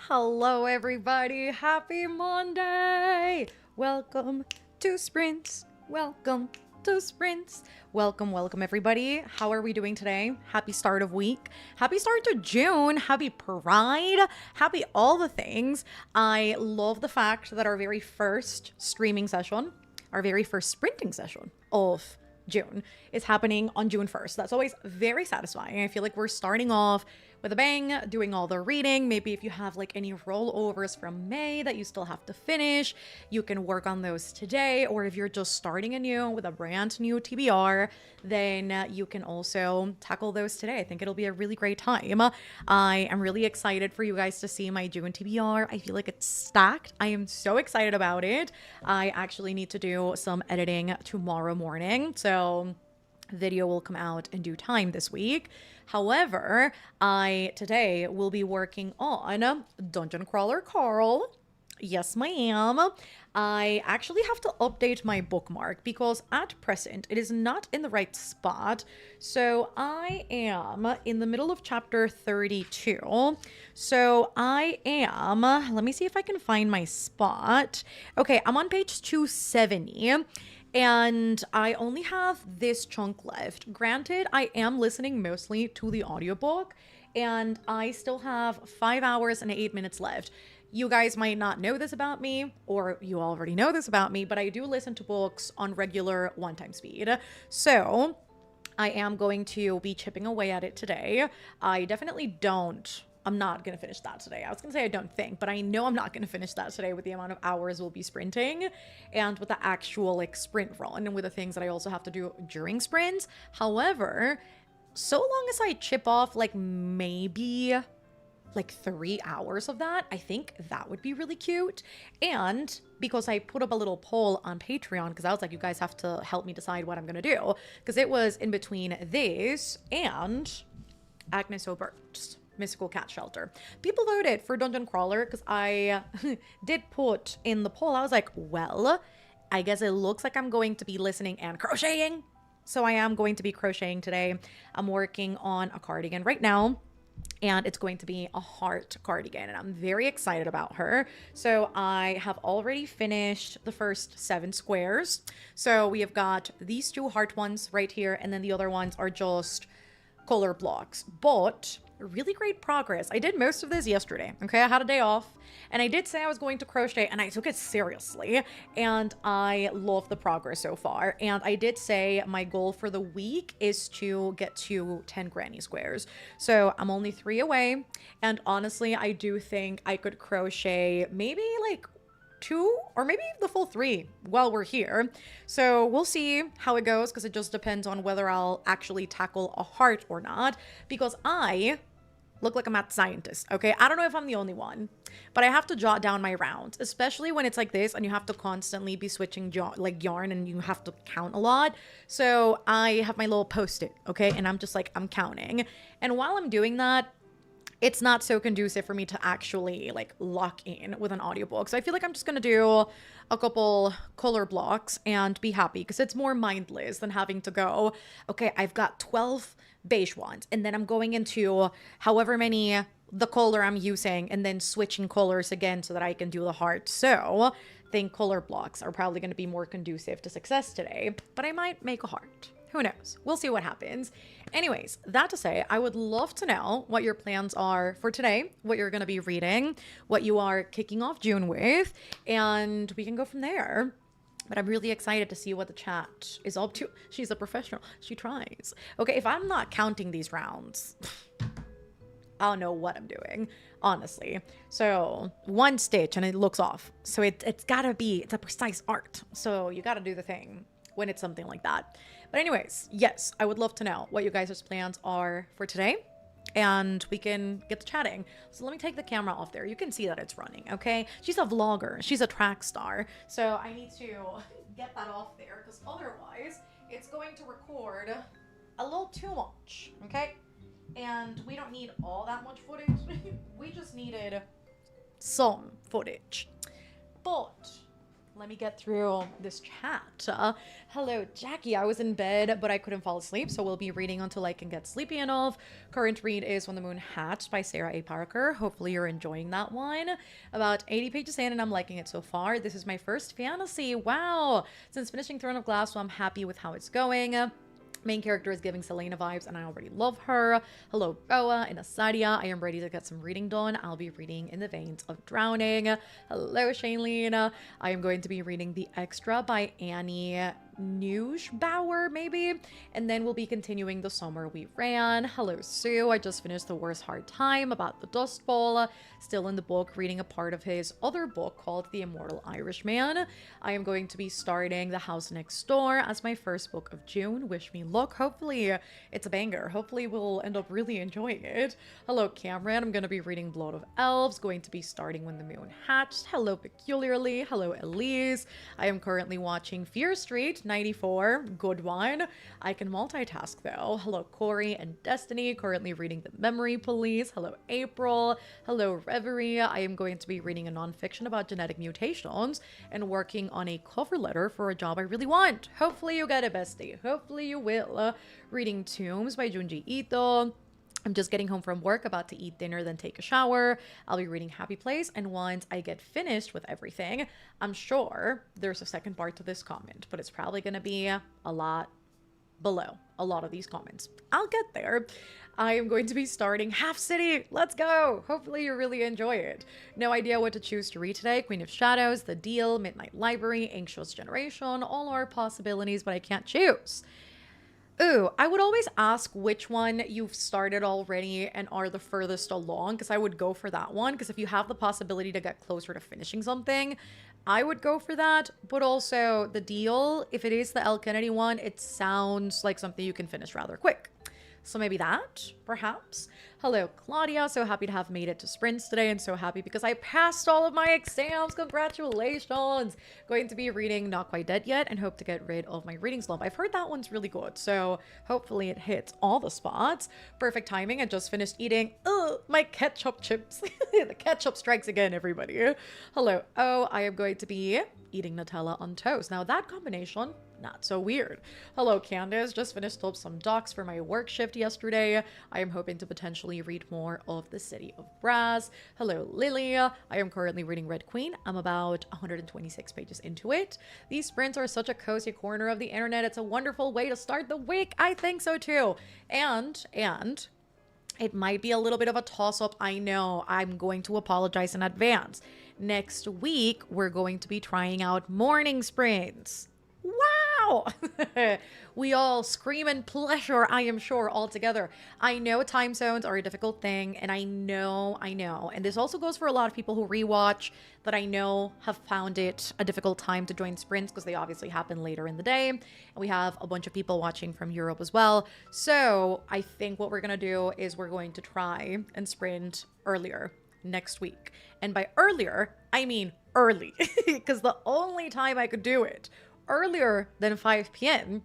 Hello, everybody. Happy Monday. Welcome to Sprints. Welcome to Sprints. Welcome, everybody. How are we doing today? Happy start of week. Happy start to June. Happy Pride. Happy all the things. I love the fact that our very first streaming session, our very first sprinting session of June is happening on June 1st. That's always very satisfying. I feel like we're starting off with a bang, doing all the reading. Maybe if you have like any rollovers from May that you still have to finish, you can work on those today. Or if you're just starting anew with a brand new TBR, then you can also tackle those today. I think it'll be a really great time. I am really excited for you guys to see my June TBR. I feel like it's stacked. I am so excited about it. I actually need to do some editing tomorrow morning. So video will come out in due time this week. However, I today will be working on Dungeon Crawler Carl. Yes, ma'am. I actually have to update my bookmark because at present it is not in the right spot. So I am in the middle of chapter 32. So I am, let me see if I can find my spot. Okay, I'm on page 270. And I only have this chunk left. Granted, I am listening mostly to the audiobook, and I still have 5 hours and 8 minutes left. You guys might not know this about me, or you already know this about me, but I do listen to books on regular one-time speed. So I am going to be chipping away at it today. I'm not going to finish that today. I was going to say I don't think, but I know I'm not going to finish that today with the amount of hours we'll be sprinting and with the actual like sprint run and with the things that I also have to do during sprints. However, so long as I chip off like maybe like 3 hours of that, I think that would be really cute. And because I put up a little poll on Patreon, because I was like, you guys have to help me decide what I'm going to do, because it was in between this and Agnes O'Burt's Mystical Cat Shelter. People voted for Dungeon Crawler because I did put in the poll. I was like, well, I guess it looks like I'm going to be listening and crocheting. So I am going to be crocheting today. I'm working on a cardigan right now, and it's going to be a heart cardigan, and I'm very excited about her. So I have already finished the first 7 squares. So we have got these 2 heart ones right here, and then the other ones are just color blocks. But really great progress. I did most of this yesterday. Okay, I had a day off and I did say I was going to crochet and I took it seriously, and I love the progress so far. And I did say my goal for the week is to get to 10 granny squares. So I'm only 3 away, and honestly I do think I could crochet maybe like 2 or maybe the full 3 while we're here. So we'll see how it goes, because it just depends on whether I'll actually tackle a heart or not, because I look like a mad scientist, okay? I don't know if I'm the only one, but I have to jot down my rounds, especially when it's like this and you have to constantly be switching yarn and you have to count a lot. So I have my little post-it, okay? And I'm just like, I'm counting. And while I'm doing that, it's not so conducive for me to actually like lock in with an audiobook. So I feel like I'm just gonna do a couple color blocks and be happy, because it's more mindless than having to go, okay, I've got 12 beige ones, and then I'm going into however many the color I'm using and then switching colors again so that I can do the heart. So I think color blocks are probably going to be more conducive to success today, but I might make a heart. Who knows? We'll see what happens. Anyways, that to say, I would love to know what your plans are for today, what you're going to be reading, what you are kicking off June with, and we can go from there. But I'm really excited to see what the chat is up to. She's a professional. She tries. Okay, if I'm not counting these rounds, I don't know what I'm doing, honestly. So 1 stitch and it looks off. So it's gotta be, it's a precise art. So you gotta do the thing when it's something like that. But anyways, yes, I would love to know what you guys' plans are for today, and we can get to chatting. So let me take the camera off there. You can see that it's running, okay? She's a vlogger. She's a track star. So I need to get that off there, because otherwise it's going to record a little too much, okay? And we don't need all that much footage. We just needed some footage. But Let me get through this chat. Hello, Jackie. I was in bed, but I couldn't fall asleep, so we'll be reading until I can get sleepy enough. Current read is When the Moon Hatched by Sarah A. Parker. Hopefully you're enjoying that one. About 80 pages in, and I'm liking it so far. This is my first fantasy. Wow. Since finishing Throne of Glass, so I'm happy with how it's going. Main character is giving Selena vibes, and I already love her. Hello, Boa and Asadia. I am ready to get some reading done. I'll be reading In the Veins of Drowning. Hello, Shailene. I am going to be reading The Extra by Annie Neuschbauer, maybe, and then we'll be continuing The Summer We Ran. Hello, Sue. I just finished The Worst Hard Time about the Dust Bowl. Still in the book, reading a part of his other book called The Immortal Irishman. I am going to be starting The House Next Door as my first book of June. Wish me luck. Hopefully it's a banger. Hopefully we'll end up really enjoying it. Hello, Cameron. I'm going to be reading Blood of Elves, going to be starting When the Moon Hatched. Hello, Peculiarly. Hello, Elise. I am currently watching Fear Street 94. Good one. I can multitask though. Hello, Corey and Destiny. Currently reading The Memory Police. Hello, April. Hello, Reverie. I am going to be reading a nonfiction about genetic mutations and working on a cover letter for a job I really want. Hopefully you get it, bestie. Hopefully you will. Reading Tombs by Junji Ito. I'm just getting home from work, about to eat dinner, then take a shower. I'll be reading Happy Place, and once I get finished with everything, I'm sure there's a second part to this comment, but it's probably going to be a lot below a lot of these comments. I'll get there. I am going to be starting Half City. Let's go. Hopefully you really enjoy it. No idea what to choose to read today. Queen of Shadows, The Deal, Midnight Library, Anxious Generation, all are possibilities, but I can't choose. Ooh, I would always ask which one you've started already and are the furthest along, because I would go for that one, because if you have the possibility to get closer to finishing something, I would go for that. But also The Deal, if it is the El Kennedy one, it sounds like something you can finish rather quick. So maybe that, perhaps. Hello, Claudia. So happy to have made it to sprints today, and so happy because I passed all of my exams. Congratulations. Going to be reading Not Quite Dead Yet and hope to get rid of my reading slump. I've heard that one's really good, so hopefully it hits all the spots. Perfect timing. I just finished eating my ketchup chips. The ketchup strikes again, everybody. Hello. Oh, I am going to be eating Nutella on toast. Now that combination, not so weird. Hello, Candace. Just finished up some docs for my work shift yesterday. I am hoping to potentially read more of The City of Brass. Hello, Lily. I am currently reading Red Queen. I'm about 126 pages into it. These sprints are such a cozy corner of the internet. It's a wonderful way to start the week. I think so too. And it might be a little bit of a toss-up. I know. I'm going to apologize in advance. Next week, we're going to be trying out morning sprints. Wow! We all scream in pleasure, I am sure, all together. I know time zones are a difficult thing, and I know. And this also goes for a lot of people who rewatch that I know have found it a difficult time to join sprints because they obviously happen later in the day. And we have a bunch of people watching from Europe as well. So I think what we're going to do is we're going to try and sprint earlier next week. And by earlier, I mean early, because the only time I could do it earlier than 5 p.m.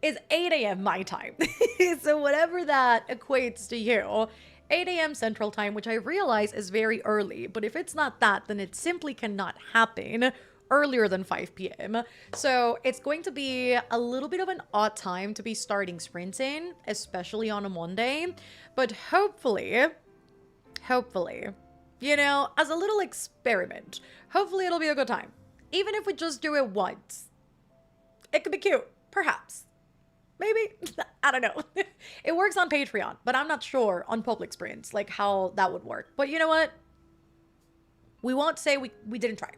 is 8 a.m. my time. So whatever that equates to you, 8 a.m. Central Time, which I realize is very early, but if it's not that, then it simply cannot happen earlier than 5 p.m. So it's going to be a little bit of an odd time to be starting sprints in, especially on a Monday, but hopefully, you know, as a little experiment, hopefully it'll be a good time. Even if we just do it once. It could be cute, perhaps. Maybe, I don't know. It works on Patreon, but I'm not sure on public sprints, like how that would work. But you know what? We won't say we didn't try,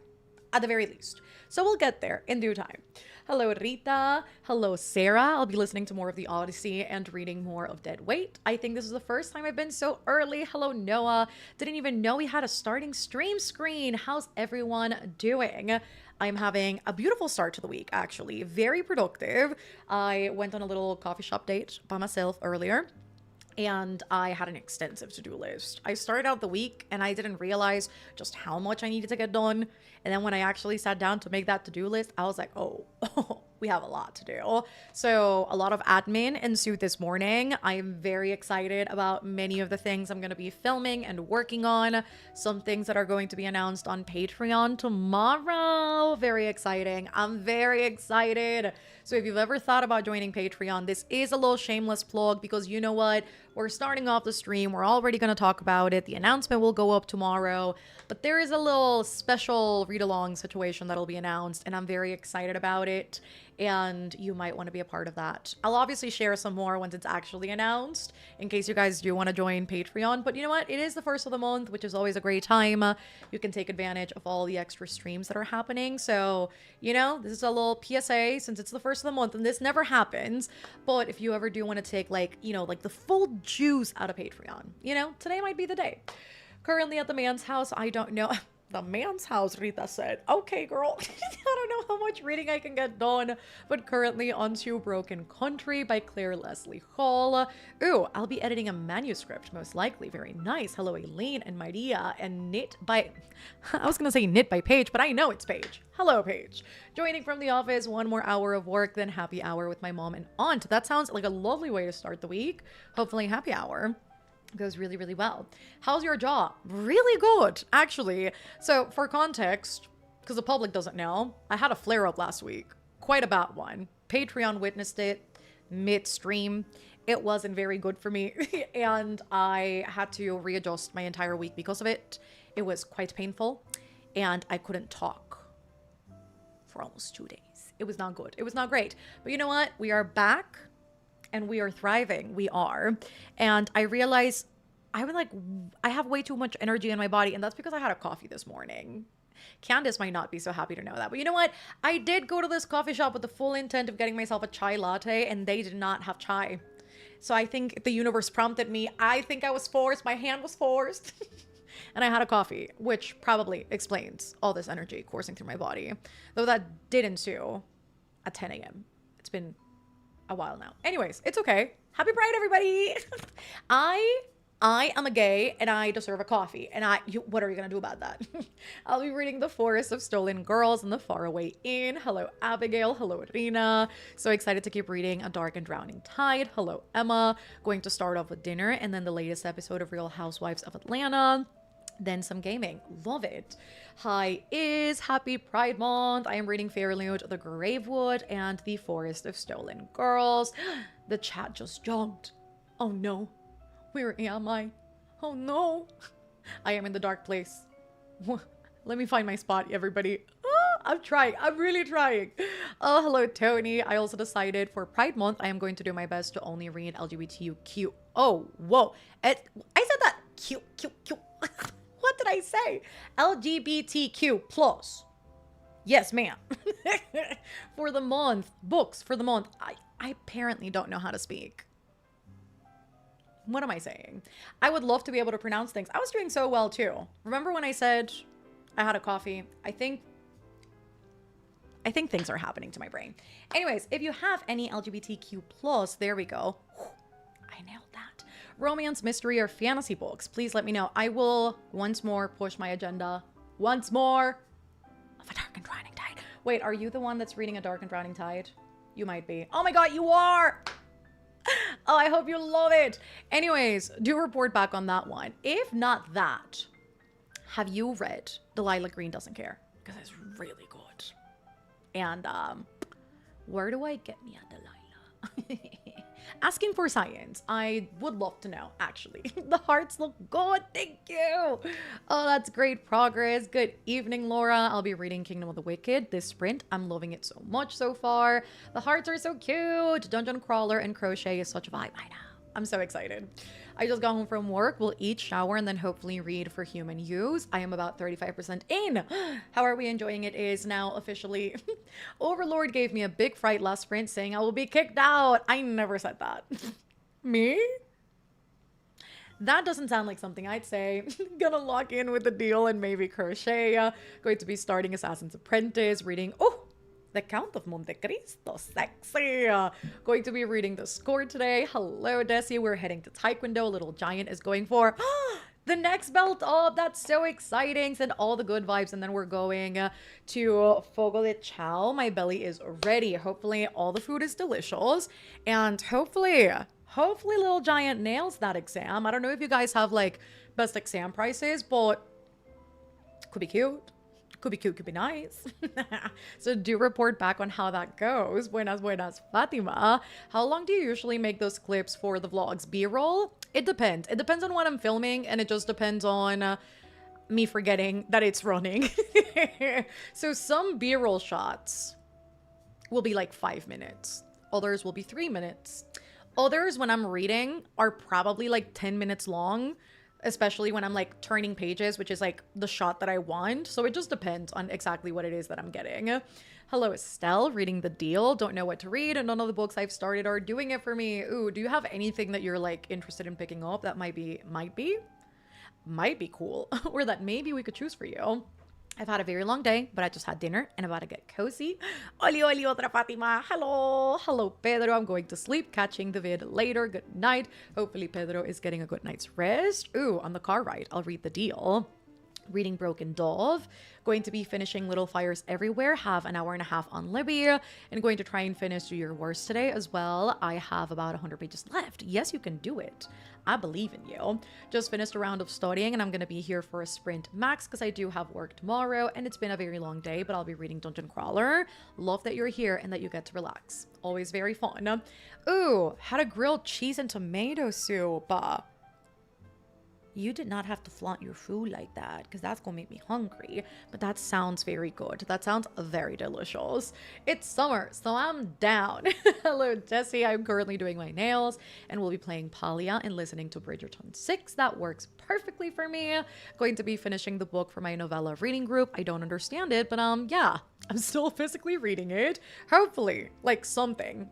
at the very least. So we'll get there in due time. Hello, Rita. Hello, Sarah. I'll be listening to more of The Odyssey and reading more of Dead Weight. I think this is the first time I've been so early. Hello, Noah. Didn't even know we had a starting stream screen. How's everyone doing? I'm having a beautiful start to the week, actually. Very productive. I went on a little coffee shop date by myself earlier, and I had an extensive to-do list. I started out the week, and I didn't realize just how much I needed to get done. And then when I actually sat down to make that to-do list, I was like, oh, we have a lot to do. So a lot of admin ensued this morning. I am very excited about many of the things I'm going to be filming and working on. Some things that are going to be announced on Patreon tomorrow. Very exciting. I'm very excited. So if you've ever thought about joining Patreon, this is a little shameless plug because you know what? We're starting off the stream. We're already going to talk about it. The announcement will go up tomorrow, but there is a little special read-along situation that'll be announced, and I'm very excited about it, and you might want to be a part of that. I'll obviously share some more once it's actually announced in case you guys do want to join Patreon, but you know what? It is the first of the month, which is always a great time. You can take advantage of all the extra streams that are happening. So, you know, this is a little PSA since it's the first of the month, and this never happens. But if you ever do want to take like, you know, like the full juice out of Patreon, you know, today might be the day. Currently at the man's house, I don't know. The man's house, Rita said. Okay, girl. I don't know how much reading I can get done, but currently on To Broken Country by Claire Leslie Hall. Ooh, I'll be editing a manuscript, most likely. Very nice. Hello, Elaine and Maria, and knit by... I was going to say knit by Paige, but I know it's Paige. Hello, Paige. Joining from the office, one more hour of work, then happy hour with my mom and aunt. That sounds like a lovely way to start the week. Hopefully happy hour goes really, really well. How's your job? Really good, actually. So for context, because the public doesn't know, I had a flare-up last week. Quite a bad one. Patreon witnessed it midstream. It wasn't very good for me, and I had to readjust my entire week because of it. It was quite painful, and I couldn't talk for almost 2 days. It was not good. It was not great. But you know what? We are back. And we are thriving. We are. And I realized I have way too much energy in my body. And that's because I had a coffee this morning. Candace might not be so happy to know that. But you know what? I did go to this coffee shop with the full intent of getting myself a chai latte. And they did not have chai. So I think the universe prompted me. I think I was forced. My hand was forced. And I had a coffee, which probably explains all this energy coursing through my body. Though that did ensue at 10 a.m. It's been a while now. Anyways, it's okay. Happy Pride, everybody. I am a gay and I deserve a coffee. And what are you going to do about that? I'll be reading The Forest of Stolen Girls and The Faraway Inn. Hello, Abigail. Hello, Irina. So excited to keep reading A Dark and Drowning Tide. Hello, Emma. Going to start off with dinner and then the latest episode of Real Housewives of Atlanta. Then some gaming. Love it. Hi is Happy Pride Month. I am reading Fairlude, The Gravewood, and The Forest of Stolen Girls. The chat just jumped. Oh no. Where am I? Oh no. I am in the dark place. Let me find my spot, everybody. I'm trying. I'm really trying. Oh, hello, Tony. I also decided for Pride Month, I am going to do my best to only read LGBTQ. Oh, whoa. I said that. Q. What did I say? LGBTQ plus. Yes, ma'am. For the month. Books for the month. I apparently don't know how to speak. What am I saying? I would love to be able to pronounce things. I was doing so well too. Remember when I said I had a coffee? I think things are happening to my brain. Anyways, if you have any LGBTQ plus, there we go. I nailed that. Romance, mystery, or fantasy books, please let me know. I will once more push my agenda. Once more of A Dark and Drowning Tide. Wait, are you the one that's reading A Dark and Drowning Tide? You might be. Oh my god, you are! Oh, I hope you love it. Anyways, do report back on that one. If not that, have you read Delilah Green Doesn't Care? Because it's really good. And where do I get me a Delilah? Asking for science. I would love to know, actually. The hearts look good. Thank you. Oh, that's great progress. Good evening, Laura. I'll be reading Kingdom of the Wicked this sprint. I'm loving it so much so far. The hearts are so cute. Dungeon Crawler and Crochet is such a vibe. I know. I'm so excited. I just got home from work. We'll each shower and then hopefully read for human use. I am about 35% in. How are we enjoying it is now officially. Overlord gave me a big fright last sprint saying I will be kicked out. I never said that. Me? That doesn't sound like something I'd say. Gonna lock in with the deal and maybe crochet. Going to be starting Assassin's Apprentice, reading... Oh! The Count of Monte Cristo, sexy. Going to be reading The Score today. Hello, Desi. We're heading to Taekwondo. Little Giant is going for The next belt up. That's so exciting. Send all the good vibes. And then we're going to Fogo de Chao. My belly is ready. Hopefully all the food is delicious. And hopefully Little Giant nails that exam. I don't know if you guys have like best exam prices, but could be cute. Could be cute, could be nice. So do report back on how that goes. Buenas, buenas, Fatima. How long do you usually make those clips for the vlogs? B-roll? It depends. It depends on what I'm filming, and it just depends on me forgetting that it's running. So some B-roll shots will be like 5 minutes. Others will be 3 minutes. Others, when I'm reading, are probably like 10 minutes long, especially when I'm like turning pages, which is like the shot that I want. So it just depends on exactly what it is that I'm getting. Hello, Estelle, reading The Deal. Don't know what to read, and none of the books I've started are doing it for me. Ooh, do you have anything that you're like interested in picking up that might be cool, or that maybe we could choose for you? I've had a very long day, but I just had dinner and I'm about to get cozy. Oli, oli, otra Fatima. Hello. Hello, Pedro. I'm going to sleep. Catching the vid later. Good night. Hopefully Pedro is getting a good night's rest. Ooh, on the car ride, I'll read The Deal. Reading Broken Dove, going to be finishing Little Fires Everywhere, have an hour and a half on Libby, and going to try and finish Do Your Worst today as well. I have about 100 pages left. Yes, you can do it. I believe in you. Just finished a round of studying, and I'm going to be here for a sprint max because I do have work tomorrow, and it's been a very long day, but I'll be reading Dungeon Crawler. Love that you're here and that you get to relax. Always very fun. Ooh, had a grilled cheese and tomato soup. You did not have to flaunt your food like that because that's gonna make me hungry. But that sounds very good. That sounds very delicious. It's summer, so I'm down. Hello, Jessie. I'm currently doing my nails and we'll be playing Palia and listening to Bridgerton 6. That works perfectly for me. Going to be finishing the book for my novella reading group. I don't understand it, but yeah, I'm still physically reading it. Hopefully, like something,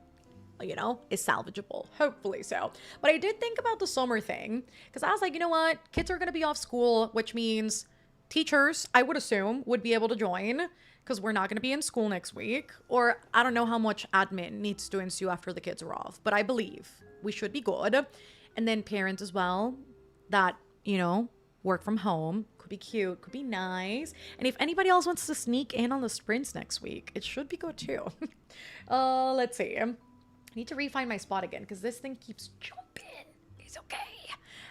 you know, is salvageable. Hopefully so. But I did think about the summer thing because I was like, you know what? Kids are going to be off school, which means teachers, I would assume, would be able to join because we're not going to be in school next week. Or I don't know how much admin needs to ensue after the kids are off, but I believe we should be good. And then parents as well that, you know, work from home. Could be cute, could be nice. And if anybody else wants to sneak in on the sprints next week, it should be good too. Let's see. I need to refine my spot again because this thing keeps jumping. It's okay.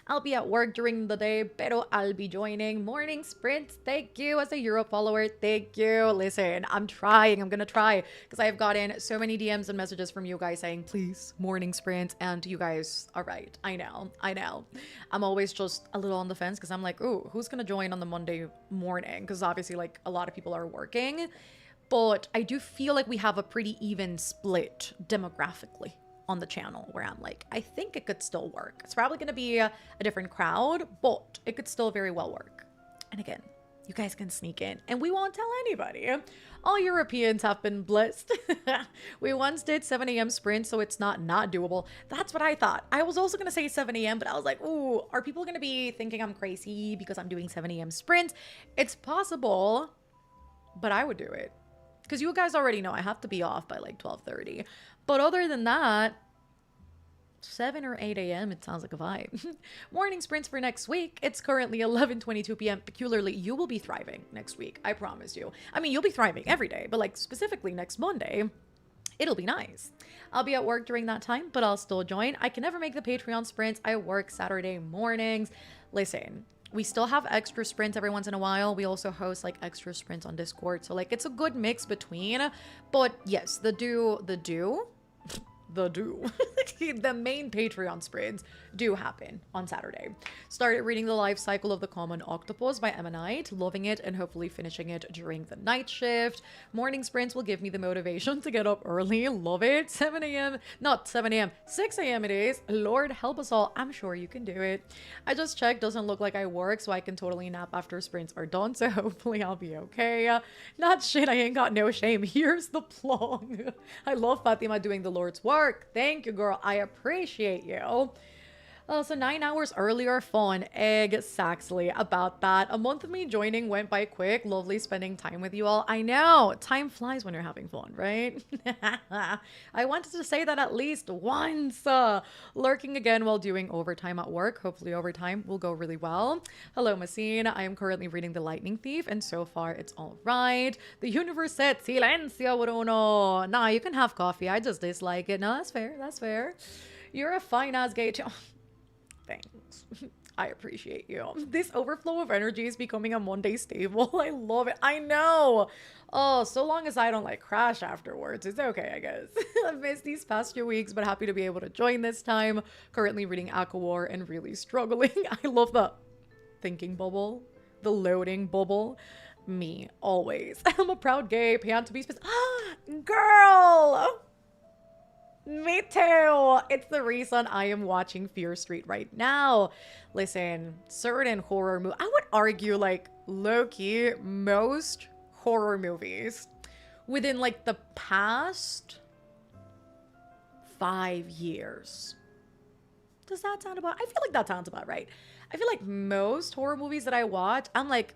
I'll be at work during the day, pero I'll be joining morning sprints. Thank you as a Euro follower. Thank you. Listen, I'm trying. I'm going to try because I have gotten so many DMs and messages from you guys saying, please, morning sprints. And you guys are right. I know. I'm always just a little on the fence because I'm like, ooh, who's going to join on the Monday morning? Because obviously like a lot of people are working. But I do feel like we have a pretty even split demographically on the channel where I'm like, I think it could still work. It's probably going to be a different crowd, but it could still very well work. And again, you guys can sneak in and we won't tell anybody. All Europeans have been blessed. We once did 7 a.m. sprint, so it's not doable. That's what I thought. I was also going to say 7 a.m., but I was like, ooh, are people going to be thinking I'm crazy because I'm doing 7 a.m. sprints? It's possible, but I would do it. Because you guys already know I have to be off by like 12:30. But other than that, 7 or 8 a.m. it sounds like a vibe. Morning sprints for next week. It's currently 11:22 p.m. Peculiarly, you will be thriving next week. I promise you. I mean, you'll be thriving every day, but like specifically next Monday, it'll be nice. I'll be at work during that time, but I'll still join. I can never make the Patreon sprints. I work Saturday mornings. Listen, we still have extra sprints every once in a while. We also host like extra sprints on Discord. So like it's a good mix between, but yes, the main Patreon sprints do happen on Saturday. Started reading The Life Cycle of the Common Octopus by Emma Knight, loving it and hopefully finishing it during the night shift. Morning sprints will give me the motivation to get up early. Love it. 7 a.m. Not 7 a.m. 6 a.m. it is. Lord help us all. I'm sure you can do it. I just checked. Doesn't look like I work, so I can totally nap after sprints are done. So hopefully I'll be okay. Not shit. I ain't got no shame. Here's the plong. I love Fatima doing the Lord's work. Thank you, girl. I appreciate you. So 9 hours earlier, fun. Exactly about that. A month of me joining went by quick. Lovely spending time with you all. I know. Time flies when you're having fun, right? I wanted to say that at least once. Lurking again while doing overtime at work. Hopefully overtime will go really well. Hello, Massine. I am currently reading The Lightning Thief, and so far it's all right. The universe said, silencio, Bruno. Nah, you can have coffee. I just dislike it. No, that's fair. That's fair. You're a fine ass gay too. Thanks. I appreciate you. This overflow of energy is becoming a Monday staple. I love it. I know. Oh, so long as I don't like crash afterwards, it's okay, I guess. I've missed these past few weeks, but happy to be able to join this time. Currently reading Aquawar and really struggling. I love the thinking bubble, the loading bubble. Me, always. I'm a proud gay, pan to be specific. Girl! Me too. It's the reason I am watching Fear Street right now. Listen, certain horror movie. I would argue like low-key most horror movies within like the past 5 years. Does that sound about? I feel like that sounds about right. I feel like most horror movies that I watch, I'm like,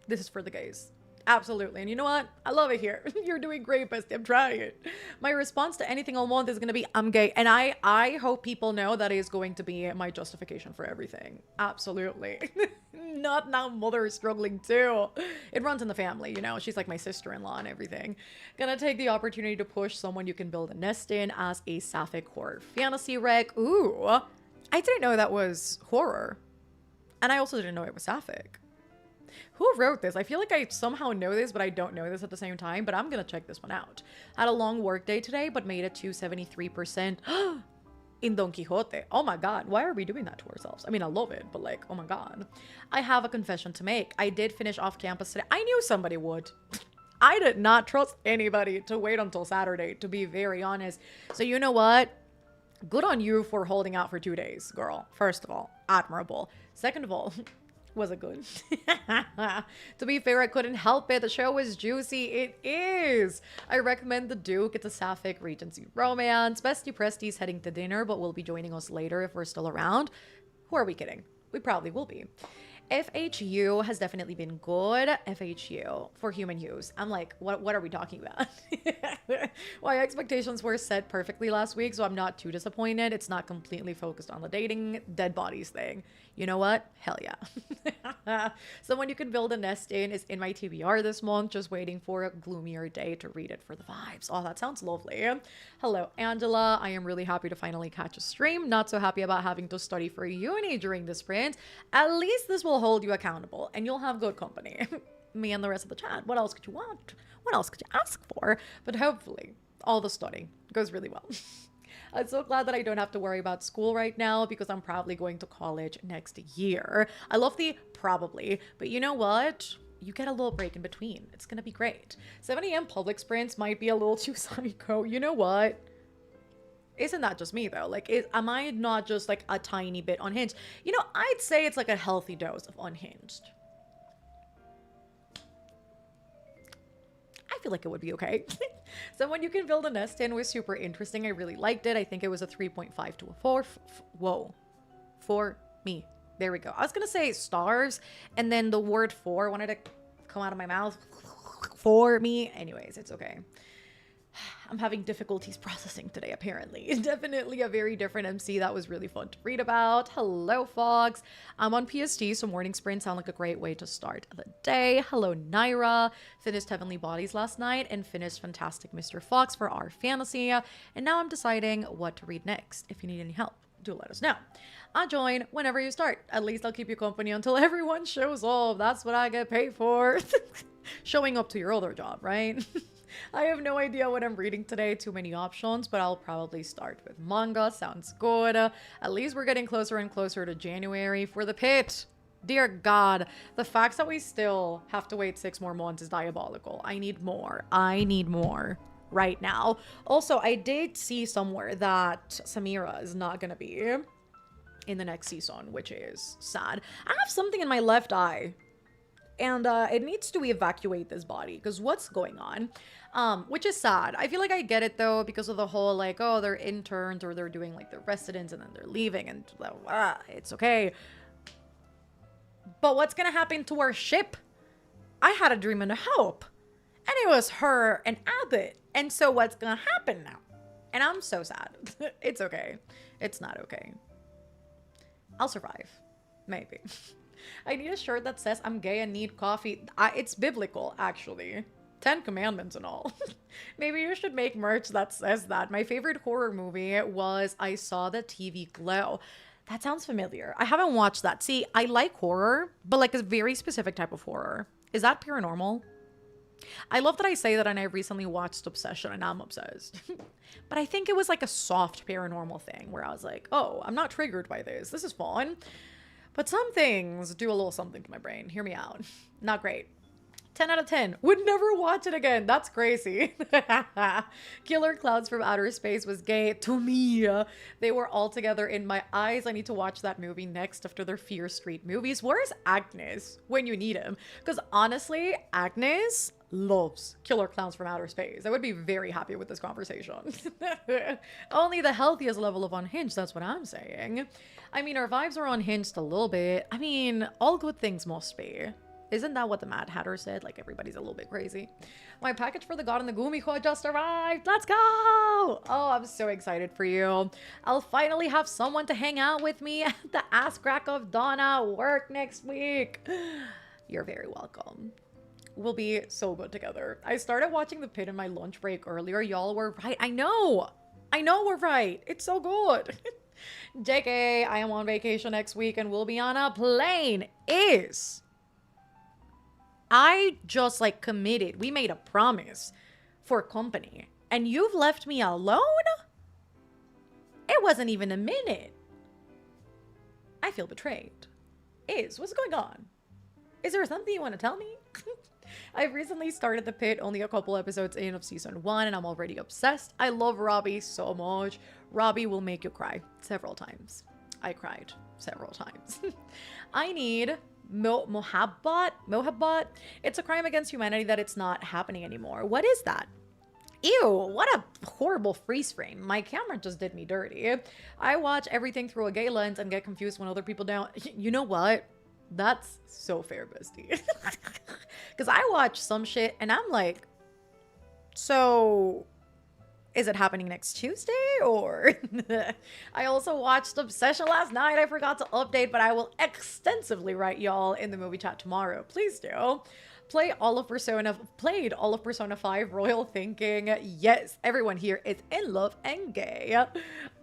this is for the gays. Absolutely. And you know what? I love it here. You're doing great, bestie. I'm trying it. My response to anything all month is going to be, I'm gay. And I hope people know that is going to be my justification for everything. Absolutely. Not now mother is struggling too. It runs in the family, you know. She's like my sister-in-law and everything. Gonna take the opportunity to push someone you can build a nest in as a sapphic horror fantasy rec. Ooh. I didn't know that was horror. And I also didn't know it was sapphic. Who wrote this? I feel like I somehow know this, but I don't know this at the same time, but I'm gonna check this one out. Had a long work day today, but made it to 73% in Don Quixote. Oh my god, why are we doing that to ourselves? I mean, I love it, but like, oh my god. I have a confession to make. I did finish off campus today. I knew somebody would. I did not trust anybody to wait until Saturday, to be very honest. So you know what? Good on you for holding out for 2 days, girl. First of all, admirable. Second of all, was it good? To be fair, I couldn't help it. The show was juicy. It is. I recommend The Duke. It's a sapphic Regency romance. Bestie Presti's heading to dinner, but will be joining us later if we're still around. Who are we kidding? We probably will be. FHU has definitely been good. FHU for human use. I'm like, what are we talking about? My expectations were set perfectly last week, so I'm not too disappointed. It's not completely focused on the dating dead bodies thing. You know what? Hell yeah. Someone you can build a nest in is in my TBR this month. Just waiting for a gloomier day to read it for the vibes. Oh, that sounds lovely. Hello, Angela. I am really happy to finally catch a stream. Not so happy about having to study for uni during the sprint. At least this will hold you accountable and you'll have good company. Me and the rest of the chat. What else could you want? What else could you ask for? But hopefully all the studying goes really well. I'm so glad that I don't have to worry about school right now because I'm probably going to college next year. I love the probably, but you know what? You get a little break in between. It's going to be great. 7 a.m. public sprints might be a little too psycho. You know what? Isn't that just me though? Like, am I not just like a tiny bit unhinged? You know, I'd say it's like a healthy dose of unhinged. I feel like it would be okay. Someone you can build a nest in was super interesting. I really liked it. I think it was a 3.5 to a 4. Whoa. For me. There we go. I was going to say stars, and then the word for wanted to come out of my mouth. For me. Anyways, it's okay. I'm having difficulties processing today, apparently. Definitely a very different MC that was really fun to read about. Hello, Fox. I'm on PST, so morning sprints sound like a great way to start the day. Hello, Naira. Finished Heavenly Bodies last night and finished Fantastic Mr. Fox for our fantasy. And now I'm deciding what to read next. If you need any help, do let us know. I'll join whenever you start. At least I'll keep you company until everyone shows up. That's what I get paid for. Showing up to your other job, right? I have no idea what I'm reading today. Too many options, but I'll probably start with manga. Sounds good. At least we're getting closer and closer to January for the pit. Dear God, the fact that we still have to wait 6 more months is diabolical. I need more. I need more right now. Also, I did see somewhere that Samira is not going to be in the next season, which is sad. I have something in my left eye. and it needs to evacuate this body because what's going on, which is sad. I feel like I get it though because of the whole like, oh, they're interns or they're doing like their residence and then they're leaving and it's okay. But what's gonna happen to our ship? I had a dream and a hope, and it was her and Abbott, and so what's gonna happen now? And I'm so sad. It's okay. It's not okay. I'll survive. Maybe. I need a shirt that says I'm gay and need coffee. It's biblical, actually. 10 commandments and all. Maybe you should make merch that says that. My favorite horror movie was I Saw the TV Glow. That sounds familiar. I haven't watched that. See, I like horror, but like a very specific type of horror. Is that paranormal? I love that I say that and I recently watched Obsession and I'm obsessed. But I think it was like a soft paranormal thing where I was like, oh, I'm not triggered by this. This is fun. But some things do a little something to my brain. Hear me out. Not great. 10 out of 10. Would never watch it again. That's crazy. Killer Clowns from Outer Space was gay to me. They were all together in my eyes. I need to watch that movie next after their Fear Street movies. Where's Agnes when you need him? Because honestly, Agnes loves Killer Clowns from Outer Space. I would be very happy with this conversation. Only the healthiest level of unhinged, that's what I'm saying. I mean, our vibes are unhinged a little bit. I mean, all good things must be. Isn't that what the Mad Hatter said? Like, everybody's a little bit crazy. My package for the God and the Gumiho just arrived. Let's go! Oh, I'm so excited for you. I'll finally have someone to hang out with me at the ass crack of dawn at work next week. You're very welcome. We'll be so good together. I started watching The Pit in my lunch break earlier. Y'all were right. I know we're right. It's so good. JK, I am on vacation next week and we'll be on a plane. I just like committed. We made a promise for company and you've left me alone? It wasn't even a minute. I feel betrayed. What's going on? Is there something you want to tell me? I've recently started The Pit, only a couple episodes in of season 1, and I'm already obsessed. I love Robbie so much. Robbie will make you cry several times. I cried several times. I need Mohabbat. It's a crime against humanity that it's not happening anymore. What is that? Ew, what a horrible freeze frame. My camera just did me dirty. I watch everything through a gay lens and get confused when other people don't. You know what? That's so fair, bestie. Because I watch some shit and I'm like, so is it happening next Tuesday or? I also watched Obsession last night. I forgot to update, but I will extensively write y'all in the movie chat tomorrow. Please do. Played all of Persona 5 Royal Thinking. Yes, everyone here is in love and gay.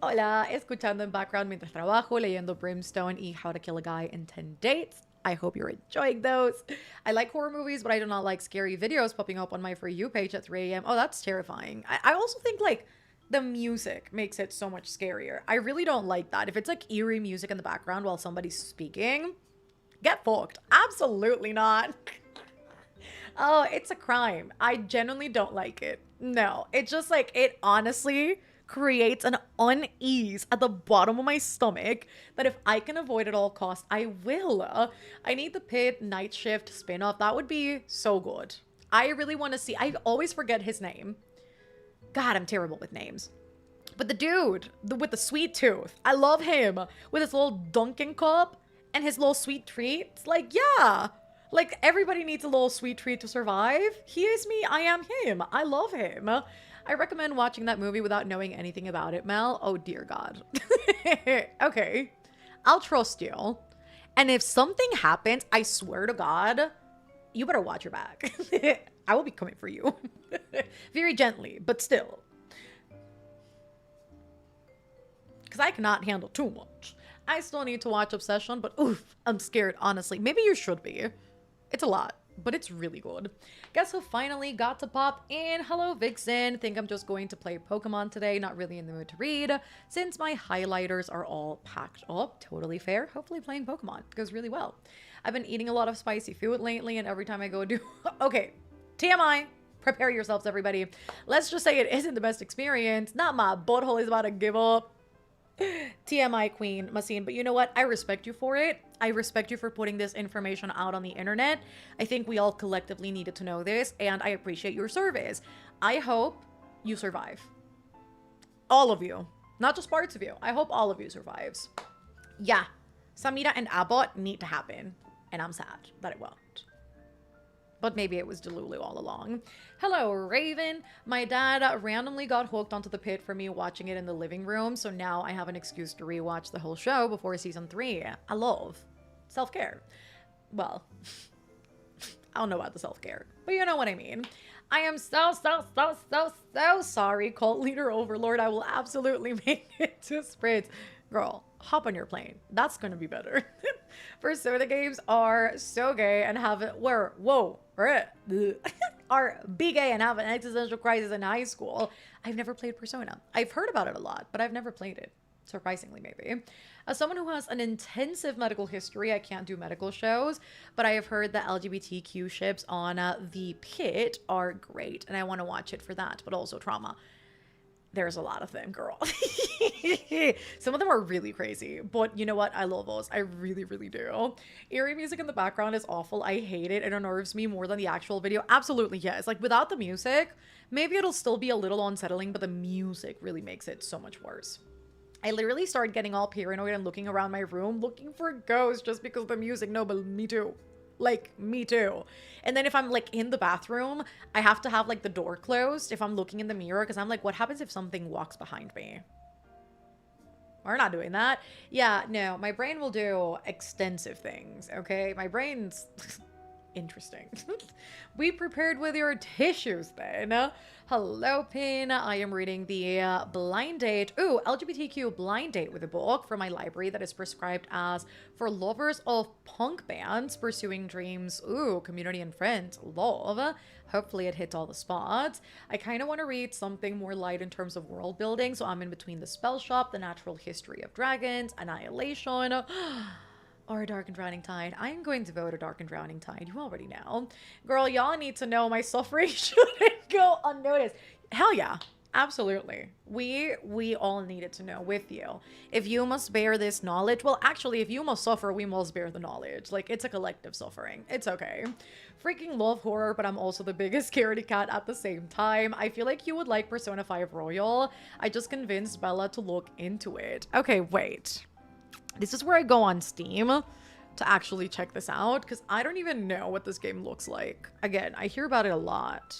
Hola, escuchando en background mientras trabajo, leyendo Brimstone y How to Kill a Guy in 10 Dates. I hope you're enjoying those. I like horror movies, but I do not like scary videos popping up on my For You page at 3 a.m. Oh, that's terrifying. I also think like the music makes it so much scarier. I really don't like that. If it's like eerie music in the background while somebody's speaking, get fucked. Absolutely not. Oh, it's a crime. I genuinely don't like it. No, it's just like, it honestly creates an unease at the bottom of my stomach that if I can avoid at all costs, I will. I need the Pit night shift spin-off. That would be so good. I really want to see. I always forget his name. God, I'm terrible with names. But the dude with the sweet tooth, I love him with his little Dunkin' cup and his little sweet treats. Like, yeah. Like, everybody needs a little sweet treat to survive. He is me, I am him. I love him. I recommend watching that movie without knowing anything about it, Mel. Oh, dear God. Okay. I'll trust you. And if something happens, I swear to God, you better watch your back. I will be coming for you. Very gently, but still. Because I cannot handle too much. I still need to watch Obsession, but oof, I'm scared, honestly. Maybe you should be. It's a lot, but it's really good. Guess who finally got to pop in? Hello, Vixen. Think I'm just going to play Pokemon today. Not really in the mood to read since my highlighters are all packed up. Totally fair. Hopefully playing Pokemon goes really well. I've been eating a lot of spicy food lately, and every time I go do... Okay, TMI. Prepare yourselves, everybody. Let's just say it isn't the best experience. Not my butthole is about to give up. TMI queen, Masin, but you know what? I respect you for it. I respect you for putting this information out on the internet. I think we all collectively needed to know this, and I appreciate your service. I hope you survive. All of you. Not just parts of you. I hope all of you survives. Yeah. Samira and Abbott need to happen. And I'm sad that it won't. But maybe it was Delulu all along. Hello, Raven. My dad randomly got hooked onto the pit for me watching it in the living room, so now I have an excuse to rewatch the whole show before season 3. I love self-care. Well, I don't know about the self-care, but you know what I mean. I am so sorry, cult leader overlord. I will absolutely make it to Spritz. Girl, hop on your plane. That's gonna be better. Persona games are so gay and have it where are big gay and have an existential crisis in high school. I've never played Persona. I've heard about it a lot, but I've never played it. Surprisingly, maybe. As someone who has an intensive medical history, I can't do medical shows, but I have heard that LGBTQ ships on The Pit are great, and I want to watch it for that, but also trauma. There's a lot of them, girl. Some of them are really crazy, but you know what? I love those. I really, really do. Eerie music in the background is awful. I hate it. It unnerves me more than the actual video. Absolutely, yes. Like, without the music, maybe it'll still be a little unsettling, but the music really makes it so much worse. I literally started getting all paranoid and looking around my room, looking for ghosts just because of the music. No, but me too. Like, me too. And then if I'm like in the bathroom, I have to have like the door closed if I'm looking in the mirror, because I'm like, what happens if something walks behind me? We're not doing that. Yeah, no, my brain will do extensive things, okay? My brain's interesting. Be prepared with your tissues then. Hello, Pin. I am reading the blind date. Ooh, LGBTQ blind date with a book from my library that is prescribed as for lovers of punk bands pursuing dreams. Ooh, community and friends. Love. Hopefully it hits all the spots. I kind of want to read something more light in terms of world building, so I'm in between the spell shop, the natural history of dragons, annihilation, or a Dark and Drowning Tide. I am going to vote a Dark and Drowning Tide. You already know. Girl, y'all need to know my suffering shouldn't go unnoticed. Hell yeah. Absolutely. We all needed to know with you. If you must bear this knowledge, well, actually, if you must suffer, we must bear the knowledge. Like, it's a collective suffering. It's okay. Freaking love horror, but I'm also the biggest scaredy cat at the same time. I feel like you would like Persona 5 Royal. I just convinced Bella to look into it. Okay, wait. This is where I go on Steam to actually check this out, because I don't even know what this game looks like. Again, I hear about it a lot.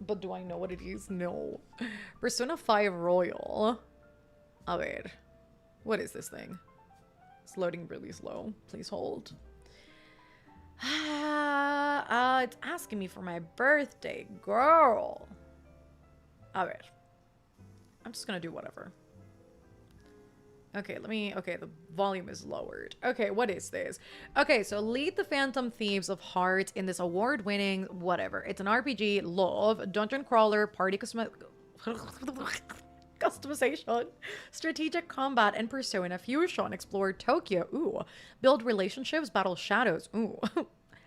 But do I know what it is? No. Persona 5 Royal. Oh, wait. What is this thing? It's loading really slow. Please hold. It's asking me for my birthday, girl. All right. I'm just gonna do whatever. Okay, okay, the volume is lowered. Okay, what is this? Okay, so lead the Phantom Thieves of Hearts in this award-winning whatever. It's an RPG, love, dungeon crawler, party customization, strategic combat, and Persona fusion. Explore Tokyo, ooh. Build relationships, battle shadows, ooh.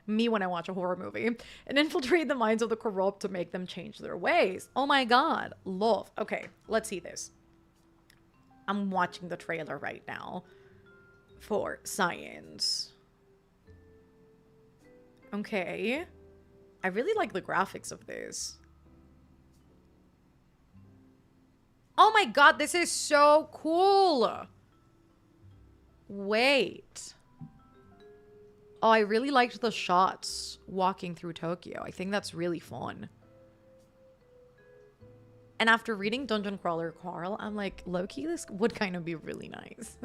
Me when I watch a horror movie. And infiltrate the minds of the corrupt to make them change their ways. Oh my god, love. Okay, let's see this. I'm watching the trailer right now for Science. Okay. I really like the graphics of this. Oh my god, this is so cool. Wait. Oh, I really liked the shots walking through Tokyo. I think that's really fun. And after reading Dungeon Crawler Carl, I'm like, low-key, this would kind of be really nice.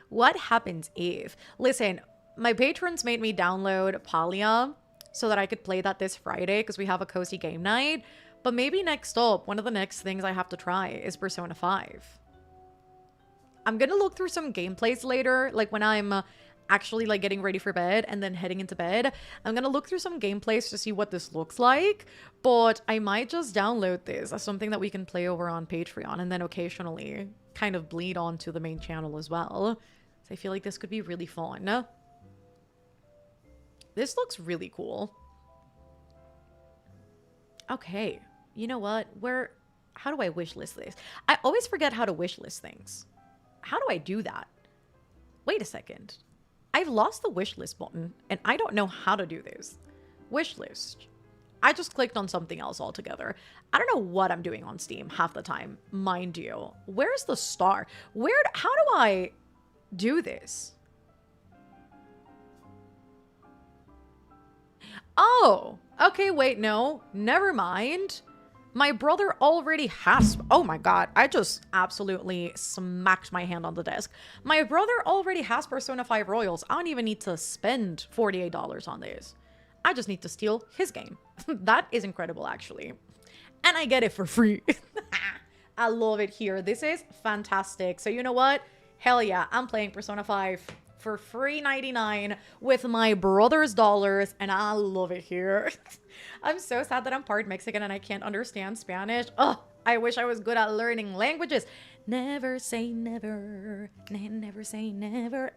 What happens if... Listen, my patrons made me download Palia so that I could play that this Friday because we have a cozy game night. But maybe next up, one of the next things I have to try is Persona 5. I'm gonna look through some gameplays later, like when I'm... actually like getting ready for bed and then heading into bed. I'm gonna look through some gameplays to see what this looks like, but I might just download this as something that we can play over on Patreon and then occasionally kind of bleed onto the main channel as well. So I feel like this could be really fun. This looks really cool. Okay, you know what? How do I wishlist this? I always forget how to wishlist things. How do I do that? Wait a second. I've lost the wish list button and I don't know how to do this. Wish list. I just clicked on something else altogether. I don't know what I'm doing on Steam half the time, mind you. Where's the star? How do I do this? Oh, okay, wait, no, never mind. My brother already has, oh my god, I just absolutely smacked my hand on the desk. My brother already has Persona 5 Royals. I don't even need to spend $48 on this. I just need to steal his game. That is incredible, actually. And I get it for free. I love it here. This is fantastic. So you know what? Hell yeah, I'm playing Persona 5 for free 99 with my brother's dollars, and I love it here. I'm so sad that I'm part Mexican and I can't understand Spanish. Oh, I wish I was good at learning languages. Never say never. Never say never.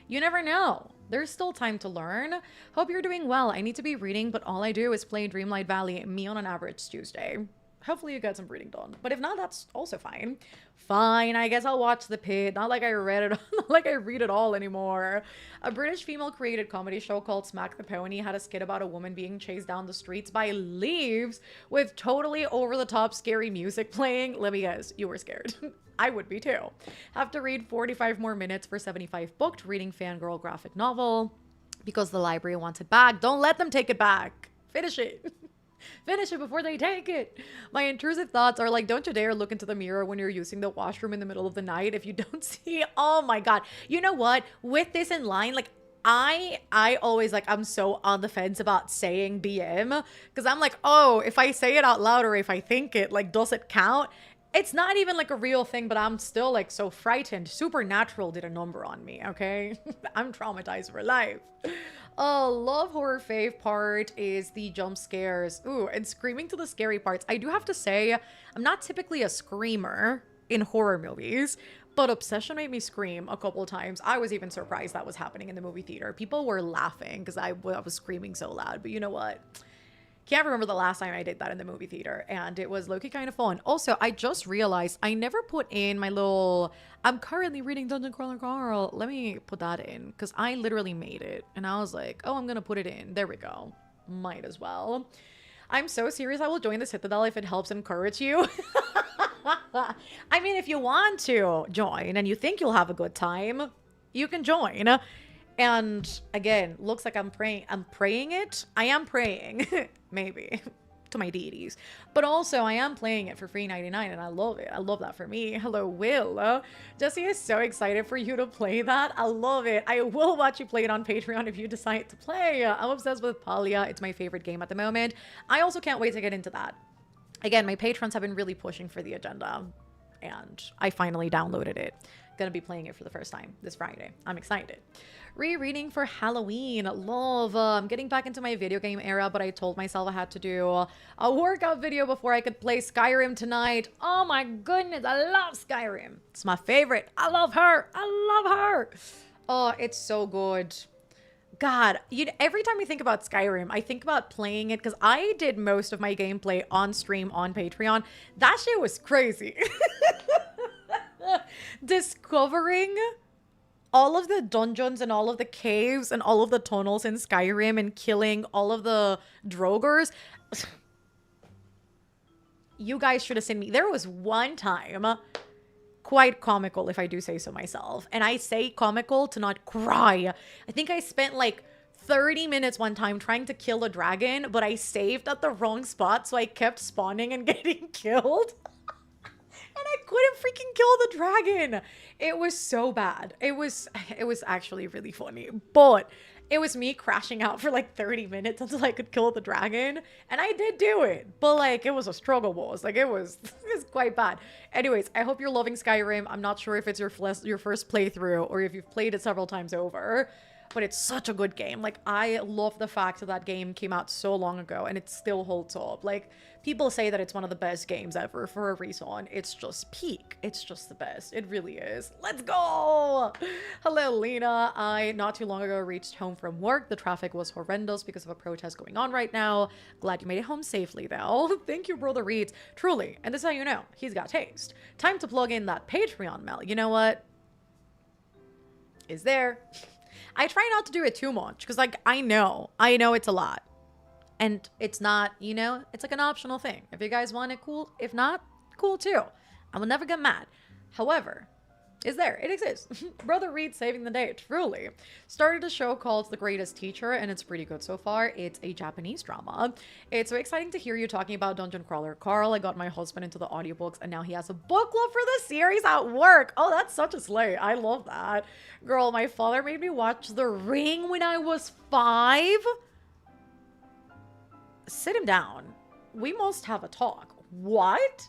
You never know. There's still time to learn. Hope you're doing well. I need to be reading, but all I do is play Dreamlight Valley, me on an average Tuesday. Hopefully you get some reading done. But if not, that's also fine. Fine, I guess I'll watch The Pit. Not like I read it, not like I read it all anymore. A British female-created comedy show called Smack the Pony had a skit about a woman being chased down the streets by leaves with totally over-the-top scary music playing. Let me guess, you were scared. I would be too. Have to read 45 more minutes for 75 booked, reading fangirl graphic novel. Because the library wants it back. Don't let them take it back. Finish it. Finish it before they take it. My intrusive thoughts are like, don't you dare look into the mirror when you're using the washroom in the middle of the night if you don't see. Oh my god. You know what? With this in line, like, I always, like, I'm so on the fence about saying BM because I'm like, oh, if I say it out loud or if I think it, like, does it count? It's not even like a real thing, but I'm still like so frightened. Supernatural did a number on me, okay? I'm traumatized for life. Love horror fave part is the jump scares. Ooh, and screaming to the scary parts. I do have to say, I'm not typically a screamer in horror movies, but Obsession made me scream a couple of times. I was even surprised that was happening in the movie theater. People were laughing because I was screaming so loud, but you know what? Can't remember the last time I did that in the movie theater, and it was low-key kind of fun. Also, I just realized I never put in my little, I'm currently reading Dungeon Crawler Carl. Let me put that in, because I literally made it, and I was like, oh, I'm gonna put it in. There we go. Might as well. I'm so serious. I will join the Citadel if it helps encourage you. I mean, if you want to join and you think you'll have a good time, you can join. And again, looks like I'm praying it. I am praying, maybe, to my deities. But also, I am playing it for free 99, and I love it. I love that for me. Hello, Will. Jesse is so excited for you to play that. I love it. I will watch you play it on Patreon if you decide to play. I'm obsessed with Palia. It's my favorite game at the moment. I also can't wait to get into that. Again, my patrons have been really pushing for the agenda, and I finally downloaded it. Gonna be playing it for the first time this Friday. I'm excited. Rereading for Halloween. Love. I'm getting back into my video game era, but I told myself I had to do a workout video before I could play Skyrim tonight. Oh my goodness, I love Skyrim. It's my favorite. I love her. I love her. Oh, it's so good. God, every time I think about Skyrim, I think about playing it because I did most of my gameplay on stream on Patreon. That shit was crazy. Discovering all of the dungeons and all of the caves and all of the tunnels in Skyrim and killing all of the Drogers. You guys should have seen me. There was one time, quite comical if I do say so myself. And I say comical to not cry. I think I spent like 30 minutes one time trying to kill a dragon, but I saved at the wrong spot, so I kept spawning and getting killed. And I couldn't freaking kill the dragon. It was so bad. It was actually really funny. But it was me crashing out for like 30 minutes until I could kill the dragon. And I did do it. But like, it was a struggle, boss. Like, it was quite bad. Anyways, I hope you're loving Skyrim. I'm not sure if it's your first playthrough or if you've played it several times over. But it's such a good game. Like, I love the fact that that game came out so long ago and it still holds up. Like, people say that it's one of the best games ever for a reason. It's just peak. It's just the best. It really is. Let's go! Hello, Lena. I, not too long ago, reached home from work. The traffic was horrendous because of a protest going on right now. Glad you made it home safely, though. Thank you, Brother Reeds. Truly. And this is how you know. He's got taste. Time to plug in that Patreon, Mel. You know what? is there. I try not to do it too much because, like, I know it's a lot. And it's not, you know, it's like an optional thing. If you guys want it, cool. If not, cool too. I will never get mad. However, is there. It exists. Brother Reed saving the day, truly. Started a show called The Greatest Teacher, and it's pretty good so far. It's a Japanese drama. It's so exciting to hear you talking about Dungeon Crawler. Carl, I got my husband into the audiobooks, and now he has a book club for the series at work. Oh, that's such a slay. I love that. Girl, my father made me watch The Ring when I was 5. Sit him down. We must have a talk. What?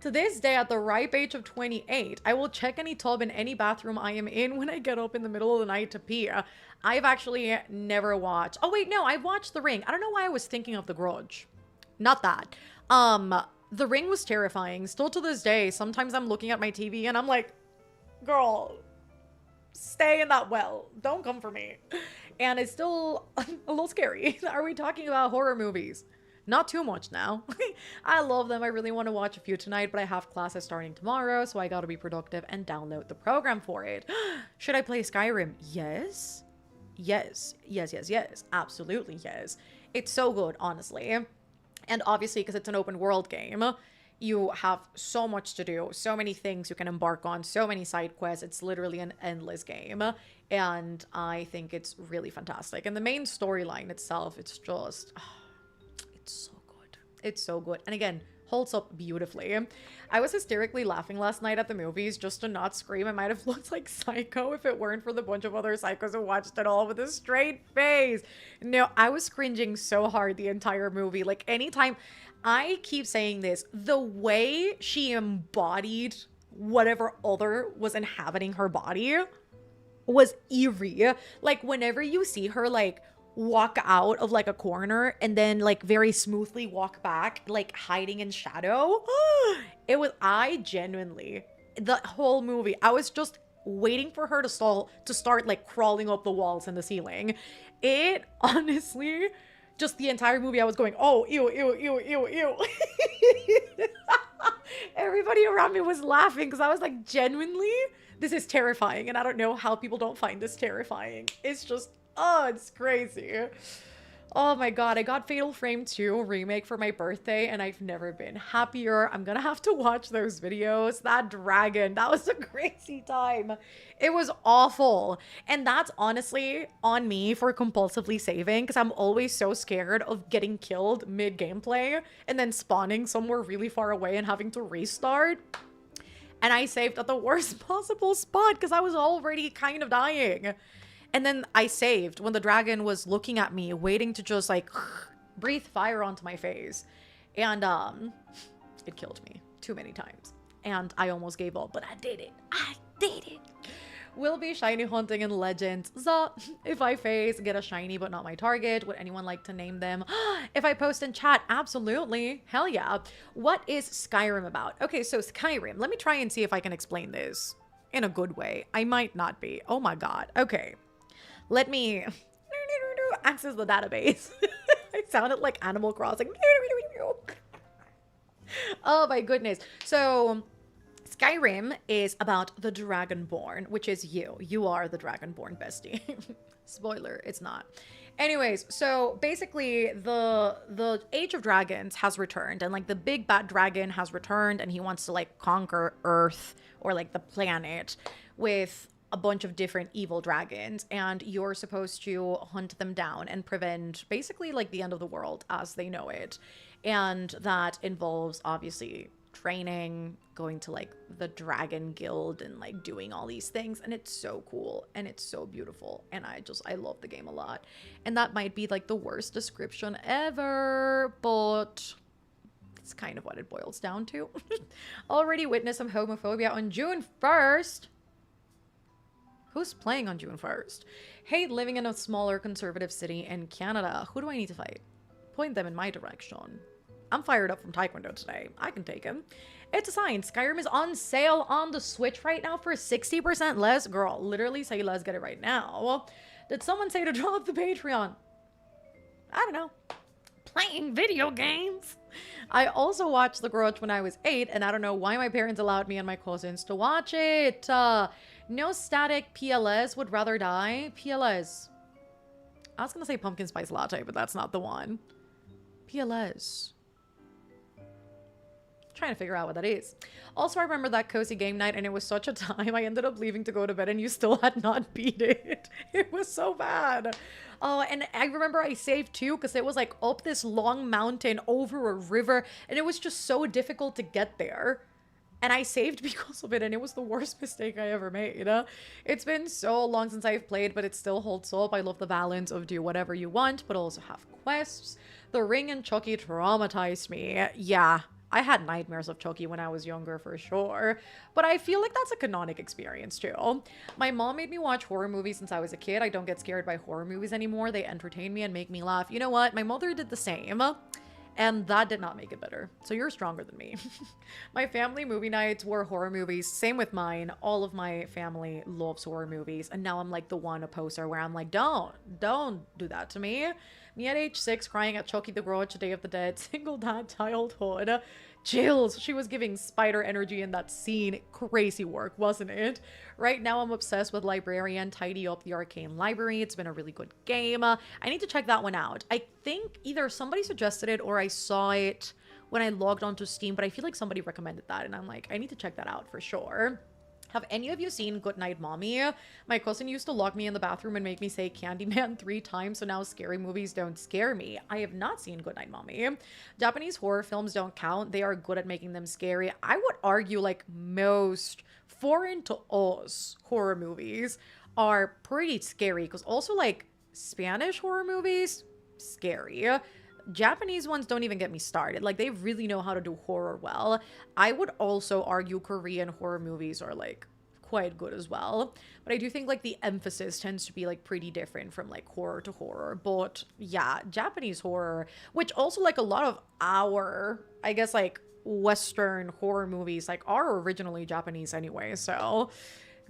To this day, at the ripe age of 28, I will check any tub in any bathroom I am in when I get up in the middle of the night to pee. I've actually never watched... Oh, wait, no, I watched The Ring. I don't know why I was thinking of The Grudge. Not that. The Ring was terrifying. Still to this day, sometimes I'm looking at my TV and I'm like, girl, stay in that well. Don't come for me. And it's still a little scary. Are we talking about horror movies? Not too much now. I love them. I really want to watch a few tonight, but I have classes starting tomorrow, so I gotta be productive and download the program for it. Should I play Skyrim? Yes. Yes. Yes, yes, yes. Absolutely yes. It's so good, honestly. And obviously, because it's an open world game, you have so much to do, so many things you can embark on, so many side quests. It's literally an endless game. And I think it's really fantastic. And the main storyline itself, it's just... so good. It's so good. And again, holds up beautifully. I was hysterically laughing last night at the movies just to not scream. I might have looked like Psycho if it weren't for the bunch of other psychos who watched it all with a straight face. No, I was cringing so hard the entire movie. Like, anytime, I keep saying this, the way she embodied whatever other was inhabiting her body was eerie. Like, whenever you see her, like, walk out of like a corner and then like very smoothly walk back, like hiding in shadow. I genuinely, the whole movie, I was just waiting for her to start like crawling up the walls and the ceiling. It honestly, just the entire movie, I was going, oh, ew, ew, ew, ew, ew. Everybody around me was laughing because I was like, genuinely, this is terrifying. And I don't know how people don't find this terrifying. It's just, oh, it's crazy. Oh my god, I got Fatal Frame 2 remake for my birthday and I've never been happier. I'm gonna have to watch those videos. That dragon, that was a crazy time. It was awful. And that's honestly on me for compulsively saving because I'm always so scared of getting killed mid-gameplay and then spawning somewhere really far away and having to restart. And I saved at the worst possible spot because I was already kind of dying. And then I saved when the dragon was looking at me, waiting to just like breathe fire onto my face. And it killed me too many times. And I almost gave up, but I did it. I did it. Will be shiny hunting in Legends. So if I get a shiny but not my target, would anyone like to name them? If I post in chat, absolutely. Hell yeah. What is Skyrim about? Okay, so Skyrim. Let me try and see if I can explain this in a good way. I might not be. Oh my god. Okay. Let me access the database. I sounded like Animal Crossing. Oh my goodness. So Skyrim is about the Dragonborn, which is you. You are the Dragonborn bestie. Spoiler, it's not. Anyways, so basically the Age of Dragons has returned and like the big bad dragon has returned and he wants to like conquer Earth or like the planet with a bunch of different evil dragons, and you're supposed to hunt them down and prevent basically like the end of the world as they know it. And that involves obviously training, going to like the dragon guild and like doing all these things, and it's so cool and it's so beautiful, and I love the game a lot. And that might be like the worst description ever, but it's kind of what it boils down to. Already witnessed some homophobia on June 1st. Who's playing on June 1st? Hate living in a smaller conservative city in Canada. Who do I need to fight? Point them in my direction. I'm fired up from Taekwondo today. I can take him. It's a sign. Skyrim is on sale on the Switch right now for 60% less. Girl, literally say let's get it right now. Did someone say to drop the Patreon? I don't know. Playing video games. I also watched The Grudge when I was 8, and I don't know why my parents allowed me and my cousins to watch it. No static PLS, would rather die. PLS. I was gonna say pumpkin spice latte, but that's not the one. PLS. Trying to figure out what that is. Also, I remember that cozy game night, and it was such a time. I ended up leaving to go to bed, and you still had not beat it. It was so bad. Oh, and I remember I saved too, because it was like up this long mountain over a river, and it was just so difficult to get there. And I saved because of it, and it was the worst mistake I ever made. It's been so long since I've played, but it still holds up. I love the balance of do whatever you want, but also have quests. The Ring and Chucky traumatized me. Yeah, I had nightmares of Chucky when I was younger for sure, but I feel like that's a canonic experience too. My mom made me watch horror movies since I was a kid. I don't get scared by horror movies anymore. They entertain me and make me laugh. You know what? My mother did the same. And that did not make it better. So you're stronger than me. My family movie nights were horror movies. Same with mine. All of my family loves horror movies. And now I'm like the one opposer where I'm like, don't do that to me. Me at age 6 crying at Chucky the Grudge, Day of the Dead, single dad childhood. Chills. She was giving spider energy in that scene. Crazy work, wasn't it? Right now I'm obsessed with Librarian, Tidy Up the Arcane Library. It's been a really good game. I need to check that one out. I think either somebody suggested it or I saw it when I logged onto Steam, but I feel like somebody recommended that and I'm like, I need to check that out for sure. Have any of you seen Goodnight Mommy? My cousin used to lock me in the bathroom and make me say Candyman 3 times, so now scary movies don't scare me. I have not seen Goodnight Mommy. Japanese horror films don't count. They are good at making them scary. I would argue like most foreign to us horror movies are pretty scary, because also like Spanish horror movies, scary. Japanese ones don't even get me started. Like, they really know how to do horror well. I would also argue Korean horror movies are, like, quite good as well. But I do think, like, the emphasis tends to be, like, pretty different from, like, horror to horror. But, yeah, Japanese horror, which also, like, a lot of our, I guess, like, Western horror movies, like, are originally Japanese anyway. So,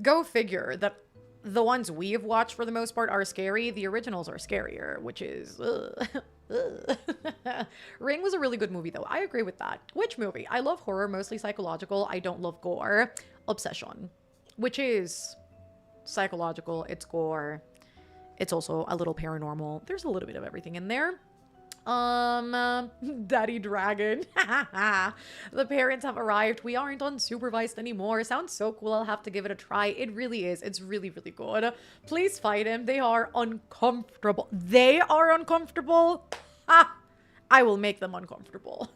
go figure that the ones we have watched for the most part are scary. The originals are scarier, which is... Ring was a really good movie though. I agree with that. Which movie? I love horror, mostly psychological. I don't love gore. Obsession, which is psychological. It's gore. It's also a little paranormal. There's a little bit of everything in there. Daddy Dragon. The parents have arrived. We aren't unsupervised anymore. Sounds so cool. I'll have to give it a try. It really is. It's really, really good. Please fight him. They are uncomfortable. They are uncomfortable. Ha! I will make them uncomfortable.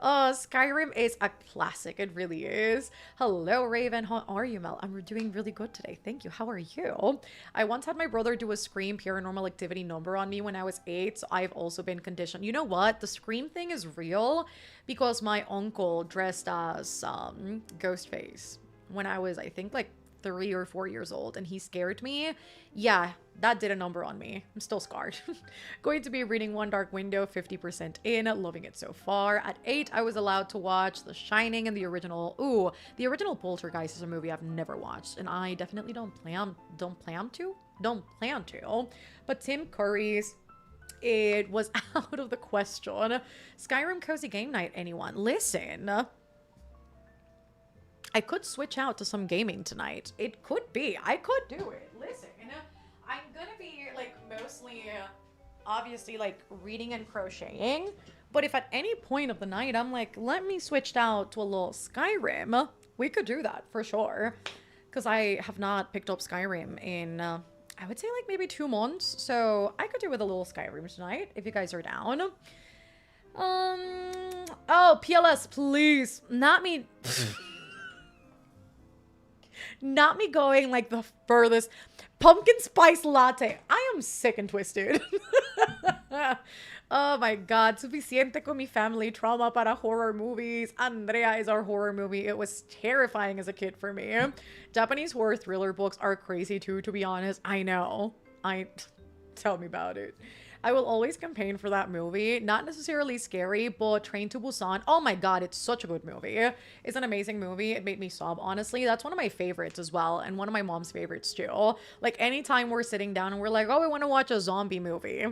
Skyrim is a classic. It really is. Hello, Raven. How are you, Mel? I'm doing really good today. Thank you. How are you? I once had my brother do a Scream Paranormal Activity number on me when I was 8, so I've also been conditioned. You know what? The Scream thing is real because my uncle dressed as Ghostface when I was, I think, like 3 or 4 years old, and he scared me. Yeah, that did a number on me. I'm still scarred. Going to be reading One Dark Window, 50% in, loving it so far. At 8, I was allowed to watch The Shining and the original. Ooh, the original Poltergeist is a movie I've never watched, and I definitely don't plan to. But Tim Curry's, it was out of the question. Skyrim Cozy Game Night, anyone? Listen, I could switch out to some gaming tonight. It could be. I could do it. Listen, I'm gonna be, like, mostly, obviously, like, reading and crocheting. But if at any point of the night I'm like, let me switch out to a little Skyrim, we could do that for sure. Because I have not picked up Skyrim in, I would say, like, maybe 2 months. So I could do with a little Skyrim tonight, if you guys are down. Oh, PLS, please. Not me... Not me going like the furthest. Pumpkin spice latte. I am sick and twisted. Oh my god. Suficiente con mi family trauma para horror movies. Andrea is our horror movie. It was terrifying as a kid for me. Japanese horror thriller books are crazy too, to be honest. I know. Tell me about it. I will always campaign for that movie. Not necessarily scary, but Train to Busan. Oh my god, it's such a good movie. It's an amazing movie. It made me sob, honestly. That's one of my favorites as well, and one of my mom's favorites too. Like, anytime we're sitting down and we're like, oh, we want to watch a zombie movie.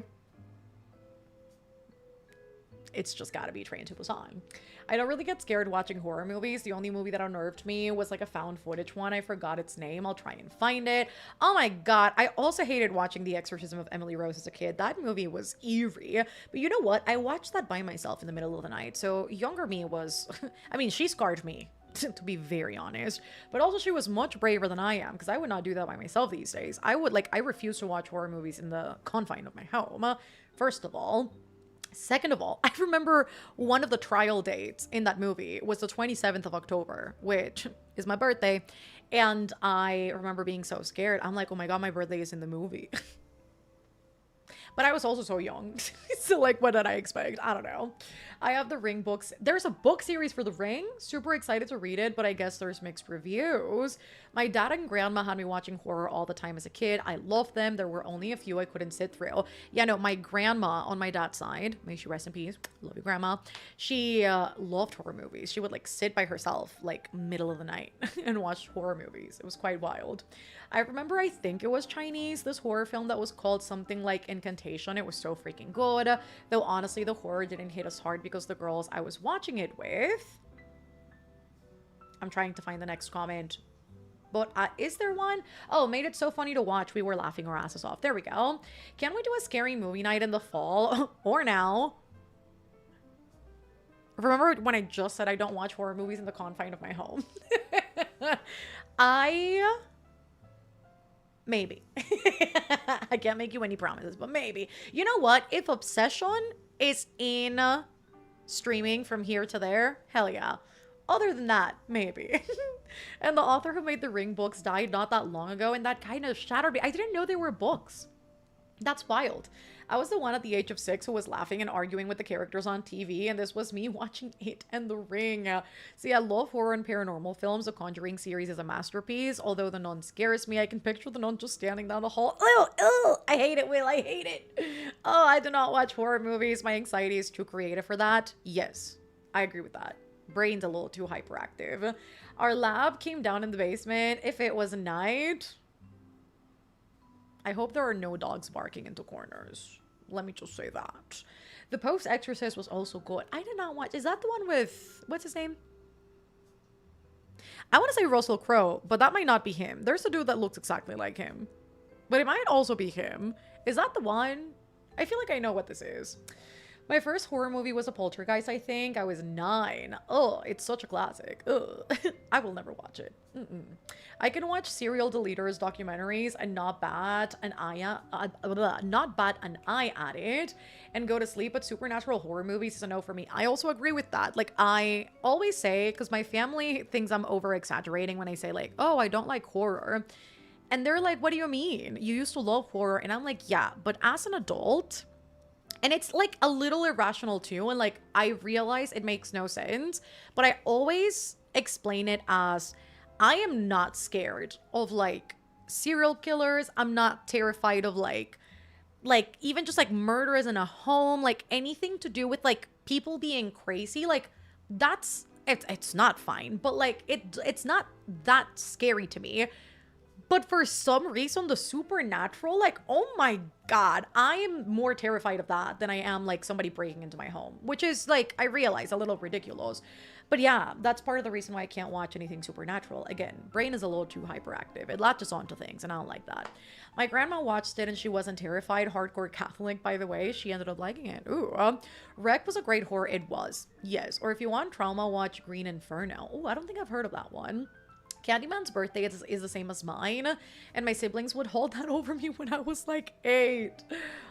it's just gotta be Train to Busan. I don't really get scared watching horror movies. The only movie that unnerved me was like a found footage one. I forgot its name. I'll try and find it. Oh my god. I also hated watching The Exorcism of Emily Rose as a kid. That movie was eerie. But you know what? I watched that by myself in the middle of the night. So younger me was, I mean, she scarred me. To be very honest, but also she was much braver than I am, because I would not do that by myself these days. I refuse to watch horror movies in the confine of my home, first of all. Second of all, I remember one of the trial dates in that movie was the 27th of October, which is my birthday, and I remember being so scared. I'm like, oh my god, my birthday is in the movie. But I was also so young. So like, what did I expect? I don't know. I have the Ring books. There's a book series for the Ring. Super excited to read it, but I guess there's mixed reviews. My dad and grandma had me watching horror all the time as a kid. I loved them. There were only a few I couldn't sit through. Yeah, no, my grandma on my dad's side, may she rest in peace, love you, grandma. She loved horror movies. She would like sit by herself like middle of the night and watch horror movies. It was quite wild. I remember, I think it was Chinese, this horror film that was called something like Incantation. It was so freaking good. Though honestly, the horror didn't hit us hard because the girls I was watching it with... I'm trying to find the next comment. But is there one? Oh, made it so funny to watch. We were laughing our asses off. There we go. Can we do a scary movie night in the fall? Or now? Remember when I just said I don't watch horror movies in the confine of my home? Maybe. I can't make you any promises, but maybe. You know what? If Obsession is in streaming from here to there, hell yeah. Other than that, maybe. And the author who made the Ring books died not that long ago, and that kind of shattered me. I didn't know they were books. That's wild. I was the one at the age of 6 who was laughing and arguing with the characters on TV, and this was me watching it and The Ring. See, I love horror and paranormal films. The Conjuring series is a masterpiece. Although The Nun scares me, I can picture the nun just standing down the hall. Ew, I hate it, Will. I hate it. Oh, I do not watch horror movies. My anxiety is too creative for that. Yes, I agree with that. Brain's a little too hyperactive. Our lab came down in the basement. If it was night... I hope there are no dogs barking into corners. Let me just say that. The Post-Exorcist was also good. I did not watch... Is that the one with... What's his name? I want to say Russell Crowe, but that might not be him. There's a dude that looks exactly like him. But it might also be him. Is that the one? I feel like I know what this is. My first horror movie was a Poltergeist, I think. I was 9. Oh, it's such a classic. Ugh. I will never watch it. I can watch serial deleters documentaries and not bat an eye at it and go to sleep, but supernatural horror movies is a no for me. I also agree with that. Like, I always say, because my family thinks I'm over exaggerating when I say like, oh, I don't like horror. And they're like, what do you mean? You used to love horror. And I'm like, yeah, but as an adult... And it's like a little irrational too. And like, I realize it makes no sense, but I always explain it as I am not scared of like serial killers. I'm not terrified of like even just like murderers in a home, like anything to do with like people being crazy. Like that's, it's not fine, but like it's not that scary to me. But for some reason, the supernatural, like, oh my god, I am more terrified of that than I am, like, somebody breaking into my home. Which is, like, I realize, a little ridiculous. But yeah, that's part of the reason why I can't watch anything supernatural. Again, brain is a little too hyperactive. It latches onto things, and I don't like that. My grandma watched it, and she wasn't terrified. Hardcore Catholic, by the way. She ended up liking it. Ooh, Wreck was a great horror. It was. Yes. Or if you want trauma, watch Green Inferno. Oh, I don't think I've heard of that one. Candyman's birthday is the same as mine, and my siblings would hold that over me when I was like 8.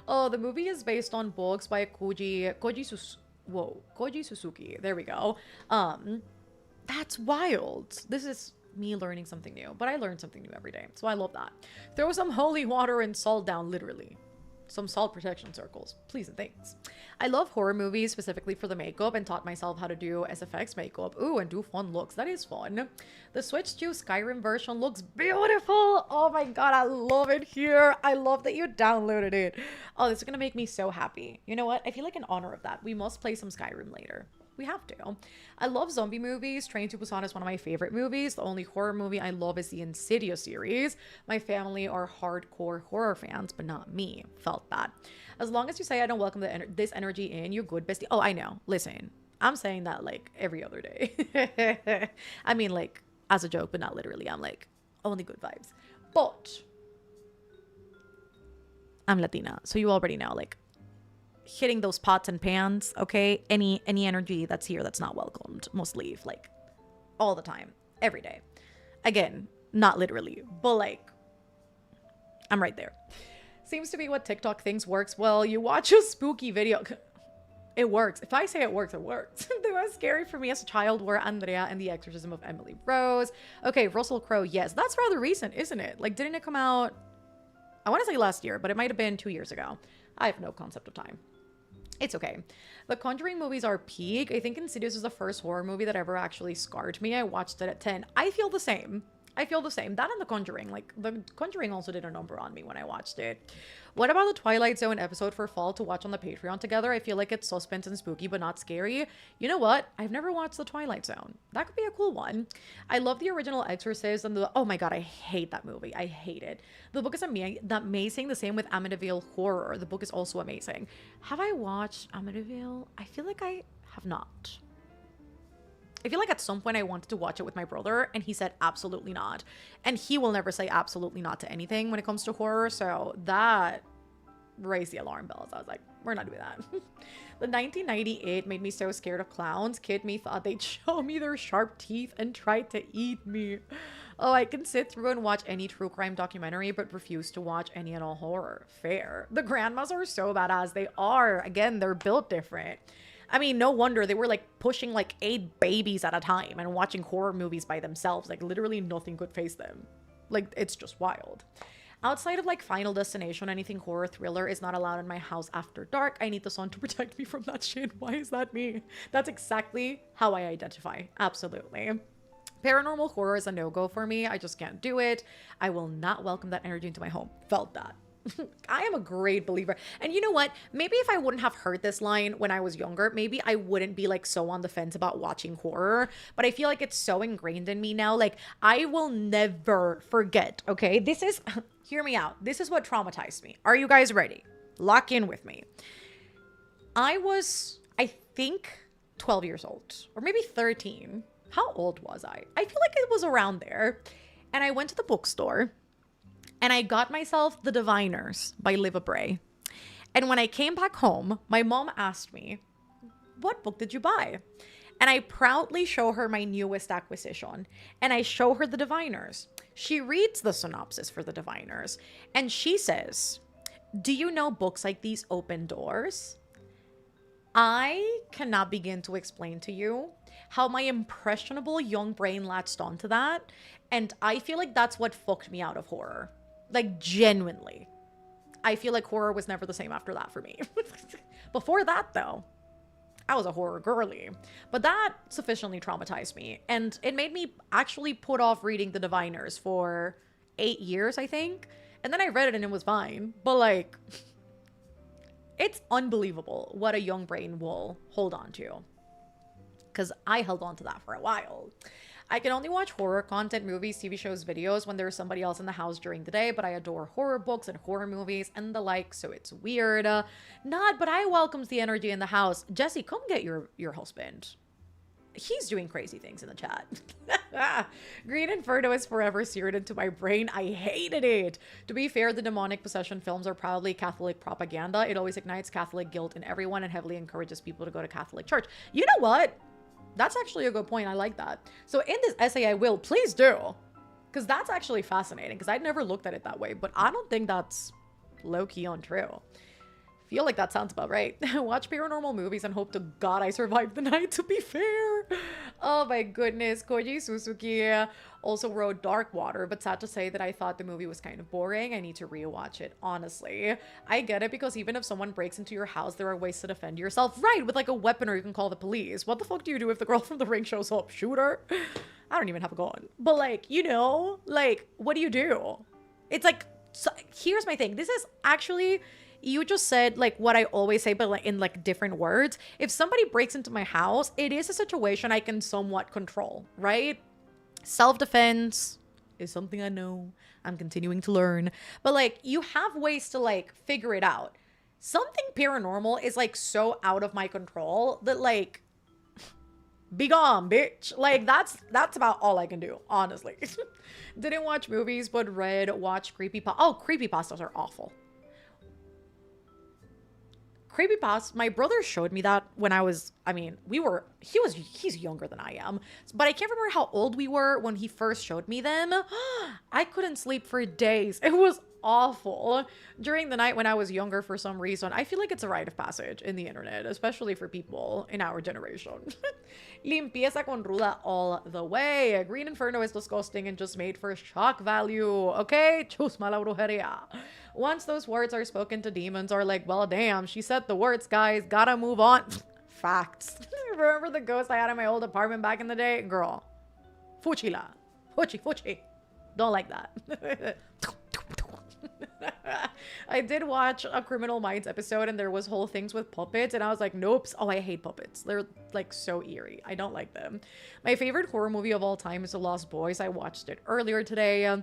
Oh, the movie is based on books by Koji Suzuki. There we go. That's wild. This is me learning something new, but I learn something new every day, so I love that. Throw some holy water and salt down, literally. Some salt protection circles, please and thanks. I love horror movies specifically for the makeup and taught myself how to do SFX makeup. Ooh, and do fun looks. That is fun. The Switch 2 Skyrim version looks beautiful. Oh my god, I love it here. I love that you downloaded it. Oh, this is gonna make me so happy. You know what? I feel like in honor of that, we must play some Skyrim later. We have to. I love zombie movies. Train to Busan is one of my favorite movies. The only horror movie I love is the Insidious series. My family are hardcore horror fans, but not me. Felt that. As long as you say I don't welcome this energy in, you're good, bestie. Oh, I know. Listen, I'm saying that like every other day. I mean, like as a joke, but not literally. I'm like, only good vibes. But I'm Latina, so you already know, like, hitting those pots and pans, okay? Any energy that's here that's not welcomed must leave, like, all the time, every day. Again, not literally, but like, I'm right there. Seems to be what TikTok thinks works. Well, you watch a spooky video. It works. If I say it works, it works. The most scary for me as a child were Andrea and the Exorcism of Emily Rose. Okay, Russell Crowe, yes. That's rather recent, isn't it? Like, didn't it come out, I want to say last year, but it might have been 2 years ago. I have no concept of time. It's okay. The Conjuring movies are peak. I think Insidious is the first horror movie that ever actually scarred me. I watched it at 10. I feel the same. That and The Conjuring. Like, The Conjuring also did a number on me when I watched it. What about the Twilight Zone episode for fall to watch on the Patreon together? I feel like it's suspense and spooky, but not scary. You know what? I've never watched the Twilight Zone. That could be a cool one. I love the original Exorcist and oh my god, I hate that movie. I hate it. The book is amazing. The same with Amityville Horror. The book is also amazing. Have I watched Amityville? I feel like I have not. I feel like at some point I wanted to watch it with my brother and he said absolutely not. And he will never say absolutely not to anything when it comes to horror. So that raised the alarm bells. I was like, we're not doing that. The 1998 made me so scared of clowns. Kid me thought they'd show me their sharp teeth and tried to eat me. Oh, I can sit through and watch any true crime documentary, but refuse to watch any and all horror. Fair. The grandmas are so badass. They are. Again, they're built different. I mean, no wonder they were like pushing like 8 babies at a time and watching horror movies by themselves. Like literally nothing could face them. Like it's just wild. Outside of like Final Destination, anything horror thriller is not allowed in my house after dark. I need the sun to protect me from that shit. Why is that me? That's exactly how I identify. Absolutely. Paranormal horror is a no-go for me. I just can't do it. I will not welcome that energy into my home. Felt that. I am a great believer. And you know what? Maybe if I wouldn't have heard this line when I was younger, maybe I wouldn't be like so on the fence about watching horror. But I feel like it's so ingrained in me now. Like I will never forget. Okay. This is, hear me out. This is what traumatized me. Are you guys ready? Lock in with me. I was, I think 12 years old or maybe 13. How old was I? I feel like it was around there. And I went to the bookstore. And I got myself The Diviners by Liva Bray. And when I came back home, my mom asked me, what book did you buy? And I proudly show her my newest acquisition. And I show her The Diviners. She reads the synopsis for The Diviners. And she says, do you know books like these open doors? I cannot begin to explain to you how my impressionable young brain latched onto that. And I feel like that's what fucked me out of horror. Like, genuinely. I feel like horror was never the same after that for me. Before that, though, I was a horror girly. But that sufficiently traumatized me. And it made me actually put off reading The Diviners for 8 years, I think. And then I read it and it was fine. But, like, it's unbelievable what a young brain will hold on to. Because I held on to that for a while. I can only watch horror content, movies, TV shows, videos when there's somebody else in the house during the day, but I adore horror books and horror movies and the like, so it's weird. Not, but I welcomes the energy in the house. Jesse, come get your husband. He's doing crazy things in the chat. Green Inferno is forever seared into my brain. I hated it. To be fair, the demonic possession films are probably Catholic propaganda. It always ignites Catholic guilt in everyone and heavily encourages people to go to Catholic church. You know what? That's actually a good point. I like that. So in this essay, I will, please do. Because that's actually fascinating. Because I'd never looked at it that way. But I don't think that's low-key untrue. Feel like that sounds about right. Watch paranormal movies and hope to God I survived the night, to be fair. Oh my goodness. Koji Suzuki also wrote Dark Water, but sad to say that I thought the movie was kind of boring. I need to rewatch it, honestly. I get it, because even if someone breaks into your house, there are ways to defend yourself. Right, with like a weapon, or you can call the police. What the fuck do you do if the girl from The Ring shows up? Shoot her? I don't even have a gun. But like, you know, like, what do you do? It's like, so here's my thing. This is actually... you just said like what I always say, but like in like different words. If somebody breaks into my house, it is a situation I can somewhat control, right? Self-defense is something I know. I'm continuing to learn. But like you have ways to like figure it out. Something paranormal is like so out of my control that like be gone, bitch. Like that's about all I can do, honestly. Didn't watch movies, but watch creepypasta. Oh, creepypastas are awful. Creepypasta, my brother showed me that when I was, I mean, he's younger than I am, but I can't remember how old we were when he first showed me them. I couldn't sleep for days. It was awful during the night when I was younger. For some reason, I feel like it's a rite of passage in the internet, especially for people in our generation. Limpieza con ruda all the way. Green Inferno is disgusting and just made for shock value. Okay, chusma la brujeria. Once those words are spoken to demons are like, well, damn, she said the words, guys. Gotta move on. Facts. Remember the ghost I had in my old apartment back in the day? Girl. Fuchila. Fuchi. Don't like that. I did watch a Criminal Minds episode and there was whole things with puppets and I was like, nope. Oh, I hate puppets. They're like so eerie. I don't like them. My favorite horror movie of all time is The Lost Boys. I watched it earlier today.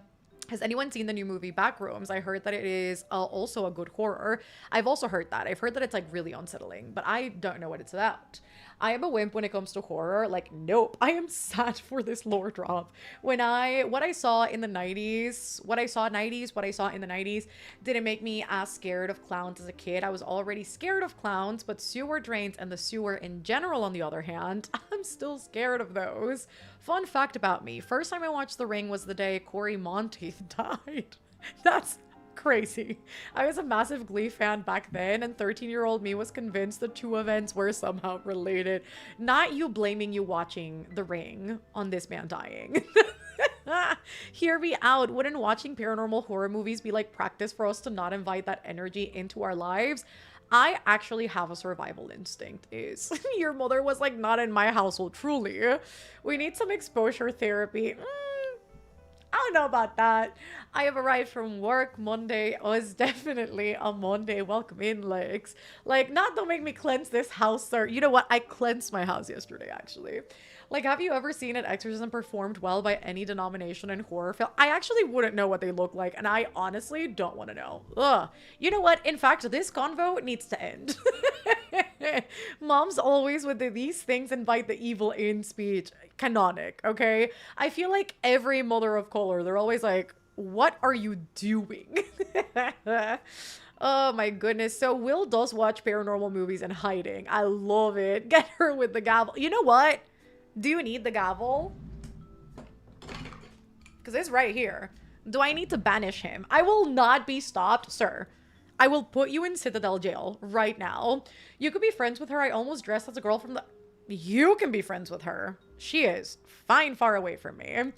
Has anyone seen the new movie Backrooms? I heard that it is also a good horror. I've also heard that. I've heard that it's like really unsettling, but I don't know what it's about. I am a wimp when it comes to horror. Like, nope. I am sad for this lore drop. What I saw in the 90s, what I saw in the 90s didn't make me as scared of clowns as a kid. I was already scared of clowns, but sewer drains and the sewer in general, on the other hand, I'm still scared of those. Fun fact about me. First time I watched The Ring was the day Cory Monteith died. That's crazy. I was a massive Glee fan back then, and 13-year-old me was convinced the two events were somehow related. Not you blaming you watching The Ring on this man dying. Hear me out. Wouldn't watching paranormal horror movies be like practice for us to not invite that energy into our lives? I actually have a survival instinct. Is your mother was like not in my household, truly. We need some exposure therapy. I don't know about that. I have arrived from work. Monday was definitely a Monday. Welcome in, Lex. Like, not don't make me cleanse this house, sir. You know what? I cleansed my house yesterday, actually. Like, have you ever seen an exorcism performed well by any denomination in horror film? I actually wouldn't know what they look like, and I honestly don't want to know. Ugh. You know what? In fact, this convo needs to end. Moms always with these things invite the evil in speech. Canonic, okay? I feel like every mother of color, they're always like, what are you doing? Oh my goodness. So Will does watch paranormal movies in hiding. I love it. Get her with the gavel. You know what? Do you need the gavel? Because it's right here. Do I need to banish him? I will not be stopped, sir. I will put you in Citadel jail right now. You could be friends with her. I almost dressed as a girl from the... You can be friends with her. She is fine far away from me.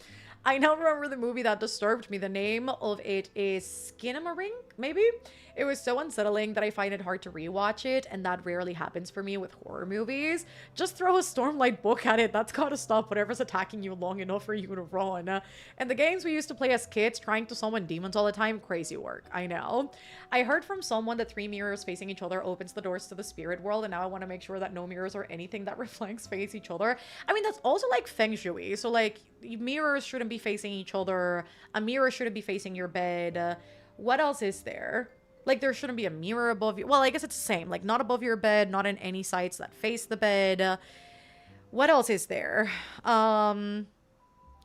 I now remember the movie that disturbed me. The name of it is Skinamarink, maybe? It was so unsettling that I find it hard to rewatch it, and that rarely happens for me with horror movies. Just throw a Stormlight book at it. That's gotta stop whatever's attacking you long enough for you to run. And the games we used to play as kids, trying to summon demons all the time, crazy work. I know. I heard from someone that 3 mirrors facing each other opens the doors to the spirit world, and now I want to make sure that no mirrors or anything that reflects face each other. I mean, that's also like feng shui. So like, mirrors shouldn't be facing each other. A mirror shouldn't be facing your bed. What else is there? Like, there shouldn't be a mirror above you. Well, I guess it's the same. Like, not above your bed, not in any sites that face the bed. What else is there? The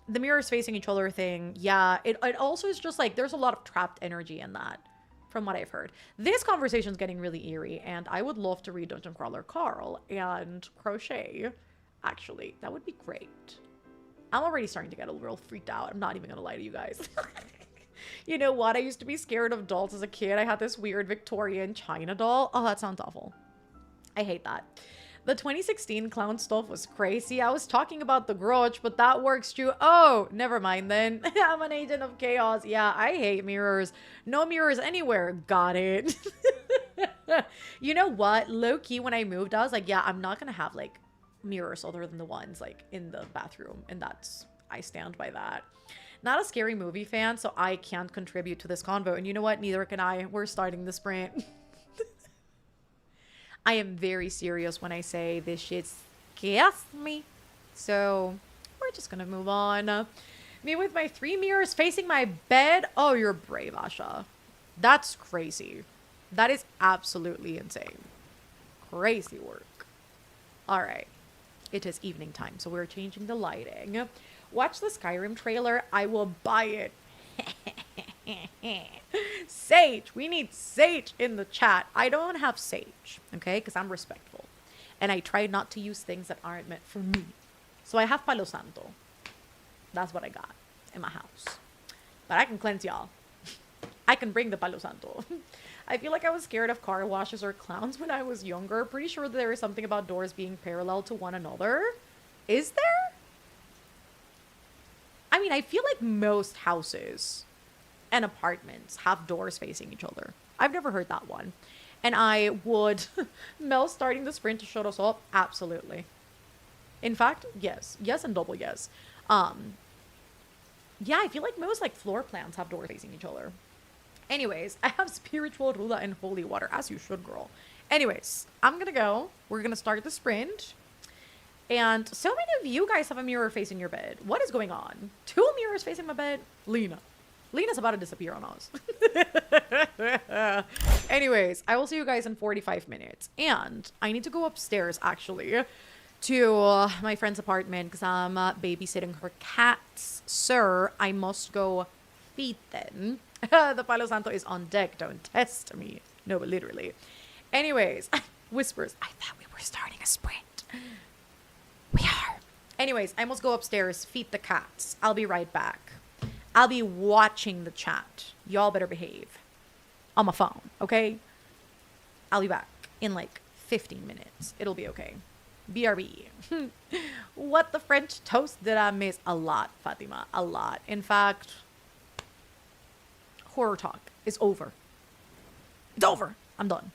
mirrors facing each other thing. Yeah, it also is just like, there's a lot of trapped energy in that, from what I've heard. This conversation's getting really eerie, and I would love to read Dungeon Crawler Carl and Crochet. Actually, that would be great. I'm already starting to get a little freaked out. I'm not even gonna lie to you guys. You know what? I used to be scared of dolls as a kid. I had this weird Victorian China doll. Oh, that sounds awful. I hate that. The 2016 clown stuff was crazy. I was talking about the Grudge, but that works too. Oh, never mind then. I'm an agent of chaos. Yeah, I hate mirrors. No mirrors anywhere. Got it. You know what? Low-key, when I moved, I was like, yeah, I'm not gonna have like mirrors other than the ones like in the bathroom, and I stand by that. Not a scary movie fan, so I can't contribute to this convo. And you know what? Neither can I. We're starting the sprint. I am very serious when I say this shit scares me. So we're just gonna move on. Me with my 3 mirrors facing my bed. Oh, you're brave, Asha. That's crazy. That is absolutely insane. Crazy work. All right. It is evening time, so we're changing the lighting. Watch the Skyrim trailer. I will buy it. Sage. We need Sage in the chat. I don't have Sage, okay? Because I'm respectful. And I try not to use things that aren't meant for me. So I have Palo Santo. That's what I got in my house. But I can cleanse y'all. I can bring the Palo Santo. I feel like I was scared of car washes or clowns when I was younger. Pretty sure there is something about doors being parallel to one another. Is there? I mean, I feel like most houses and apartments have doors facing each other. I've never heard that one. And I would... Mel starting the sprint to shut us up? Absolutely. In fact, yes. Yes and double yes. Yeah, I feel like most like floor plans have doors facing each other. Anyways, I have spiritual ruler and holy water, as you should, girl. Anyways, I'm gonna go. We're gonna start the sprint. And so many of you guys have a mirror facing your bed. What is going on? 2 mirrors facing my bed? Lena's about to disappear on us. Anyways, I will see you guys in 45 minutes. And I need to go upstairs, actually, to my friend's apartment because I'm babysitting her cats. Sir, I must go feed them. The Palo Santo is on deck. Don't test me. No, but literally. Anyways, whispers. I thought we were starting a sprint. We are. Anyways, I must go upstairs, feed the cats. I'll be right back. I'll be watching the chat. Y'all better behave. On my phone, okay? I'll be back in like 15 minutes. It'll be okay. BRB. What the French toast did I miss? A lot, Fatima. A lot. In fact... Horror talk is over. It's over. I'm done.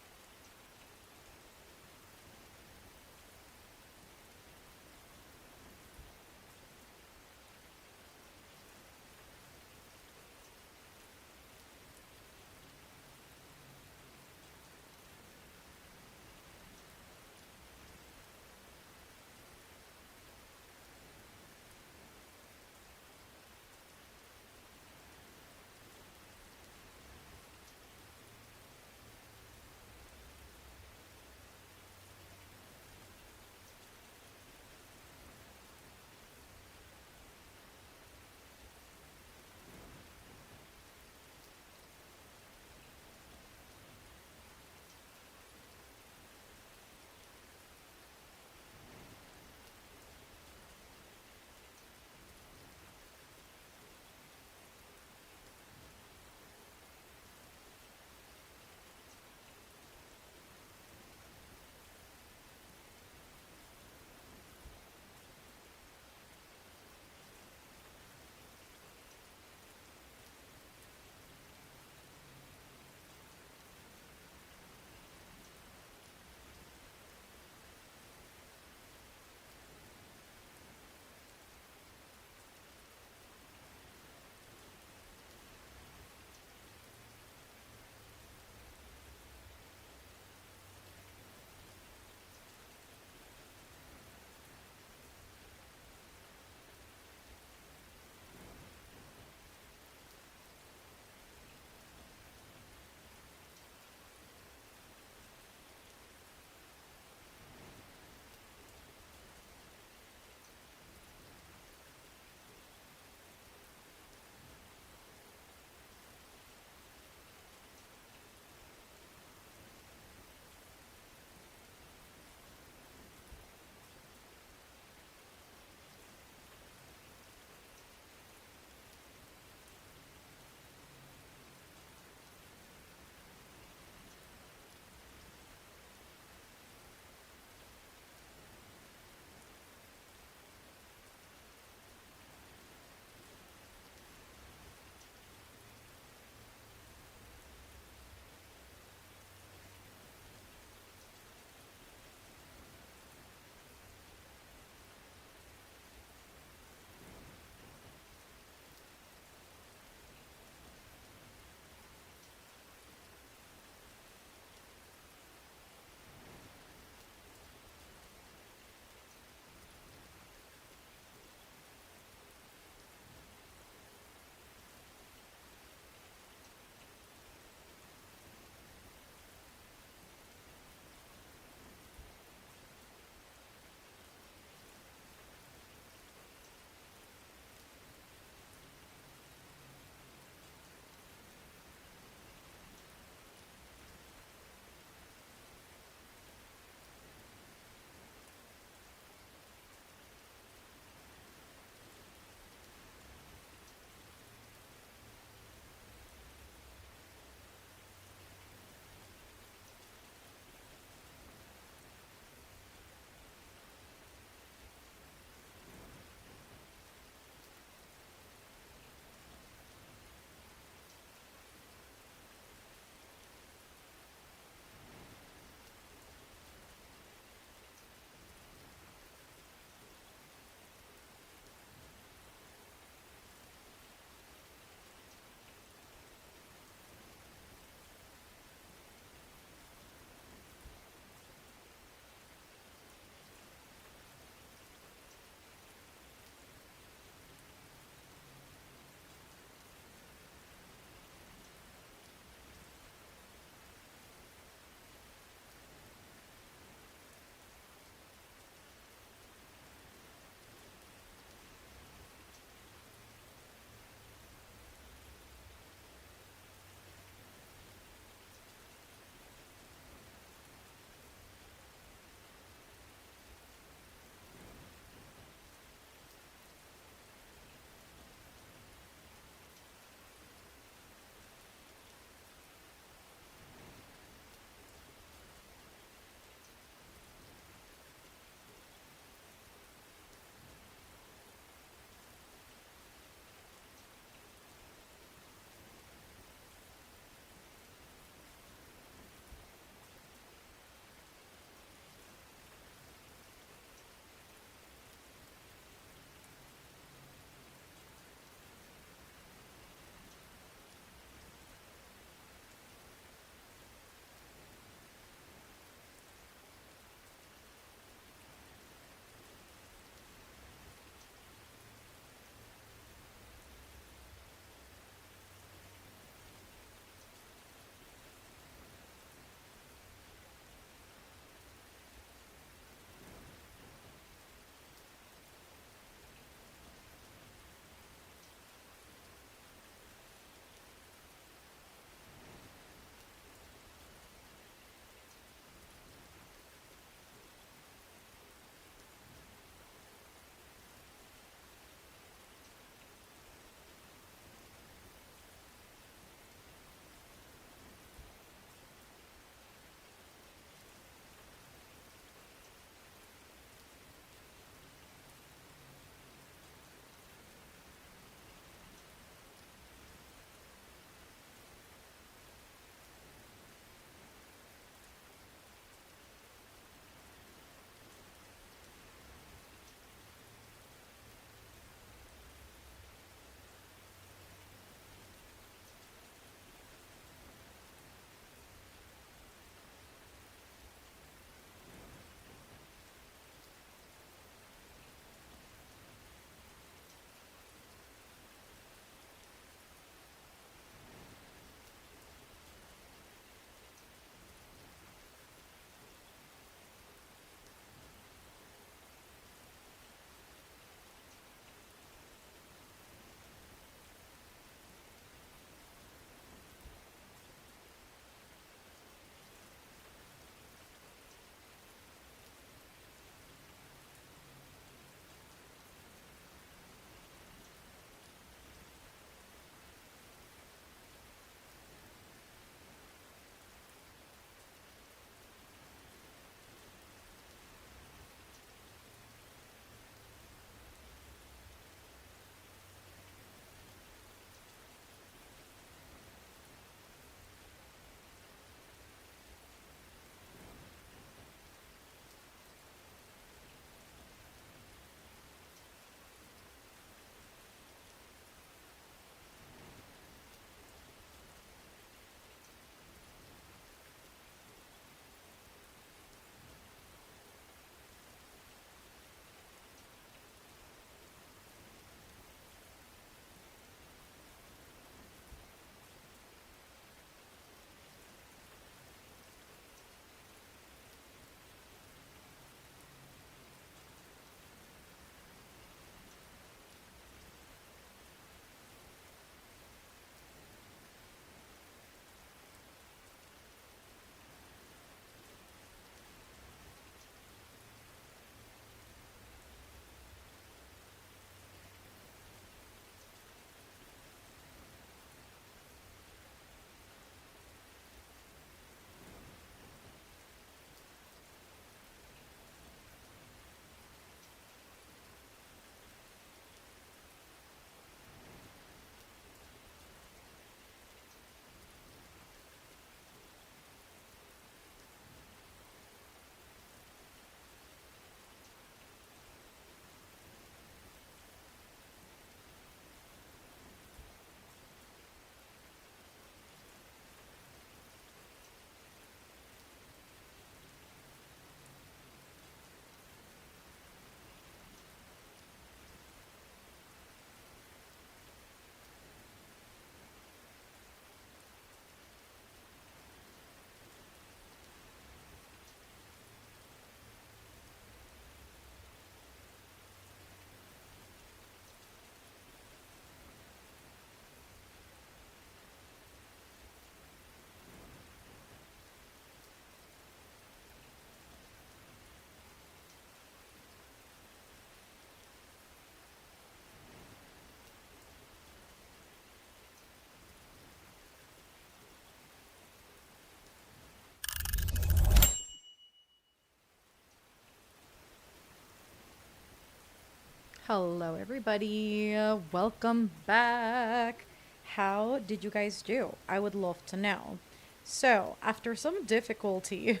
Hello, everybody. Welcome back. How did you guys do? I would love to know. So, after some difficulty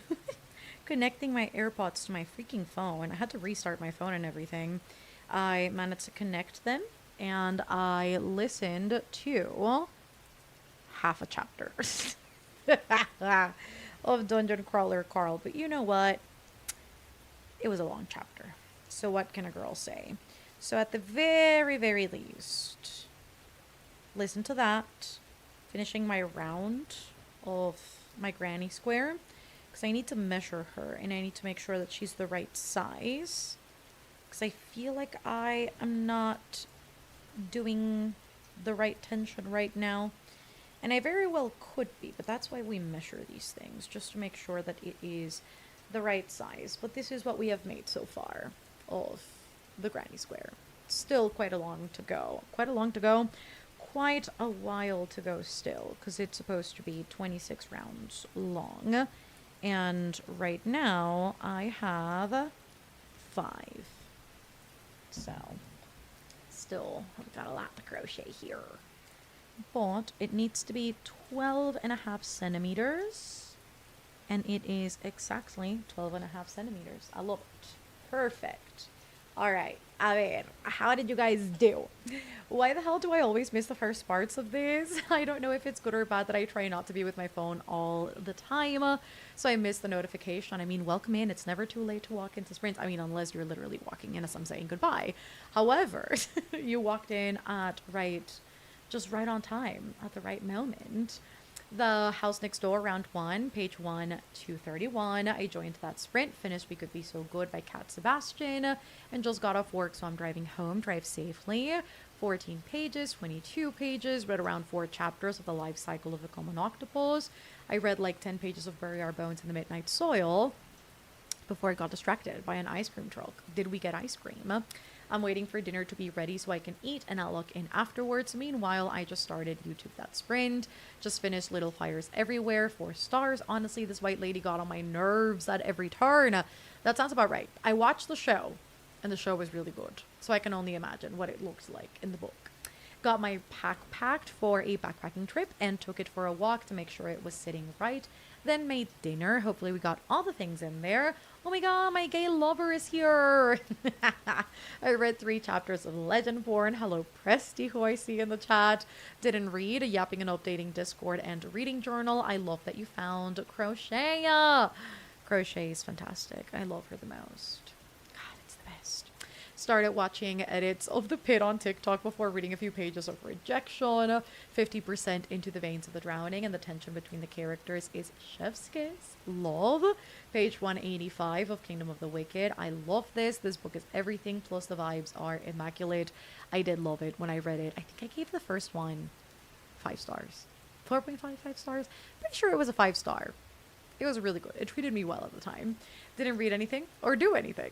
connecting my AirPods to my freaking phone, I had to restart my phone and everything. I managed to connect them and I listened to half a chapter of Dungeon Crawler Carl. But you know what? It was a long chapter. So, what can a girl say? So, at the very, very least, listen to that. Finishing my round of my granny square. Because I need to measure her and I need to make sure that she's the right size. Because I feel like I am not doing the right tension right now. And I very well could be, but that's why we measure these things, just to make sure that it is the right size. But this is what we have made so far of the granny square. Still quite a long to go. Quite a long to go. Quite a while to go still, because it's supposed to be 26 rounds long. And right now, I have 5. So, still, I've got a lot to crochet here. But it needs to be 12.5 centimeters. And it is exactly 12.5 centimeters. I love it. Perfect. All right. A ver, how did you guys do? Why the hell do I always miss the first parts of this? I don't know if it's good or bad that I try not to be with my phone all the time. So I miss the notification. I mean, welcome in. It's never too late to walk into sprints. I mean, unless you're literally walking in as I'm saying goodbye. However, you walked in at just right on time at the right moment. The House Next Door, round 1, page 1 to 31. I joined that sprint, finished We Could Be So Good by Cat Sebastian, and just got off work, so I'm driving home. Drive safely. 14 pages, 22 pages, read around 4 chapters of the life cycle of the common octopus. I read like 10 pages of Bury Our Bones in the Midnight Soil before I got distracted by an ice cream truck. Did we get ice cream? I'm waiting for dinner to be ready so I can eat and I'll log in afterwards. Meanwhile, I just started YouTube That Sprint. Just finished Little Fires Everywhere, 4 stars. Honestly, this white lady got on my nerves at every turn. That sounds about right. I watched the show and the show was really good. So I can only imagine what it looks like in the book. Got my pack packed for a backpacking trip and took it for a walk to make sure it was sitting right. Then made dinner. Hopefully we got all the things in there. Oh my god, my gay lover is here. I read 3 chapters of Legendborn. Hello, Presty, who I see in the chat. Didn't read. Yapping and updating Discord and reading journal. I love that you found Crochet. Crochet is fantastic. I love her the most. God, it's the best. Started watching edits of The Pit on TikTok before reading a few pages of Rejection. 50% into the veins of the drowning, and the tension between the characters is chef's kiss. Love. Page 185 of Kingdom of the Wicked. I love this. This book is everything, plus the vibes are immaculate. I did love it when I read it. I think I gave the first one 5 stars. 4.5 stars? Pretty sure it was a 5-star. It was really good. It treated me well at the time. Didn't read anything or do anything.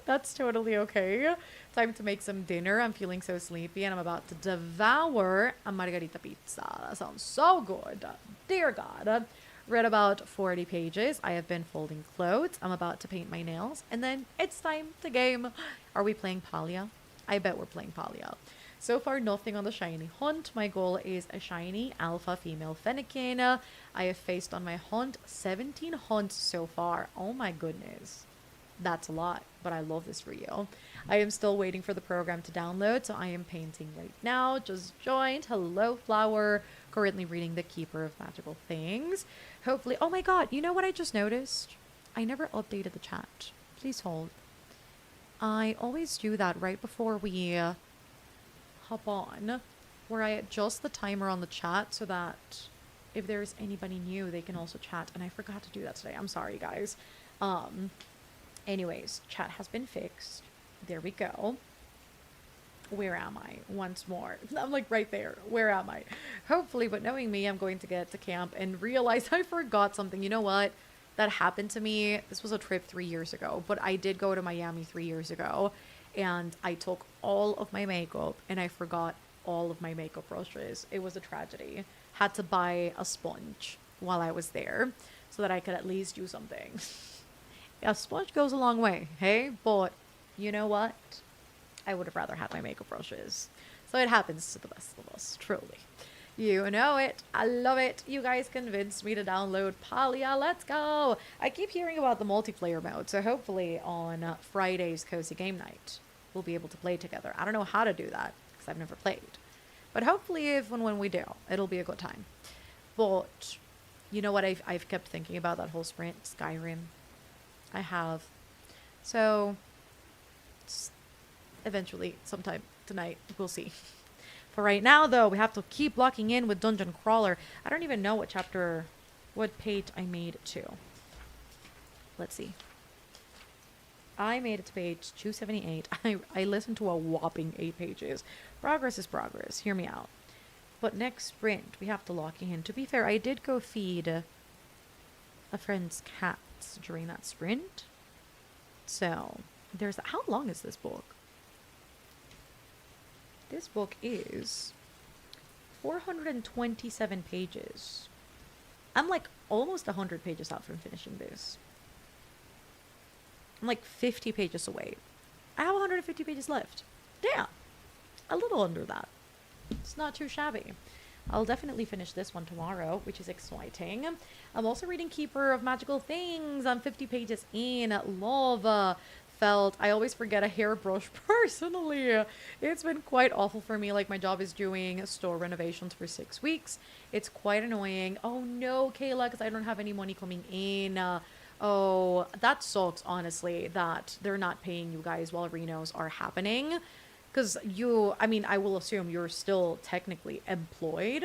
That's totally okay. Time to make some dinner. I'm feeling so sleepy and I'm about to devour a margarita pizza. That sounds so good. Dear God. Read about 40 pages. I have been folding clothes. I'm about to paint my nails. And then it's time to game. Are we playing Palia? I bet we're playing Palia. So far, nothing on the shiny hunt. My goal is a shiny alpha female Fennekin. I have faced on my hunt 17 hunts so far. Oh my goodness. That's a lot, but I love this for you. I am still waiting for the program to download, so I am painting right now. Just joined. Hello, Flower. Currently reading The Keeper of Magical Things. Hopefully, oh my god, you know what I just noticed? I never updated the chat. Please hold. I always do that right before we hop on, where I adjust the timer on the chat so that if there's anybody new, they can also chat. And I forgot to do that today. I'm sorry, guys. Anyways, chat has been fixed. There we go. Where am I? Once more. I'm like right there. Where am I? Hopefully, but knowing me, I'm going to get to camp and realize I forgot something. You know what? That happened to me. This was a trip 3 years ago, but I did go to Miami 3 years ago. And I took all of my makeup and I forgot all of my makeup brushes. It was a tragedy. Had to buy a sponge while I was there so that I could at least do something. A sponge goes a long way, hey? But you know what? I would have rather had my makeup brushes. So it happens to the best of us, truly. You know it. I love it. You guys convinced me to download Palia. Let's go. I keep hearing about the multiplayer mode, so hopefully on Friday's Cozy Game Night, we'll be able to play together. I don't know how to do that, because I've never played. But hopefully if and when we do, it'll be a good time. But, you know what I've kept thinking about that whole sprint? Skyrim. I have. So, eventually, sometime tonight, we'll see. For right now, though, we have to keep locking in with Dungeon Crawler. I don't even know what page I made it to. Let's see. I made it to page 278. I listened to a whopping 8 pages. Progress is progress. Hear me out. But next sprint, we have to lock in. To be fair, I did go feed a friend's cats during that sprint. So, there's that. How long is this book? This book is 427 pages. I'm like almost 100 pages out from finishing this. I'm like 50 pages away. I have 150 pages left. Damn. A little under that. It's not too shabby. I'll definitely finish this one tomorrow, which is exciting. I'm also reading Keeper of Magical Things. I'm 50 pages in. Love felt. I always forget a hairbrush personally. It's been quite awful for me. Like, my job is doing store renovations for 6 weeks. It's quite annoying. Oh no, Kayla, because I don't have any money coming in. Oh, that sucks, honestly, that they're not paying you guys while renos are happening. Because I will assume you're still technically employed,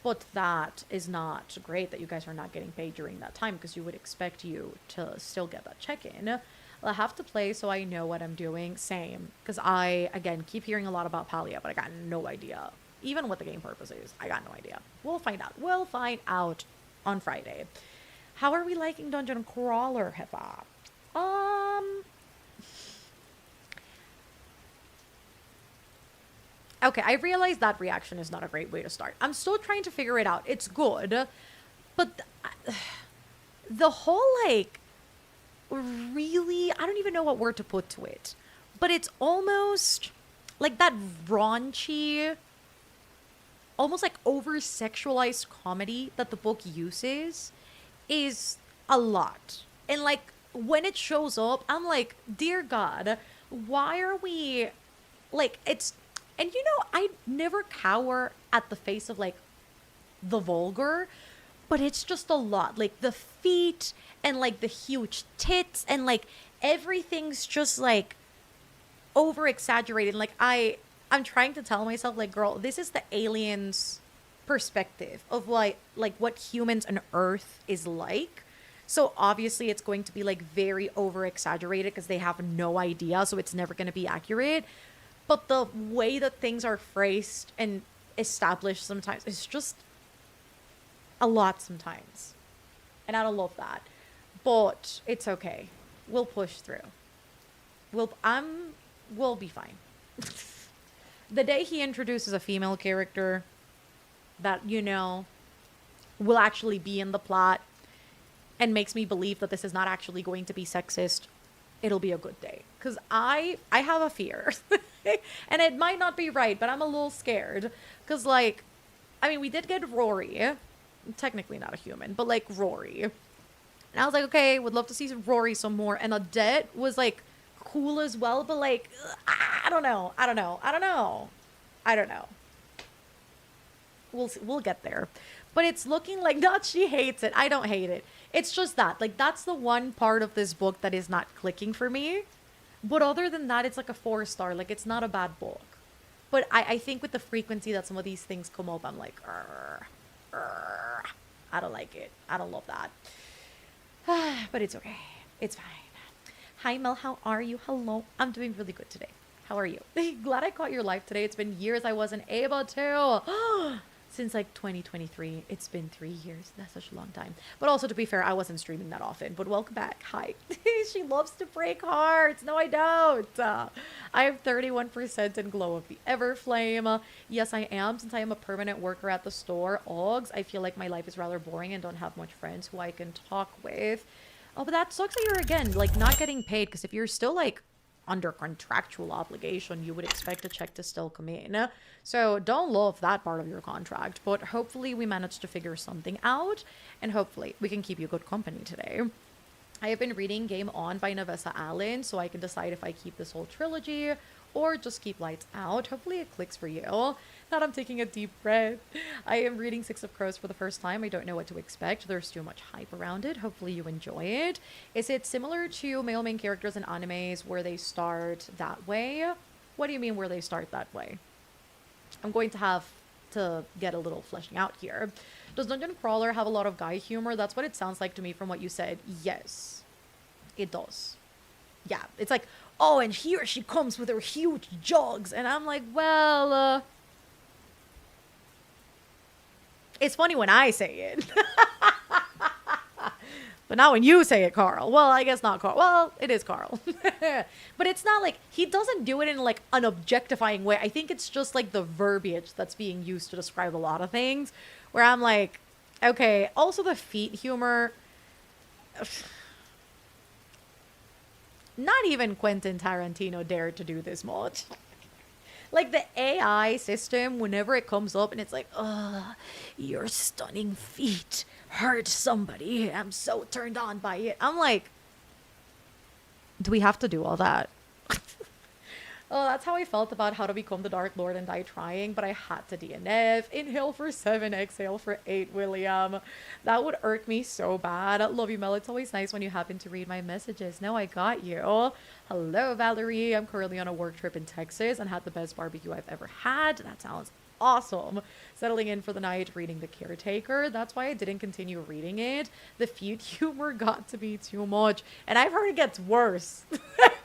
but that is not great that you guys are not getting paid during that time, because you would expect you to still get that check-in. I have to play so I know what I'm doing. Same. Because I, again, keep hearing a lot about Palia, but I got no idea. Even what the game purpose is, I got no idea. We'll find out. We'll find out on Friday. How are we liking Dungeon Crawler, Hefa? Okay, I realize that reaction is not a great way to start. I'm still trying to figure it out. It's good, but the whole, like, really, I don't even know what word to put to it, but it's almost like that raunchy, almost like over-sexualized comedy that the book uses is a lot. And, like, when it shows up, I'm like, dear God, why are we, like, it's... And, I never cower at the face of, like, the vulgar, but it's just a lot. Like, the feet and, like, the huge tits and, like, everything's just, like, over-exaggerated. Like, I'm trying to tell myself, like, girl, this is the aliens' perspective of, like what humans on Earth is like. So, obviously, it's going to be, like, very over-exaggerated because they have no idea, so it's never going to be accurate. But the way that things are phrased and established sometimes is just a lot sometimes. And I don't love that. But it's okay. We'll push through. We'll be fine. The day he introduces a female character that, will actually be in the plot and makes me believe that this is not actually going to be sexist, it'll be a good day. Because I have a fear. And it might not be right, but I'm a little scared. Because, like, we did get Rory. Technically not a human, but, like, Rory. And I was like, okay, would love to see Rory some more. And Odette was, like, cool as well, but, like, I don't know. We'll get there. But it's looking like, not she hates it. I don't hate it. It's just that. Like, that's the one part of this book that is not clicking for me. But other than that, it's like a 4-star. Like, it's not a bad book. But I think with the frequency that some of these things come up, I'm like, I don't like it. I don't love that. But it's okay. It's fine. Hi, Mel. How are you? Hello. I'm doing really good today. How are you? Glad I caught your live today. It's been years I wasn't able to. Since, like, 2023. It's been 3 years. That's such a long time. But also, to be fair, I wasn't streaming that often. But welcome back. Hi. She loves to break hearts. No, I don't. I have 31% in Glow of the Everflame. Yes, I am. Since I am a permanent worker at the store, Oggs, I feel like my life is rather boring and don't have much friends who I can talk with. Oh, but that sucks that you're, again, like, not getting paid. Because if you're still, like, under contractual obligation, you would expect a check to still come in. So don't love that part of your contract, but hopefully we managed to figure something out, and hopefully we can keep you good company today. I have been reading Game On by Navessa Allen, so I can decide if I keep this whole trilogy or just keep Lights Out. Hopefully it clicks for you. Now I'm taking a deep breath. I am reading Six of Crows for the first time. I don't know what to expect. There's too much hype around it. Hopefully you enjoy it. Is it similar to male main characters in animes where they start that way? What do you mean where they start that way? I'm going to have to get a little fleshing out here. Does Dungeon Crawler have a lot of guy humor? That's what it sounds like to me from what you said. Yes, it does. Yeah, it's like, oh, and here she comes with her huge jugs. And I'm like, well, it's funny when I say it. But not when you say it, Carl. Well, I guess not Carl. Well, it is Carl. But it's not like, he doesn't do it in like an objectifying way. I think it's just like the verbiage that's being used to describe a lot of things. Where I'm like, okay, also the feet humor. Not even Quentin Tarantino dared to do this much. Like the AI system, whenever it comes up and it's like, your stunning feet hurt somebody. I'm so turned on by it. I'm like, do we have to do all that? Oh, that's how I felt about How to Become the Dark Lord and Die Trying, but I had to DNF. Inhale for 7, exhale for 8, William. That would irk me so bad. Love you, Mel. It's always nice when you happen to read my messages. No, I got you. Hello, Valerie. I'm currently on a work trip in Texas and had the best barbecue I've ever had. That sounds awesome. Settling in for the night, reading The Caretaker. That's why I didn't continue reading it. The feud humor got to be too much. And I've heard it gets worse,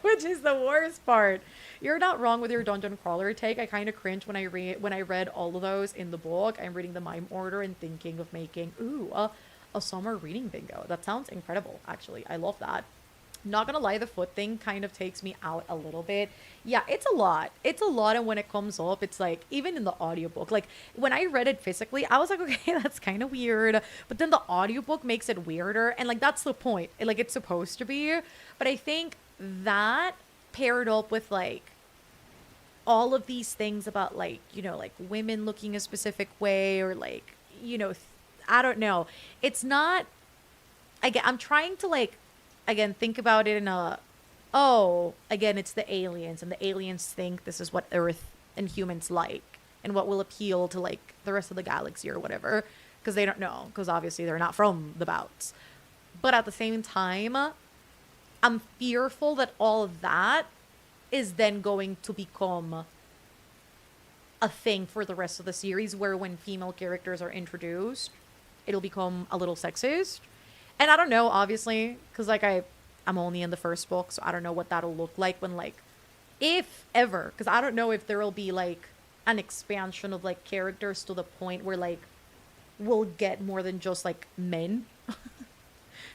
which is the worst part. You're not wrong with your Dungeon Crawler take. I kind of cringe when I read all of those in the book. I'm reading the mime order and thinking of making, a summer reading bingo. That sounds incredible, actually. I love that. Not gonna lie, the foot thing kind of takes me out a little bit. Yeah, it's a lot. It's a lot, and when it comes up, it's like, even in the audiobook, like, when I read it physically, I was like, okay, that's kind of weird. But then the audiobook makes it weirder, and, like, that's the point. Like, it's supposed to be. But I think that paired up with, like, all of these things about, like, you know, like, women looking a specific way, or, like, you know, I don't know. It's not, again, I'm trying to, like, again, think about it in again, it's the aliens, and the aliens think this is what Earth and humans like, and what will appeal to, like, the rest of the galaxy or whatever, because they don't know, because obviously they're not from the bouts. But at the same time, I'm fearful that all of that is then going to become a thing for the rest of the series, where when female characters are introduced, it'll become a little sexist. And I don't know, obviously, because, like, I'm only in the first book, so I don't know what that'll look like when, like, if ever, because I don't know if there will be, like, an expansion of, like, characters to the point where, like, we'll get more than just, like, men.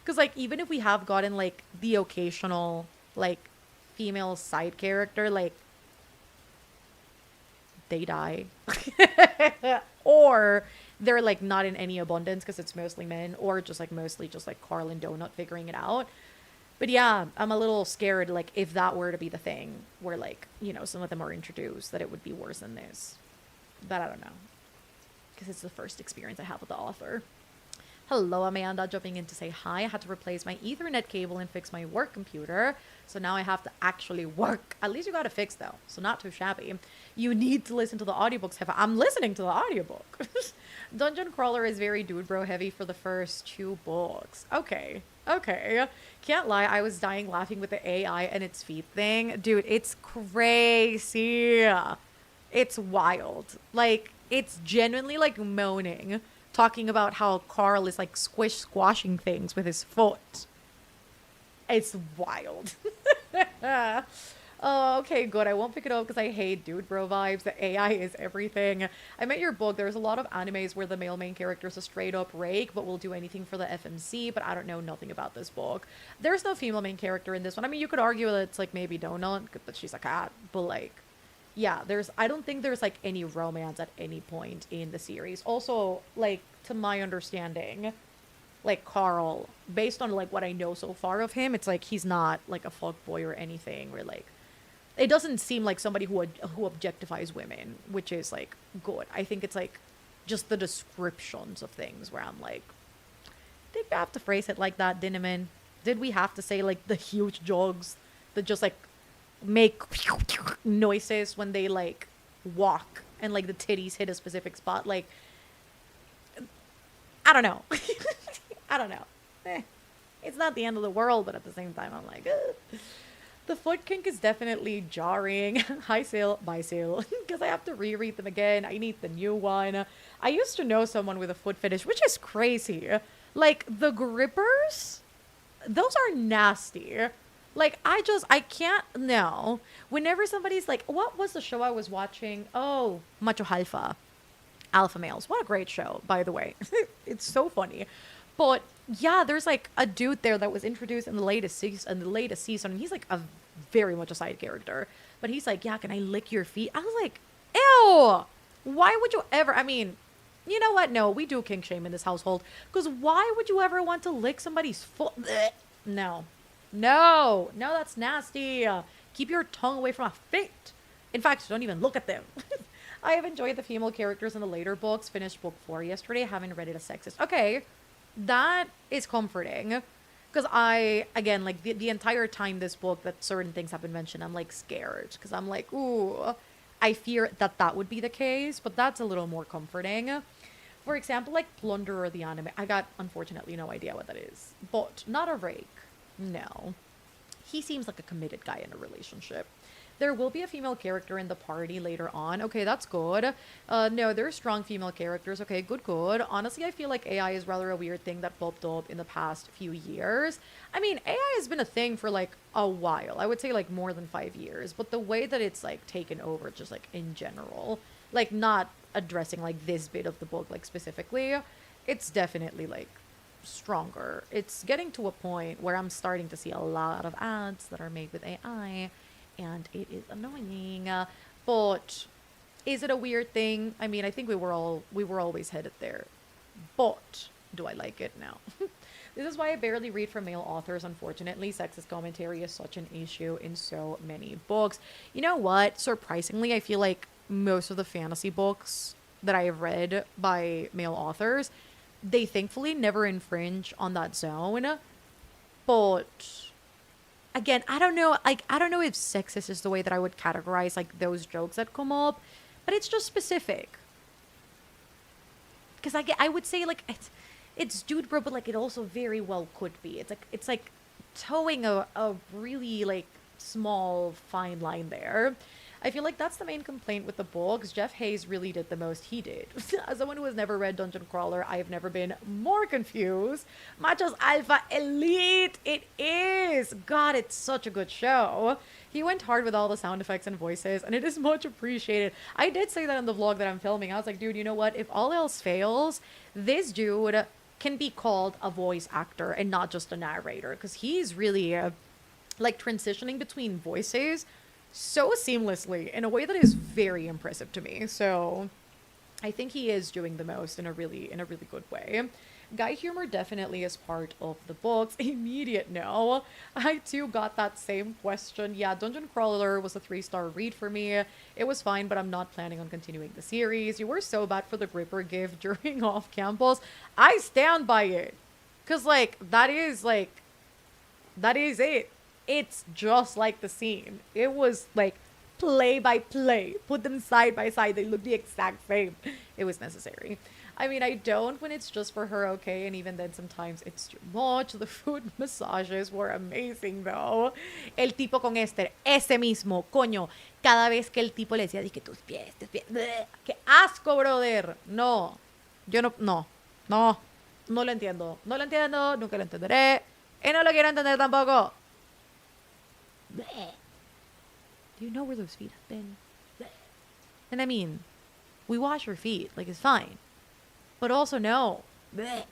Because, like, even if we have gotten, like, the occasional, like, female side character, like, they die. Or they're, like, not in any abundance because it's mostly men, or just, like, mostly just, like, Carl and Donut figuring it out. But yeah, I'm a little scared, like, if that were to be the thing, where, like, you know, some of them are introduced, that it would be worse than this. But I don't know, because it's the first experience I have with the author. Hello, Amanda, jumping in to say hi. I had to replace my Ethernet cable and fix my work computer, so now I have to actually work. At least you got it fixed, though, so not too shabby. You need to listen to the audiobooks. I'm listening to the audiobook. Dungeon Crawler is very dude bro heavy for the first 2 books. Okay. Can't lie, I was dying laughing with the AI and its feet thing. Dude, it's crazy. It's wild. Like, it's genuinely, like, moaning, talking about how Carl is, like, squashing things with his foot. It's wild. Oh, okay, good. I won't pick it up because I hate dude bro vibes. The AI is everything. I met your book. There's a lot of animes where the male main character is a straight up rake, but will do anything for the FMC, but I don't know nothing about this book. There's no female main character in this one. I mean, you could argue that it's, like, maybe Donut, but she's a cat. But, like, yeah, I don't think there's, like, any romance at any point in the series. Also, like, to my understanding, like, Carl, based on, like, what I know so far of him, it's like he's not, like, a fuckboy or anything, or, like, it doesn't seem like somebody who objectifies women, which is like good. I think it's like just the descriptions of things where I'm like, did we have to phrase it like that, Dinneman? Did we have to say like the huge jogs that just like make noises when they like walk and like the titties hit a specific spot? Like, I don't know. I don't know. It's not the end of the world, but at the same time, I'm like, ugh. The foot kink is definitely jarring. Hi, Sil. Bye, Sil. Because I have to reread them again. I need the new one. I used to know someone with a foot fetish, which is crazy. Like, the grippers, those are nasty. Like, I can't, no. Whenever somebody's like, what was the show I was watching? Oh, Macho Alpha. Alpha Males. What a great show, by the way. It's so funny. But yeah, there's like a dude there that was introduced in the latest season, and he's like a very much a side character. But he's like, yeah, can I lick your feet? I was like, ew. Why would you ever? I mean, you know what? No, we do kink shame in this household. Because why would you ever want to lick somebody's foot? No, no, no, that's nasty. Keep your tongue away from my feet. In fact, don't even look at them. I have enjoyed the female characters in the later books. Finished book 4 yesterday. Haven't read it as sexist. Okay. That is comforting, because I, again, like the entire time this book that certain things have been mentioned, I'm like scared, because I'm like, ooh, I fear that would be the case, but that's a little more comforting. For example, like Plunderer the anime, I got unfortunately no idea what that is, but not a rake. No, he seems like a committed guy in a relationship. There will be a female character in the party later on. Okay, that's good. No, there's strong female characters. Okay, good. Honestly, I feel like AI is rather a weird thing that popped up in the past few years. I mean, AI has been a thing for like a while. I would say like more than 5 years. But the way that it's like taken over, just like in general, like not addressing like this bit of the book like specifically, it's definitely like stronger. It's getting to a point where I'm starting to see a lot of ads that are made with AI. And it is annoying, but is it a weird thing? I mean, I think we were always headed there, but do I like it now? This is why I barely read from male authors. Unfortunately, sexist commentary is such an issue in so many books. You know what? Surprisingly, I feel like most of the fantasy books that I have read by male authors, they thankfully never infringe on that zone, but again, I don't know, like, I don't know if sexist is the way that I would categorize, like, those jokes that come up, but it's just specific. Because I would say, like, it's dude bro, but, like, it also very well could be. It's like towing a really, like, small, fine line there. I feel like that's the main complaint with the books. Jeff Hayes really did the most he did. As someone who has never read Dungeon Crawler, I have never been more confused. Machos Alpha Elite! It is! God, it's such a good show. He went hard with all the sound effects and voices, and it is much appreciated. I did say that in the vlog that I'm filming. I was like, dude, you know what? If all else fails, this dude can be called a voice actor and not just a narrator, because he's really, like, transitioning between voices so seamlessly in a way that is very impressive to me. So I think he is doing the most in a really good way. Guy humor definitely is part of the books. Immediate no. I too got that same question. Yeah, Dungeon Crawler was a 3-star read for me. It was fine, but I'm not planning on continuing the series. You were so bad for the gripper gift during off campus. I stand by it. Cause like that is it. It's just like the scene. It was like play by play. Put them side by side. They look the exact same. It was necessary. I mean, I don't when it's just for her, okay? And even then, sometimes it's too much. The foot massages were amazing, though. El tipo con Esther, ese mismo, coño. Cada vez que el tipo le decía, dije, tus pies. Bleh, ¡qué asco, brother! No. Yo no lo entiendo. No lo entiendo, nunca lo entenderé. Y no lo quiero entender tampoco. Bleh. Do you know where those feet have been? Bleh. And I mean, we wash our feet. Like, it's fine. But also, no. Bleh.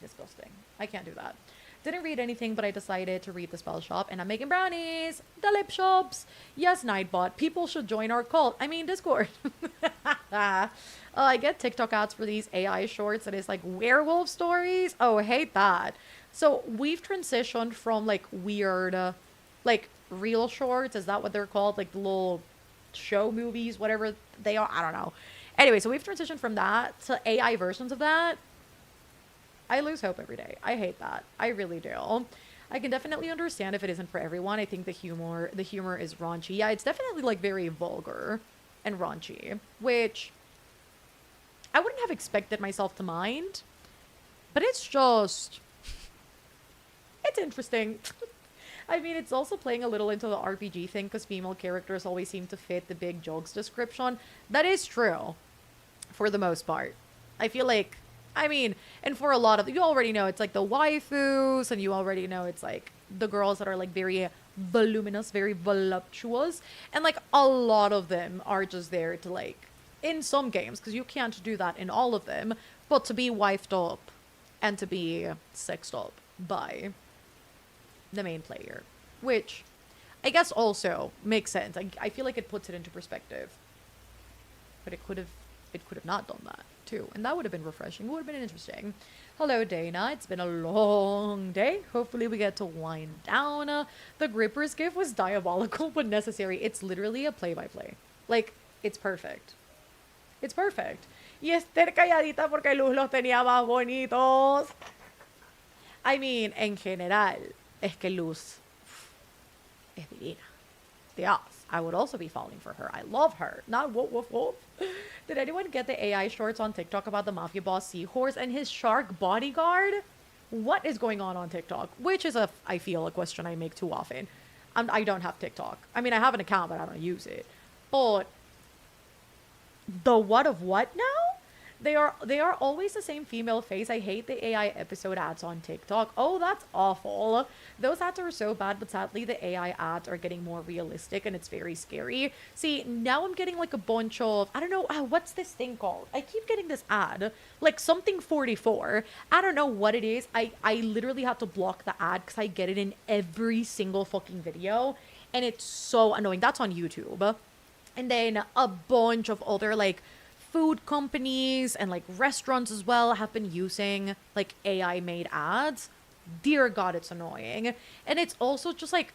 Disgusting. I can't do that. Didn't read anything, but I decided to read The Spell Shop, and I'm making brownies. The lip shops. Yes, Nightbot. People should join our cult. I mean, Discord. I get TikTok ads for these AI shorts that is like werewolf stories. Oh, I hate that. So we've transitioned from like weird, like real shorts. Is that what they're called? Like the little show movies, whatever they are. I don't know. Anyway, so we've transitioned from that to AI versions of that. I lose hope every day. I hate that. I really do. I can definitely understand if it isn't for everyone. I think the humor is raunchy. Yeah, it's definitely like very vulgar and raunchy, which I wouldn't have expected myself to mind, but it's just it's interesting. I mean, it's also playing a little into the RPG thing because female characters always seem to fit the big jokes description. That is true for the most part. I feel like, I mean, and for a lot of, you already know it's like the waifus, and you already know it's like the girls that are like very voluminous, very voluptuous, and like a lot of them are just there to like, in some games, because you can't do that in all of them, but to be wifed up and to be sexed up by the main player, which I guess also makes sense. I feel like it puts it into perspective, but it could have not done that too, and that would have been refreshing. It would have been interesting. Hello, Dana. It's been a long day. Hopefully we get to wind down. The Grippers gift was diabolical but necessary. It's literally a play-by-play. Like, it's perfect. It's perfect. Y Esther calladita porque Luz los tenía más bonitos. I mean, en general, es que Luz es divina. Dios. I would also be falling for her. I love her. Not woof woof woof. Did anyone get the AI shorts on TikTok about the mafia boss Seahorse and his shark bodyguard? What is going on TikTok? Which is I feel, a question I make too often. I don't have TikTok. I mean, I have an account, but I don't use it. But the what of what now? They are always the same female face. I hate the AI episode ads on TikTok. Oh, that's awful. Those ads are so bad, but sadly the AI ads are getting more realistic and it's very scary. See, now I'm getting like a bunch of, I don't know, what's this thing called? I keep getting this ad, like something 44. I don't know what it is. I literally have to block the ad because I get it in every single fucking video and it's so annoying. That's on YouTube. And then a bunch of other like food companies and like restaurants as well have been using like AI made ads. Dear God, it's annoying. And it's also just like,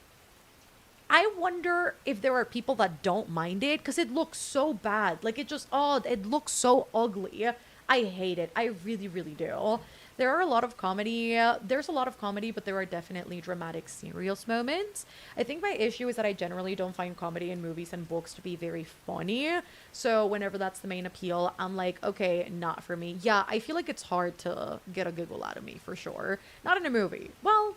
I wonder if there are people that don't mind it because it looks so bad. Like it just, it looks so ugly. I hate it. I really, really do. There are a lot of comedy. There's a lot of comedy, but there are definitely dramatic, serious moments. I think my issue is that I generally don't find comedy in movies and books to be very funny. So whenever that's the main appeal, I'm like, okay, not for me. Yeah, I feel like it's hard to get a giggle out of me, for sure. Not in a movie. Well,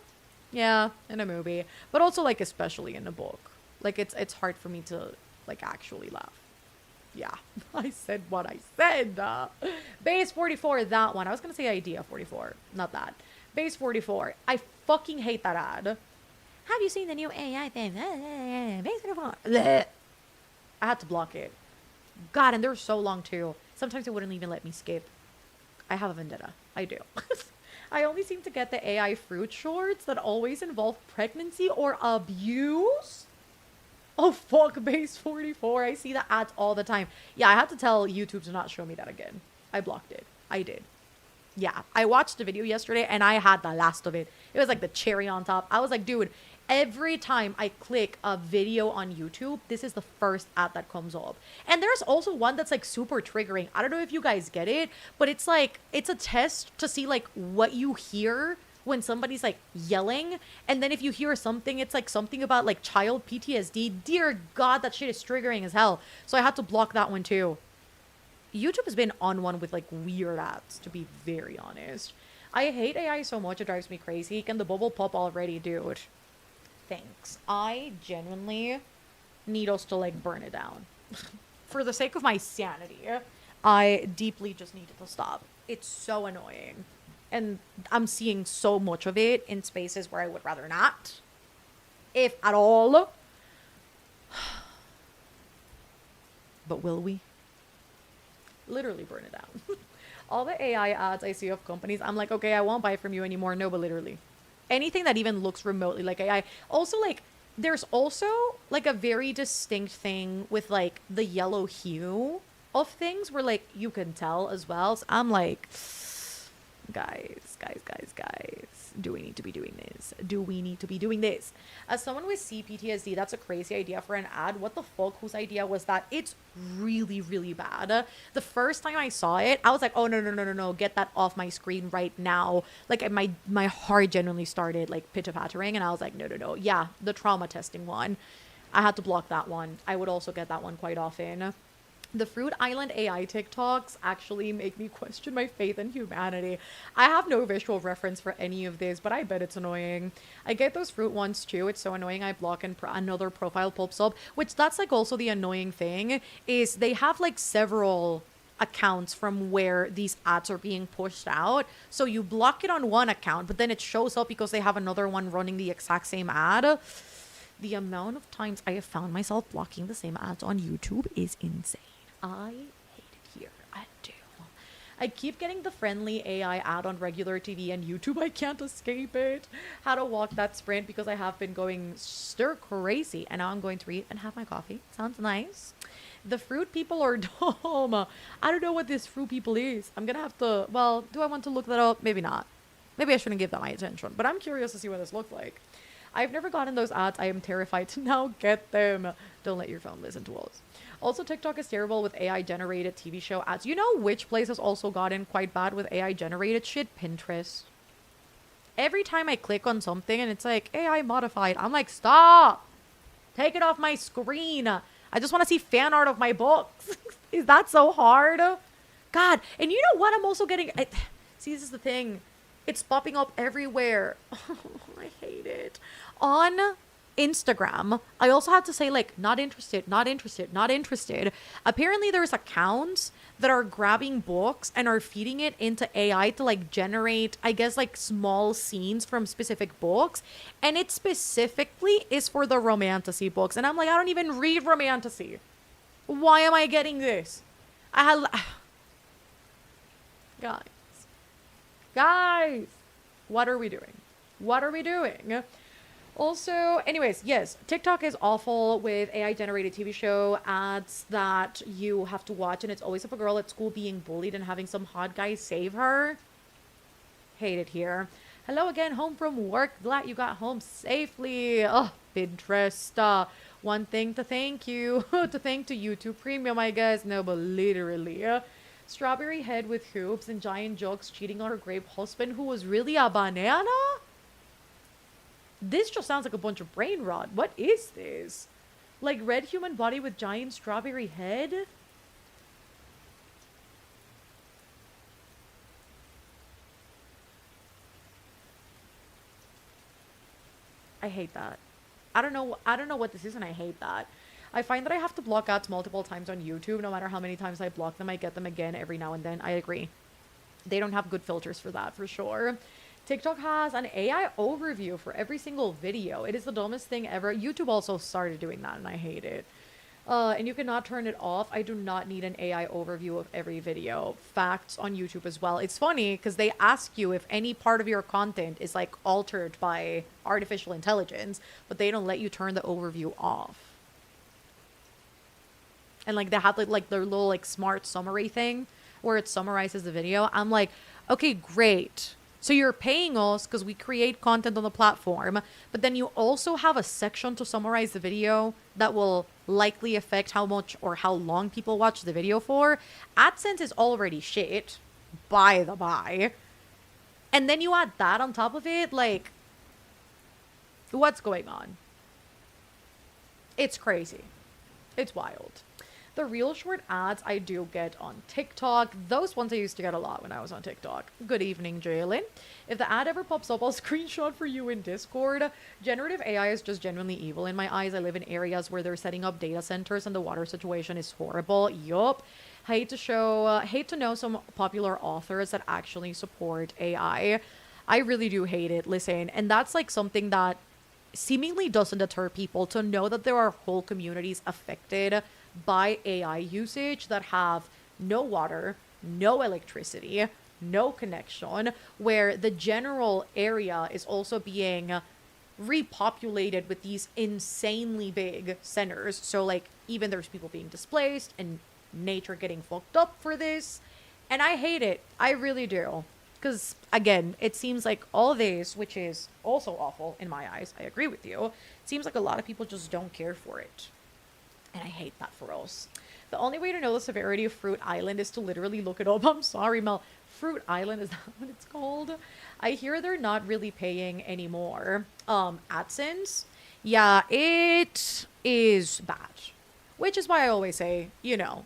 yeah, in a movie. But also, like, especially in a book. Like, it's hard for me to, like, actually laugh. Yeah, I said what I said. Base 44, that one. I was going to say idea 44, not that. Base 44. I fucking hate that ad. Have you seen the new AI thing? Base 44. Blech. I had to block it. God, and they're so long too. Sometimes it wouldn't even let me skip. I have a vendetta. I do. I only seem to get the AI fruit shorts that always involve pregnancy or abuse. Oh, fuck, base 44. I see the ads all the time. Yeah, I had to tell YouTube to not show me that again. I blocked it. I did. Yeah, I watched the video yesterday and I had the last of it. It was like the cherry on top. I was like, dude, every time I click a video on YouTube, this is the first ad that comes up. And there's also one that's like super triggering. I don't know if you guys get it, but it's like, it's a test to see like what you hear when somebody's like yelling, and then if you hear something, it's like something about like child PTSD. Dear God, that shit is triggering as hell. So I had to block that one too. YouTube has been on one with like weird ads, to be very honest. I hate AI so much, it drives me crazy. Can the bubble pop already, dude? Thanks. I genuinely need us to like burn it down. For the sake of my sanity, I deeply just need it to stop. It's so annoying. And I'm seeing so much of it in spaces where I would rather not, if at all. But will we? Literally burn it down. All the AI ads I see of companies, I'm like, okay, I won't buy from you anymore. No, but literally. Anything that even looks remotely like AI. Also, like, there's also, like, a very distinct thing with, like, the yellow hue of things where, like, you can tell as well. So I'm like... Guys, Do we need to be doing this? Do we need to be doing this? As someone with CPTSD, that's a crazy idea for an ad. What the fuck? Whose idea was that? It's really, really bad. The first time I saw it, I was like, oh, no, no, no, no, no. Get that off my screen right now. Like, my heart genuinely started, like, pitter-pattering. And I was like, no, no, no. Yeah, the trauma testing one. I had to block that one. I would also get that one quite often. The Fruit Island AI TikToks actually make me question my faith in humanity. I have no visual reference for any of this, but I bet it's annoying. I get those fruit ones too. It's so annoying. I block and another profile pops up, which that's like also the annoying thing is they have like several accounts from where these ads are being pushed out. So you block it on one account, but then it shows up because they have another one running the exact same ad. The amount of times I have found myself blocking the same ads on YouTube is insane. I hate it here. I do. I keep getting the friendly AI ad on regular TV and YouTube. I can't escape it. How to walk that sprint because I have been going stir crazy. And now I'm going to eat and have my coffee. Sounds nice. The fruit people are dumb. I don't know what this fruit people is. I'm going to have to, well, do I want to look that up? Maybe not. Maybe I shouldn't give that my attention. But I'm curious to see what this looks like. I've never gotten those ads. I am terrified to now get them. Don't let your phone listen to us. Also, TikTok is terrible with AI-generated TV show ads. You know which place has also gotten quite bad with AI-generated shit? Pinterest. Every time I click on something and it's like, AI modified, I'm like, stop! Take it off my screen. I just want to see fan art of my books. Is that so hard? God. And you know what? I'm also getting... see, this is the thing. It's popping up everywhere. I hate it. On Instagram, I also had to say like, not interested, not interested, not interested. Apparently there's accounts that are grabbing books and are feeding it into AI to like generate, I guess, like small scenes from specific books. And it specifically is for the romantasy books. And I'm like, I don't even read romantasy. Why am I getting this? Guys, what are we doing? What are we doing? Also, anyways, yes, TikTok is awful with AI-generated TV show ads that you have to watch, and it's always of a girl at school being bullied and having some hot guy save her. Hate it here. Hello again, home from work. Glad you got home safely. Oh, Pinterest. One thing to thank you. To thank to YouTube Premium, I guess. No, but literally. Strawberry head with hoops and giant jokes cheating on her grape husband who was really a banana? This just sounds like a bunch of brain rot. What is this? Like red human body with giant strawberry head? I hate that. I don't know what this is, and I hate that. I find that I have to block ads multiple times on YouTube. No matter how many times I block them, I get them again every now and then. I agree. They don't have good filters for that, for sure. TikTok has an AI overview for every single video. It is the dumbest thing ever. YouTube also started doing that, and I hate it. And you cannot turn it off. I do not need an AI overview of every video. Facts on YouTube as well. It's funny because they ask you if any part of your content is like altered by artificial intelligence, but they don't let you turn the overview off. And like they have like their little like smart summary thing where it summarizes the video. I'm like, okay, great. So you're paying us because we create content on the platform, but then you also have a section to summarize the video that will likely affect how much or how long people watch the video for. AdSense is already shit, by the by. And then you add that on top of it, like, what's going on? It's crazy. It's wild. The real short ads I do get on TikTok. Those ones I used to get a lot when I was on TikTok. Good evening, Jalen. If the ad ever pops up, I'll screenshot for you in Discord. Generative AI is just genuinely evil in my eyes. I live in areas where they're setting up data centers and the water situation is horrible. Yup. Hate to know some popular authors that actually support AI. I really do hate it. Listen, and that's like something that seemingly doesn't deter people to know that there are whole communities affected by AI usage that have no water, no electricity, no connection, where the general area is also being repopulated with these insanely big centers. So like even there's people being displaced and nature getting fucked up for this. And I hate it. I really do. Because again, it seems like all this, which is also awful in my eyes, I agree with you. It seems like a lot of people just don't care for it. And I hate that for us. The only way to know the severity of Fruit Island is to literally look it up. I'm sorry, Mel. Fruit Island, is that what it's called? I hear they're not really paying anymore. AdSense. Yeah, it is bad. Which is why I always say,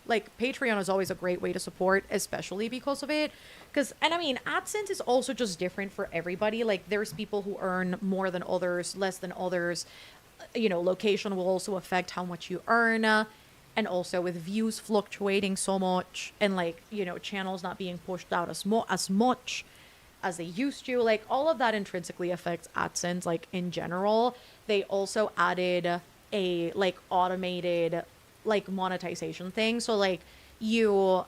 like Patreon is always a great way to support, especially because of it. Because, and I mean, AdSense is also just different for everybody. Like, there's people who earn more than others, less than others. Location will also affect how much you earn. And also with views fluctuating so much and like, channels not being pushed out as much as they used to, like all of that intrinsically affects AdSense, like in general. They also added a like automated like monetization thing. So like you're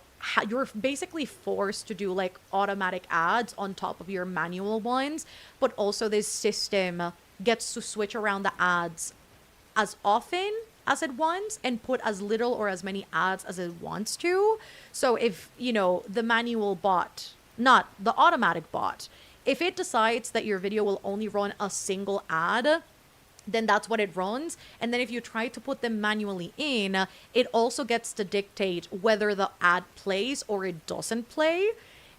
basically forced to do like automatic ads on top of your manual ones, but also this system gets to switch around the ads as often as it wants and put as little or as many ads as it wants to. So if, the manual bot, not the automatic bot, if it decides that your video will only run a single ad, then that's what it runs. And then if you try to put them manually in, it also gets to dictate whether the ad plays or it doesn't play.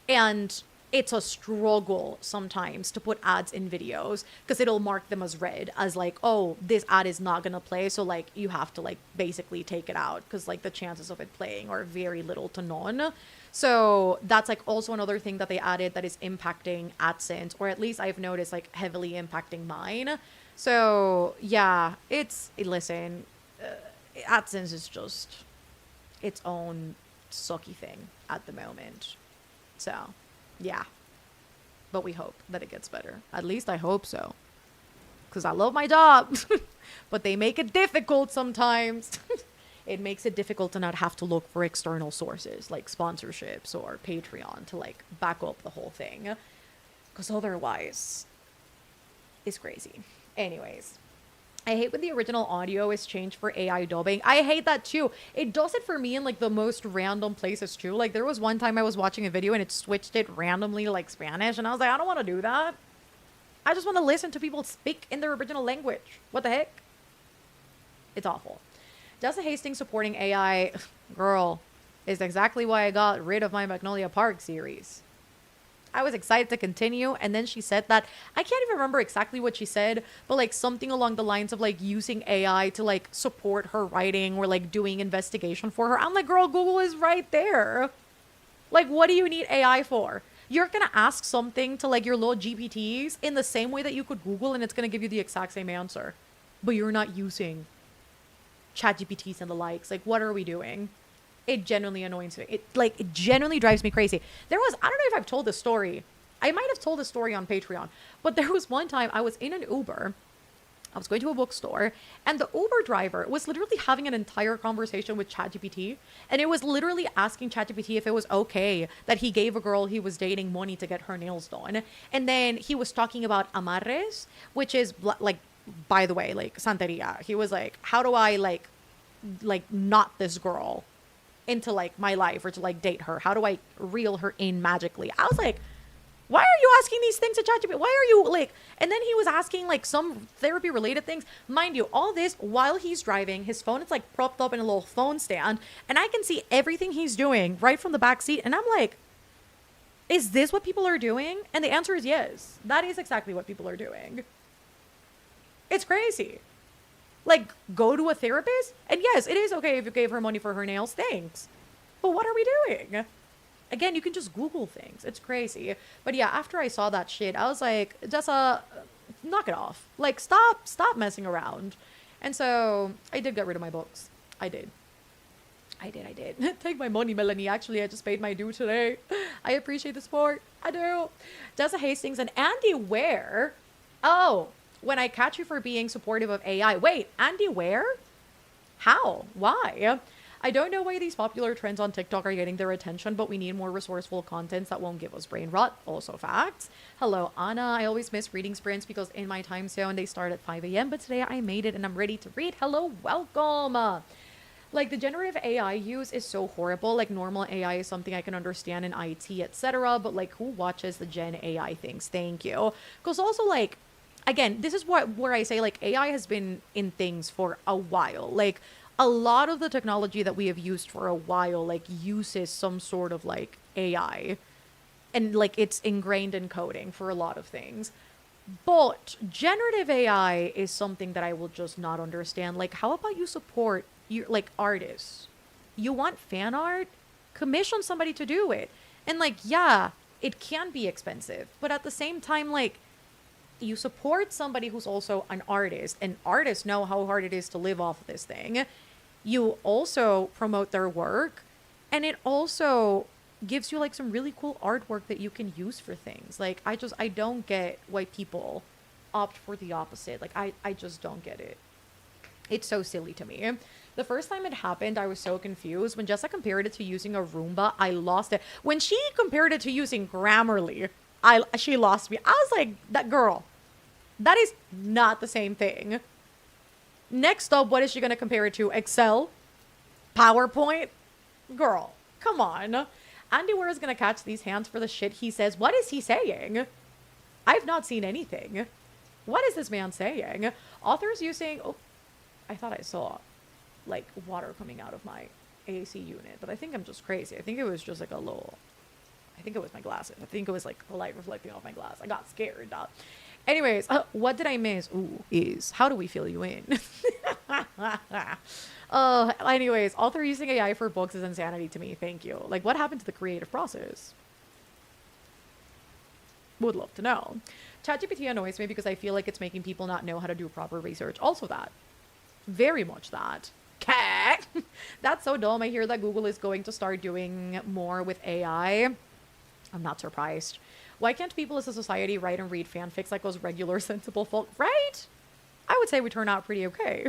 And it's a struggle sometimes to put ads in videos because it'll mark them as red, as like, oh, this ad is not gonna play, so like you have to like basically take it out because like the chances of it playing are very little to none. So that's like also another thing that they added that is impacting AdSense, or at least I've noticed like heavily impacting mine. So yeah, listen, AdSense is just its own sucky thing at the moment. So yeah, but we hope that it gets better. At least I hope so, because I love my job, but they make it difficult sometimes. It makes it difficult to not have to look for external sources like sponsorships or Patreon to like back up the whole thing, because otherwise it's crazy. Anyways, I hate when the original audio is changed for AI dubbing. I hate that too. It does it for me in like the most random places too. Like there was one time I was watching a video and it switched it randomly to like Spanish, and I was like, I don't want to do that. I just want to listen to people speak in their original language. What the heck? It's awful. Jessa Hastings supporting AI, girl, is exactly why I got rid of my Magnolia Park series. I was excited to continue, and then she said that, I can't even remember exactly what she said, but like something along the lines of like using AI to like support her writing or like doing investigation for her. I'm like, girl, Google is right there. Like, what do you need AI for? You're gonna ask something to like your little GPTs in the same way that you could Google, and it's gonna give you the exact same answer, but you're not using chat GPTs and the likes. Like, what are we doing? It genuinely annoys me. It genuinely drives me crazy. I don't know if I've told this story. I might have told this story on Patreon, but there was one time I was in an Uber. I was going to a bookstore, and the Uber driver was literally having an entire conversation with ChatGPT, and it was literally asking ChatGPT if it was okay that he gave a girl he was dating money to get her nails done. And then he was talking about amarres, which is like, by the way, like Santeria. He was like, how do I like not this girl into like my life or to like date her? How do I reel her in magically? I was like, why are you asking these things to ChatGPT? Why are you like, and then he was asking like some therapy related things. Mind you, all this while he's driving, his phone is like propped up in a little phone stand, and I can see everything he's doing right from the back seat. And I'm like, is this what people are doing? And the answer is yes. That is exactly what people are doing. It's crazy. Like, go to a therapist? And yes, it is okay if you gave her money for her nails. Thanks. But what are we doing? Again, you can just Google things. It's crazy. But yeah, after I saw that shit, I was like, Jessa, knock it off. Like, stop messing around. And so I did get rid of my books. I did. Take my money, Melanie. Actually, I just paid my due today. I appreciate the support. I do. Jessa Hastings and Andy Ware. Oh, when I catch you for being supportive of AI. Wait, Andy Ware? How? Why? I don't know why these popular trends on TikTok are getting their attention, but we need more resourceful contents that won't give us brain rot. Also facts. Hello, Anna. I always miss reading sprints because in my time zone, they start at 5 a.m., but today I made it and I'm ready to read. Hello, welcome. Like the generative AI use is so horrible. Like normal AI is something I can understand in IT, etc. But like who watches the Gen AI things? Thank you. Because also like again, this is what where I say like AI has been in things for a while. Like a lot of the technology that we have used for a while like uses some sort of like AI and like it's ingrained in coding for a lot of things. But generative AI is something that I will just not understand. Like, how about you support your like artists? You want fan art? Commission somebody to do it. And like, yeah, it can be expensive, but at the same time, like, you support somebody who's also an artist, and artists know how hard it is to live off of this thing. You also promote their work, and it also gives you like some really cool artwork that you can use for things. Like I don't get why people opt for the opposite. Like I just don't get it. It's so silly to me. The first time it happened, I was so confused. When Jessa compared it to using a Roomba, I lost it. When she compared it to using Grammarly, she lost me. I was like, that girl, that is not the same thing. Next up, what is she gonna compare it to? Excel? PowerPoint? Girl, come on. Andy Ware is gonna catch these hands for the shit he says. What is he saying? I've not seen anything. What is this man saying? Authors using... Oh, I thought I saw, like, water coming out of my AC unit. But I think I'm just crazy. I think it was just, like, a little... I think it was my glasses. I think it was, like, the light reflecting off my glass. I got scared. Anyways, what did I miss? Ooh, is... How do we fill you in? Anyways, author using AI for books is insanity to me. Thank you. Like, what happened to the creative process? Would love to know. ChatGPT annoys me because I feel like it's making people not know how to do proper research. Also that. Very much that. Cat. That's so dumb. I hear that Google is going to start doing more with AI. I'm not surprised. Why can't people as a society write and read fanfics like those regular sensible folk? Right? I would say we turn out pretty okay.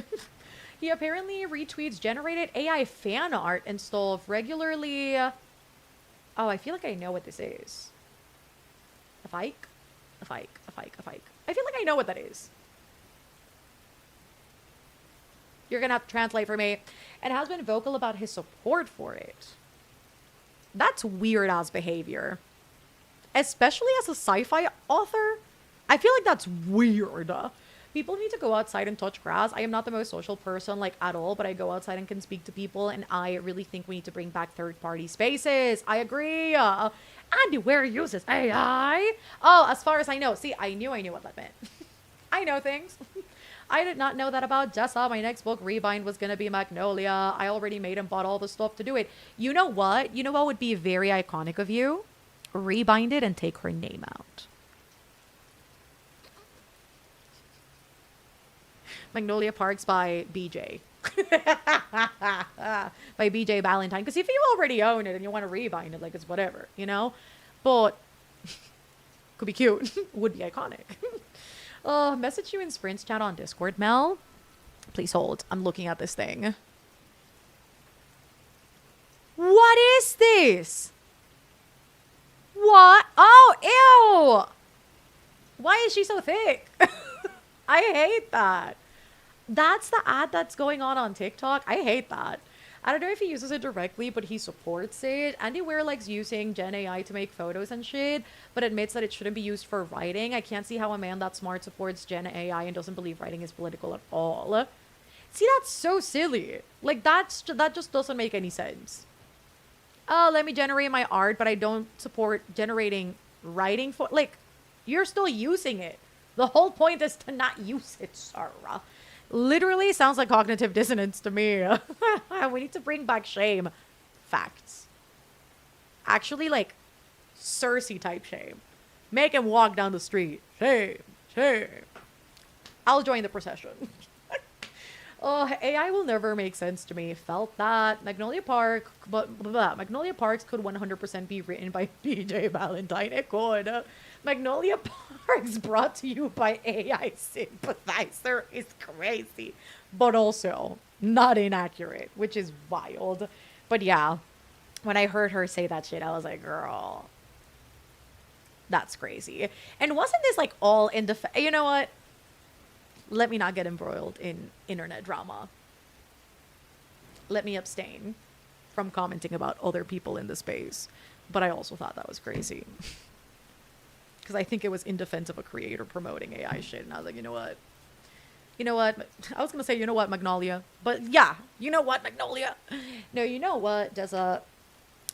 He apparently retweets generated AI fan art and stuff regularly. Oh, I feel like I know what this is. A fike? A fike. A fike. A fike. I feel like I know what that is. You're gonna have to translate for me. And has been vocal about his support for it. That's weird ass behavior. Especially as a sci-fi author. I feel like that's weird. People need to go outside and touch grass. I am not the most social person, like, at all, but I go outside and can speak to people, and I really think we need to bring back third-party spaces. I agree. Andy Ware uses AI. Oh, as far as I know. See, I knew what that meant. I know things. I did not know that about Jessa. My next book, Rebind, was going to be Magnolia. I already made and bought all the stuff to do it. You know what? You know what would be very iconic of you? Rebind it and take her name out. Magnolia Parks by BJ. By BJ Valentine. Because if you already own it and you want to rebind it, like, it's whatever, you know? But could be cute. Would be iconic. Message you in Sprint's chat on Discord, Mel. Please hold. I'm looking at this thing. What is this? What? Oh, ew! Why is she so thick? I hate that. That's the ad that's going on TikTok. I hate that. I don't know if he uses it directly, but he supports it. Andy Ware likes using Gen AI to make photos and shit, but admits that it shouldn't be used for writing. I can't see how a man that smart supports Gen AI and doesn't believe writing is political at all. See, that's so silly. Like, that just doesn't make any sense. Oh, let me generate my art, but I don't support generating writing for... Like, you're still using it. The whole point is to not use it, Sarah. Literally sounds like cognitive dissonance to me. We need to bring back shame. Facts. Actually, like, Cersei type shame. Make him walk down the street. Shame. Shame. I'll join the procession. Oh, AI will never make sense to me. Felt that. Magnolia Park, but Magnolia Parks could 100% be written by BJ Valentine. It could. Magnolia Parks brought to you by AI sympathizer is crazy, but also not inaccurate, which is wild. But yeah, when I heard her say that shit, I was like, girl, that's crazy. And wasn't this like all in the... You know what? Let me not get embroiled in internet drama. let me abstain from commenting about other people in the space. But I also thought that was crazy. Because I think it was in defense of a creator promoting AI shit. And I was like, you know what? You know what? I was going to say, you know what, Magnolia? But yeah, you know what, Magnolia? No, you know what, Deza?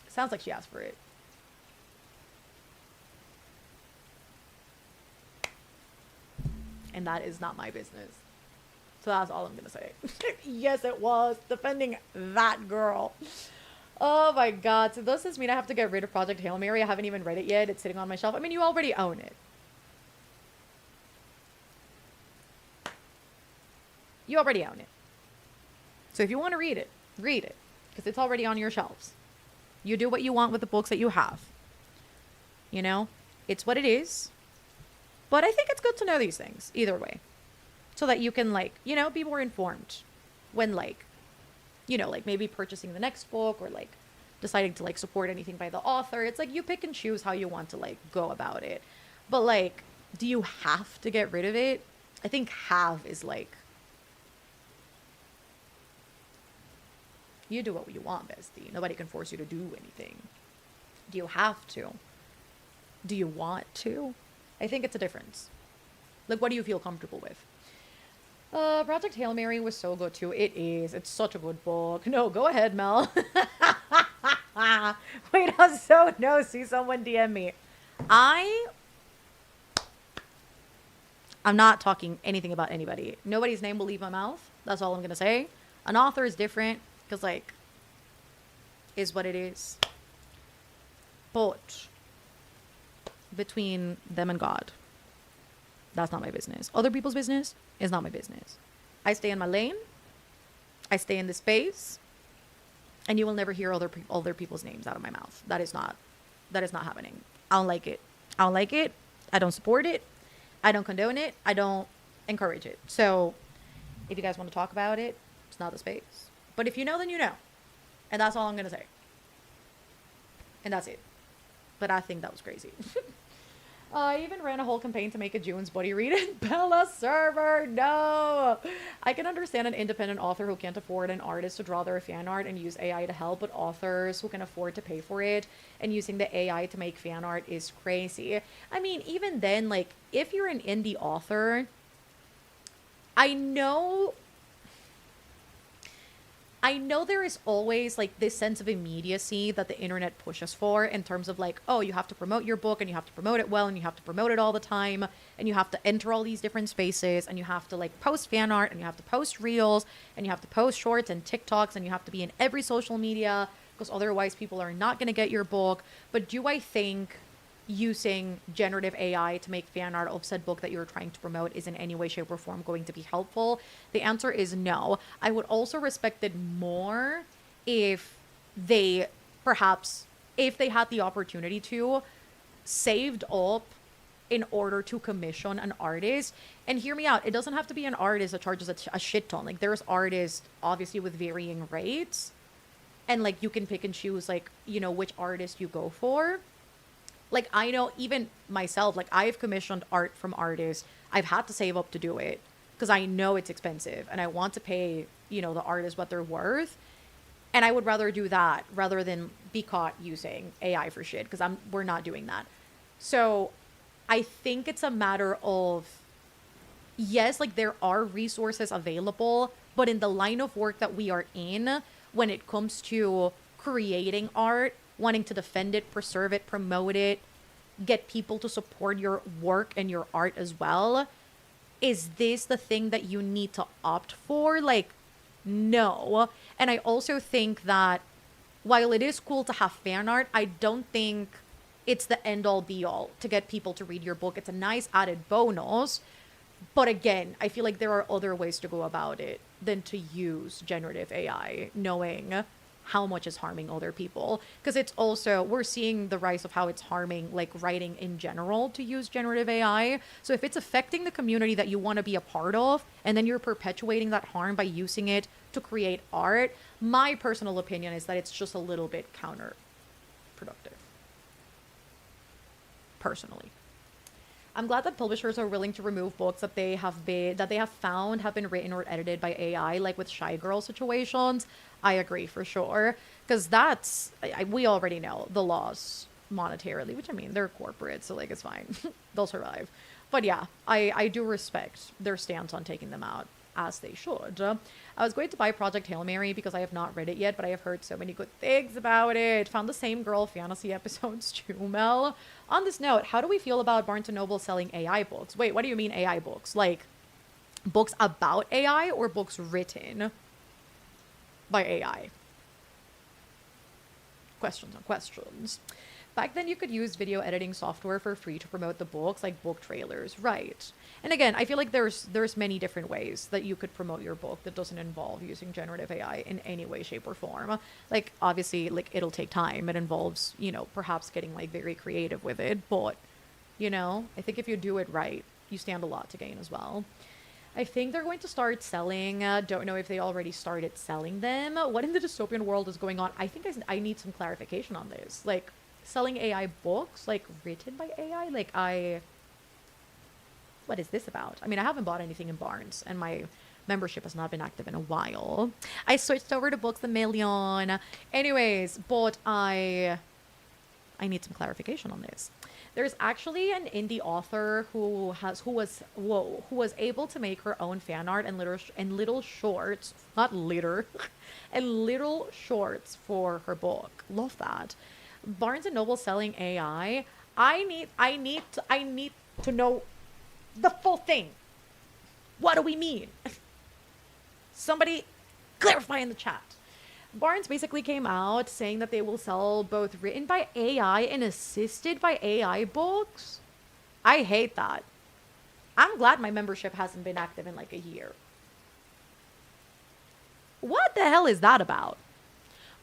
Sounds like she asked for it. And that is not my business. So that's all I'm going to say. Yes, it was. Defending that girl. Oh my god. So does this mean I have to get rid of Project Hail Mary? I haven't even read it yet. It's sitting on my shelf. I mean, you already own it. You already own it. So if you want to read it, read it. Because it's already on your shelves. You do what you want with the books that you have. You know? It's what it is. But I think it's good to know these things, either way. So that you can, like, you know, be more informed when, like, you know, like, maybe purchasing the next book or, like, deciding to, like, support anything by the author. It's like you pick and choose how you want to, like, go about it. But, like, do you have to get rid of it? I think have is, like, you do what you want, bestie. Nobody can force you to do anything. Do you have to? Do you want to? I think it's a difference. Like, what do you feel comfortable with? Project Hail Mary was so good too. It is. It's such a good book. No, go ahead, Mel. Wait, I'm so nosy. Someone DM me. I'm not talking anything about anybody. Nobody's name will leave my mouth. That's all I'm gonna say. An author is different because, like, is what it is. But between them and God, that's not my business. Other people's business is not my business. I stay in my lane. I stay in this space, and you will never hear other people's names out of my mouth. That is not happening. I don't like it. I don't like it. I don't support it. I don't condone it. I don't encourage it. So if you guys want to talk about it, it's not the space. But if you know, then you know. And that's all I'm going to say. And that's it. But I think that was crazy. I even ran a whole campaign to make a June's buddy read it. Bella server, no! I can understand an independent author who can't afford an artist to draw their fan art and use AI to help, but authors who can afford to pay for it and using the AI to make fan art is crazy. I mean, even then, like, if you're an indie author, I know there is always, like, this sense of immediacy that the internet pushes for in terms of, like, oh, you have to promote your book and you have to promote it well and you have to promote it all the time and you have to enter all these different spaces and you have to, like, post fan art and you have to post reels and you have to post shorts and TikToks and you have to be in every social media because otherwise people are not going to get your book. But do I think using generative AI to make fan art of said book that you're trying to promote is in any way, shape, or form going to be helpful? The answer is no. I would also respect it more if they had the opportunity to saved up in order to commission an artist. And hear me out, it doesn't have to be an artist that charges a shit ton. Like, there's artists obviously with varying rates, and, like, you can pick and choose, like, you know, which artist you go for. Like, I know even myself, like, I've commissioned art from artists. I've had to save up to do it because I know it's expensive and I want to pay, you know, the artist what they're worth. And I would rather do that rather than be caught using AI for shit because we're not doing that. So I think it's a matter of, yes, like, there are resources available, but in the line of work that we are in, when it comes to creating art, wanting to defend it, preserve it, promote it, get people to support your work and your art as well, is this the thing that you need to opt for? Like, no. And I also think that while it is cool to have fan art, I don't think it's the end all be all to get people to read your book. It's a nice added bonus. But again, I feel like there are other ways to go about it than to use generative AI, knowing how much is harming other people. Because it's also, we're seeing the rise of how it's harming, like, writing in general to use generative AI. So if it's affecting the community that you want to be a part of, and then you're perpetuating that harm by using it to create art, my personal opinion is that it's just a little bit counterproductive. Personally. I'm glad that publishers are willing to remove books that they have found have been written or edited by AI, like with Shy Girl situations. I agree for sure, because we already know the laws monetarily, which I mean they're corporate, so like it's fine, they'll survive. But yeah, I do respect their stance on taking them out, as they should. I was going to buy Project Hail Mary because I have not read it yet, but I have heard so many good things about it. Found the same girl fantasy episodes too, Mel. On this note, how do we feel about Barnes& and Noble selling AI books? Wait, what do you mean AI books? Like, books about AI or books written by AI? Questions on questions. Back then, you could use video editing software for free to promote the books, like book trailers, right? And again, I feel like there's many different ways that you could promote your book that doesn't involve using generative AI in any way, shape, or form. Like, obviously, like, it'll take time. It involves, perhaps getting, like, very creative with it. But, I think if you do it right, you stand a lot to gain as well. I think they're going to start selling, don't know if they already started selling them. What in the dystopian world is going on? I think I need some clarification on this. Like, selling AI books, like, written by AI? What is this about? I mean, I haven't bought anything in Barnes, and my membership has not been active in a while. I switched over to Books a Million. Anyways, but I need some clarification on this. There's actually an indie author who was able to make her own fan art and little shorts, not litter, and little shorts for her book. Love that. Barnes and Noble selling AI. I need to know the full thing. What do we mean? Somebody clarify in the chat. Barnes basically came out saying that they will sell both written by AI and assisted by AI books. I hate that. I'm glad my membership hasn't been active in like a year. What the hell is that about?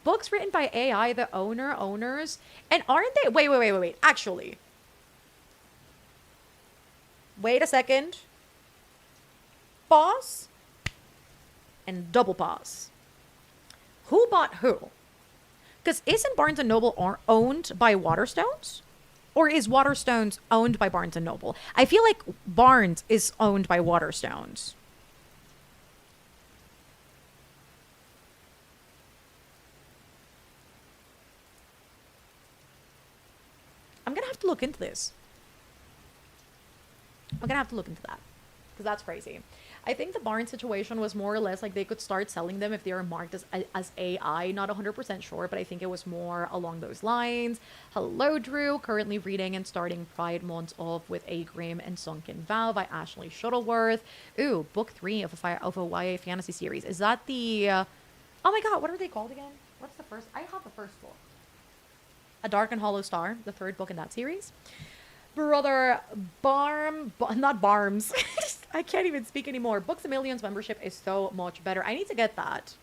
Books written by AI, the owners, and aren't they? Wait. Actually, wait a second. Pause and double pause. Who bought who? Because isn't Barnes & Noble owned by Waterstones? Or is Waterstones owned by Barnes & Noble? I feel like Barnes is owned by Waterstones. I'm going to have to look into this. I'm going to have to look into that. Because that's crazy. I think the Barnes situation was more or less like they could start selling them if they are marked as AI. Not 100% sure, but I think it was more along those lines. Hello, Drew. Currently reading and starting Pride Months Off with A Grim and Sunken Vow by Ashley Shuttleworth. Ooh, book 3 of a YA fantasy series. Is that the... oh my god, what are they called again? What's the first... I have the first book. A Dark and Hollow Star, the third book in that series. Brother not Barms. I can't even speak anymore. Books a Million's membership is so much better. I need to get that.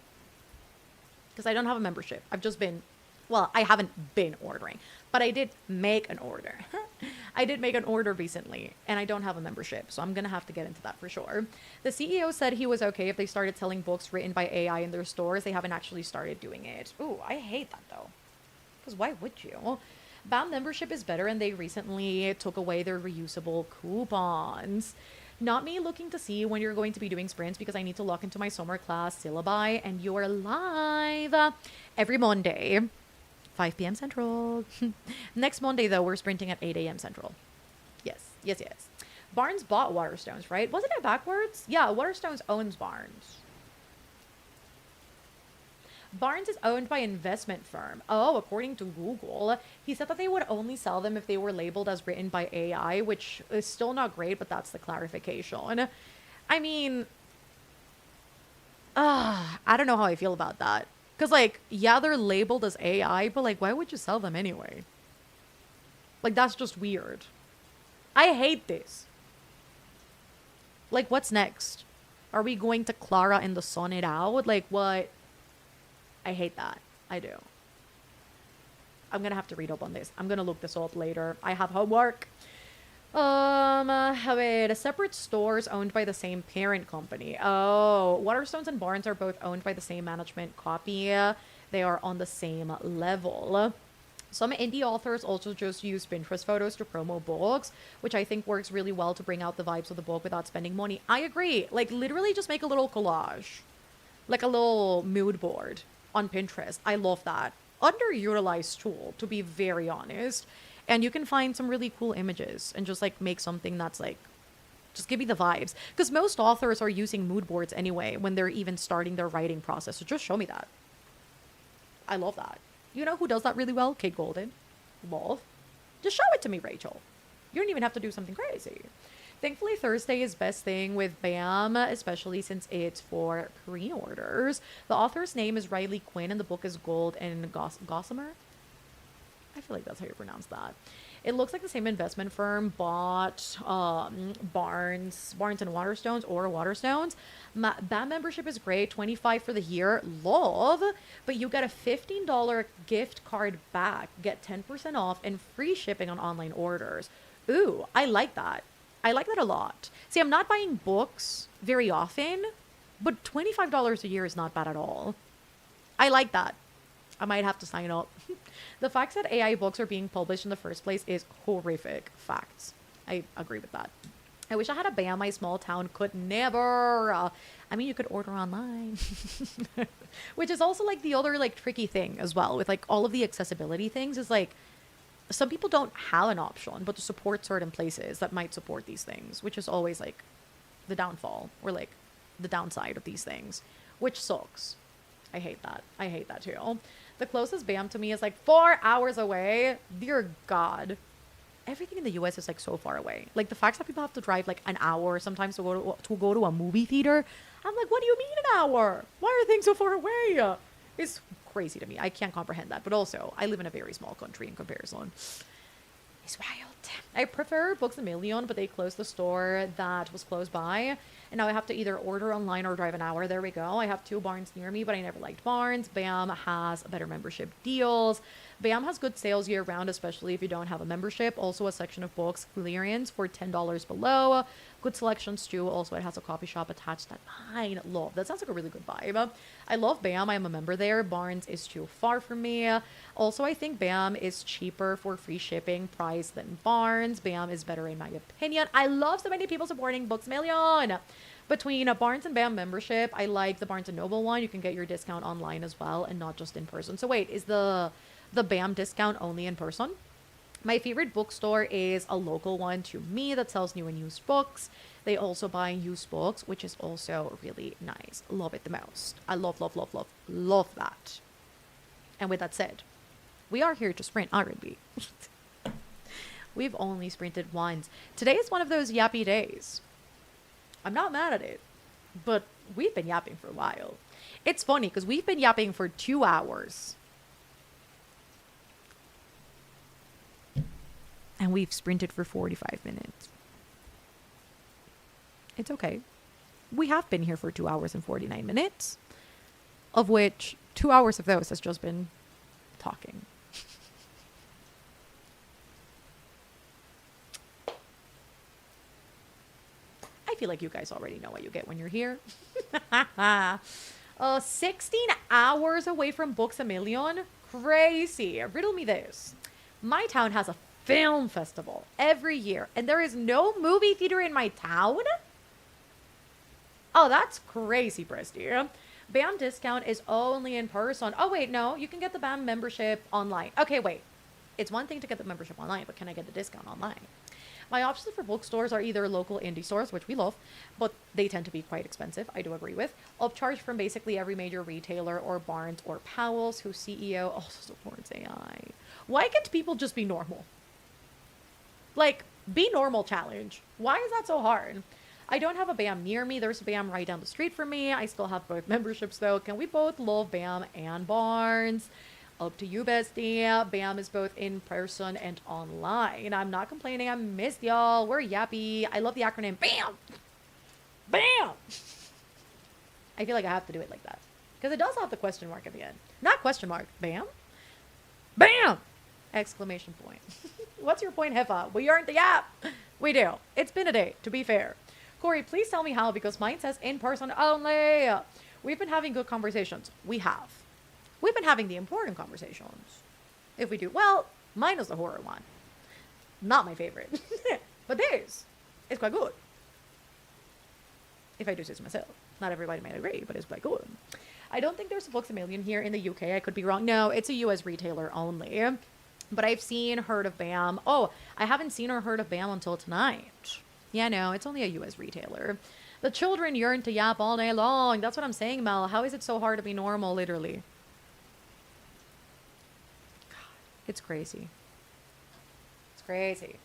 Because I don't have a membership. I haven't been ordering. But I did make an order. I did make an order recently. And I don't have a membership. So I'm going to have to get into that for sure. The CEO said he was okay if they started selling books written by AI in their stores. They haven't actually started doing it. Ooh, I hate that though. Because why would you? BAM membership is better, and they recently took away their reusable coupons. Not me looking to see when you're going to be doing sprints because I need to lock into my summer class syllabi, and you are live every Monday, 5 p.m. Central. Next Monday, though, we're sprinting at 8 a.m. Central. Yes. Barnes bought Waterstones, right? Wasn't it backwards? Yeah, Waterstones owns Barnes. Barnes is owned by investment firm. Oh, according to Google, he said that they would only sell them if they were labeled as written by AI, which is still not great, but that's the clarification. I mean, I don't know how I feel about that. Because, like, yeah, they're labeled as AI, but, like, why would you sell them anyway? Like, that's just weird. I hate this. Like, what's next? Are we going to Clara and the Sun it out? Like, what? I hate that. I do. I'm going to have to read up on this. I'm going to look this up later. I have homework. Separate stores owned by the same parent company. Oh, Waterstones and Barnes are both owned by the same management copy. They are on the same level. Some indie authors also just use Pinterest photos to promo books, which I think works really well to bring out the vibes of the book without spending money. I agree. Like, literally just make a little collage, like a little mood board on Pinterest. I love that. Underutilized tool, to be very honest. And you can find some really cool images and just like make something that's like, just give me the vibes. Because most authors are using mood boards anyway when they're even starting their writing process. So just show me that. I love that. You know who does that really well? Kate Golden. Love. Just show it to me, Rachel. You don't even have to do something crazy. Thankfully, Thursday is best thing with BAM, especially since it's for pre-orders. The author's name is Riley Quinn, and the book is Gold and Gossamer. I feel like that's how you pronounce that. It looks like the same investment firm bought Barnes and Waterstones. BAM membership is great, $25 for the year, love, but you get a $15 gift card back, get 10% off, and free shipping on online orders. Ooh, I like that. I like that a lot. See, I'm not buying books very often, but $25 a year is not bad at all. I like that. I might have to sign up. The fact that AI books are being published in the first place is horrific. Facts. I agree with that. I wish I had a BAM. My small town could never. I mean, you could order online. Which is also like the other like tricky thing as well with like all of the accessibility things is like some people don't have an option but to support certain places that might support these things, which is always like the downfall or like the downside of these things, which sucks. I hate that. I hate that too. The closest BAM to me is like 4 hours away. Dear God. Everything in the US is like so far away. Like the fact that people have to drive like an hour sometimes to go to a movie theater. I'm like, what do you mean an hour? Why are things so far away? It's crazy to me. I can't comprehend that. But also, I live in a very small country in comparison. It's wild. I prefer Books A Million, but they closed the store that was close by. And now I have to either order online or drive an hour. There we go. I have 2 Barnes near me, but I never liked Barnes. BAM has better membership deals. BAM has good sales year round, especially if you don't have a membership. Also a section of books clearance for $10 below. Good selections too. Also, it has a coffee shop attached that I love. That sounds like a really good vibe. I love BAM. I'm a member there. Barnes is too far from me. Also, I think BAM is cheaper for free shipping price than Barnes. BAM is better in my opinion. I love so many people supporting Books A Million. Between a Barnes and BAM membership, I like the Barnes and Noble one. You can get your discount online as well and not just in person. So wait, is the BAM discount only in person? My favorite bookstore is a local one to me that sells new and used books. They also buy used books, which is also really nice. Love it the most. I love that. And with that said, we are here to sprint, aren't we? We've only sprinted once. Today is one of those yappy days. I'm not mad at it, but we've been yapping for a while. It's funny because we've been yapping for 2 hours. And we've sprinted for 45 minutes. It's okay. We have been here for 2 hours and 49 minutes, of which 2 hours of those has just been talking. I feel like you guys already know what you get when you're here. 16 hours away from Books A Million? Crazy. Riddle me this. My town has a film festival every year, and there is no movie theater in my town? Oh, that's crazy, Presty. BAM discount is only in person. Oh, wait, no. You can get the BAM membership online. Okay, wait. It's one thing to get the membership online, but can I get the discount online? My options for bookstores are either local indie stores, which we love, but they tend to be quite expensive, I do agree with. Upcharge from basically every major retailer or Barnes or Powell's, whose CEO also supports AI. Why can't people just be normal? Like, be normal challenge. Why is that so hard? I don't have a BAM near me. There's a BAM right down the street from me. I still have both memberships, though. Can we both love BAM and Barnes? Up to you, bestie. BAM is both in person and online. I'm not complaining. I missed y'all. We're yappy. I love the acronym BAM. BAM. I feel like I have to do it like that. Because it does have the question mark at the end. Not question mark. BAM. BAM. Exclamation point. What's your point, Heffa? We aren't the yap. We do. It's been a day, to be fair. Corey, please tell me how, because mine says in person only. We've been having good conversations. We have. We've been having the important conversations. If we do, well, mine is the horror one. Not my favorite. But theirs is quite good. If I do say so myself. Not everybody might agree, but it's quite good. I don't think there's a Books A Million here in the UK. I could be wrong. No, it's a US retailer only. But I've seen, heard of BAM. Oh, I haven't seen or heard of BAM until tonight. Yeah, no, it's only a US retailer. The children yearn to yap all day long. That's what I'm saying, Mel. How is it so hard to be normal, literally? God, it's crazy. It's crazy.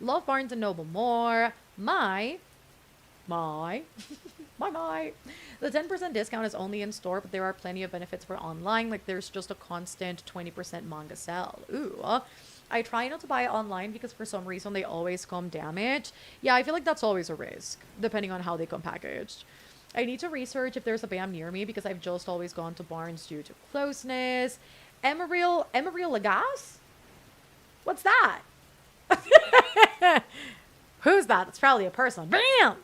Love Barnes and Noble more. My My. My. The 10% discount is only in store, but there are plenty of benefits for online. Like, there's just a constant 20% manga sale. Ooh. I try not to buy it online because for some reason they always come damaged. Yeah, I feel like that's always a risk, depending on how they come packaged. I need to research if there's a BAM near me because I've just always gone to Barnes due to closeness. Emeril Lagasse? What's that? Who's that? It's probably a person. Bam!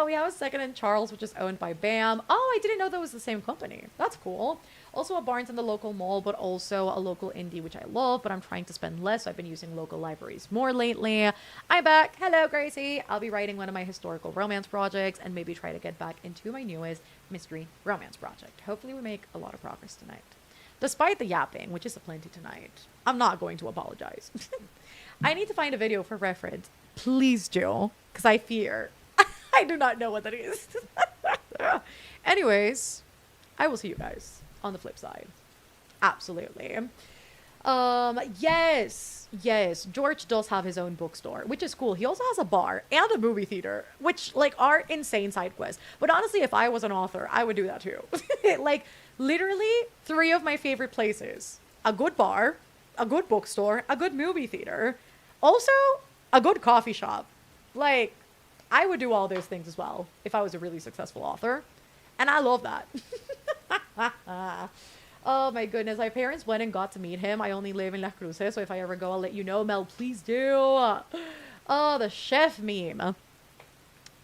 We have a second in Charles, which is owned by BAM. Oh, I didn't know that was the same company. That's cool. Also a Barnes in the local mall, but also a local indie, which I love, but I'm trying to spend less, so I've been using local libraries more lately. I'm back. Hello, Gracie. I'll be writing one of my historical romance projects and maybe try to get back into my newest mystery romance project. Hopefully we make a lot of progress tonight. Despite the yapping, which is a plenty tonight, I'm not going to apologize. I need to find a video for reference. Please do, because I fear. I do not know what that is. Anyways, I will see you guys on the flip side. Absolutely. Yes. George does have his own bookstore, which is cool. He also has a bar and a movie theater, which like are insane side quests. But honestly, if I was an author, I would do that too. Like literally 3 of my favorite places: a good bar, a good bookstore, a good movie theater, also a good coffee shop. Like, I would do all those things as well if I was a really successful author. And I love that. Oh my goodness. My parents went and got to meet him. I only live in Las Cruces, so if I ever go, I'll let you know. Mel, please do. Oh, the chef meme.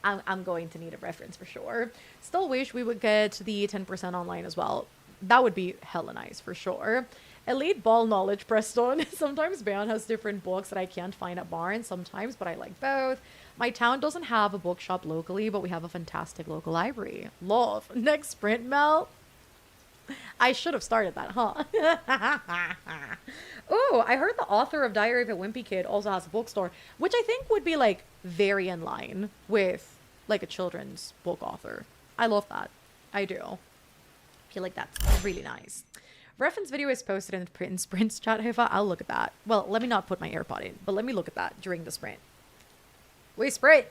I'm going to need a reference for sure. Still wish we would get the 10% online as well. That would be hella nice for sure. Elite ball knowledge, Preston. Sometimes BAM has different books that I can't find at Barnes sometimes, but I like both. My town doesn't have a bookshop locally, but we have a fantastic local library. Love. Next sprint, Mel. I should have started that, huh? Ooh, I heard the author of Diary of a Wimpy Kid also has a bookstore, which I think would be like very in line with like a children's book author. I love that. I do. I feel like that's really nice. Reference video is posted in the print and sprints chat, Hiva. I'll look at that. Well, let me not put my AirPod in, but let me look at that during the sprint. We sprint!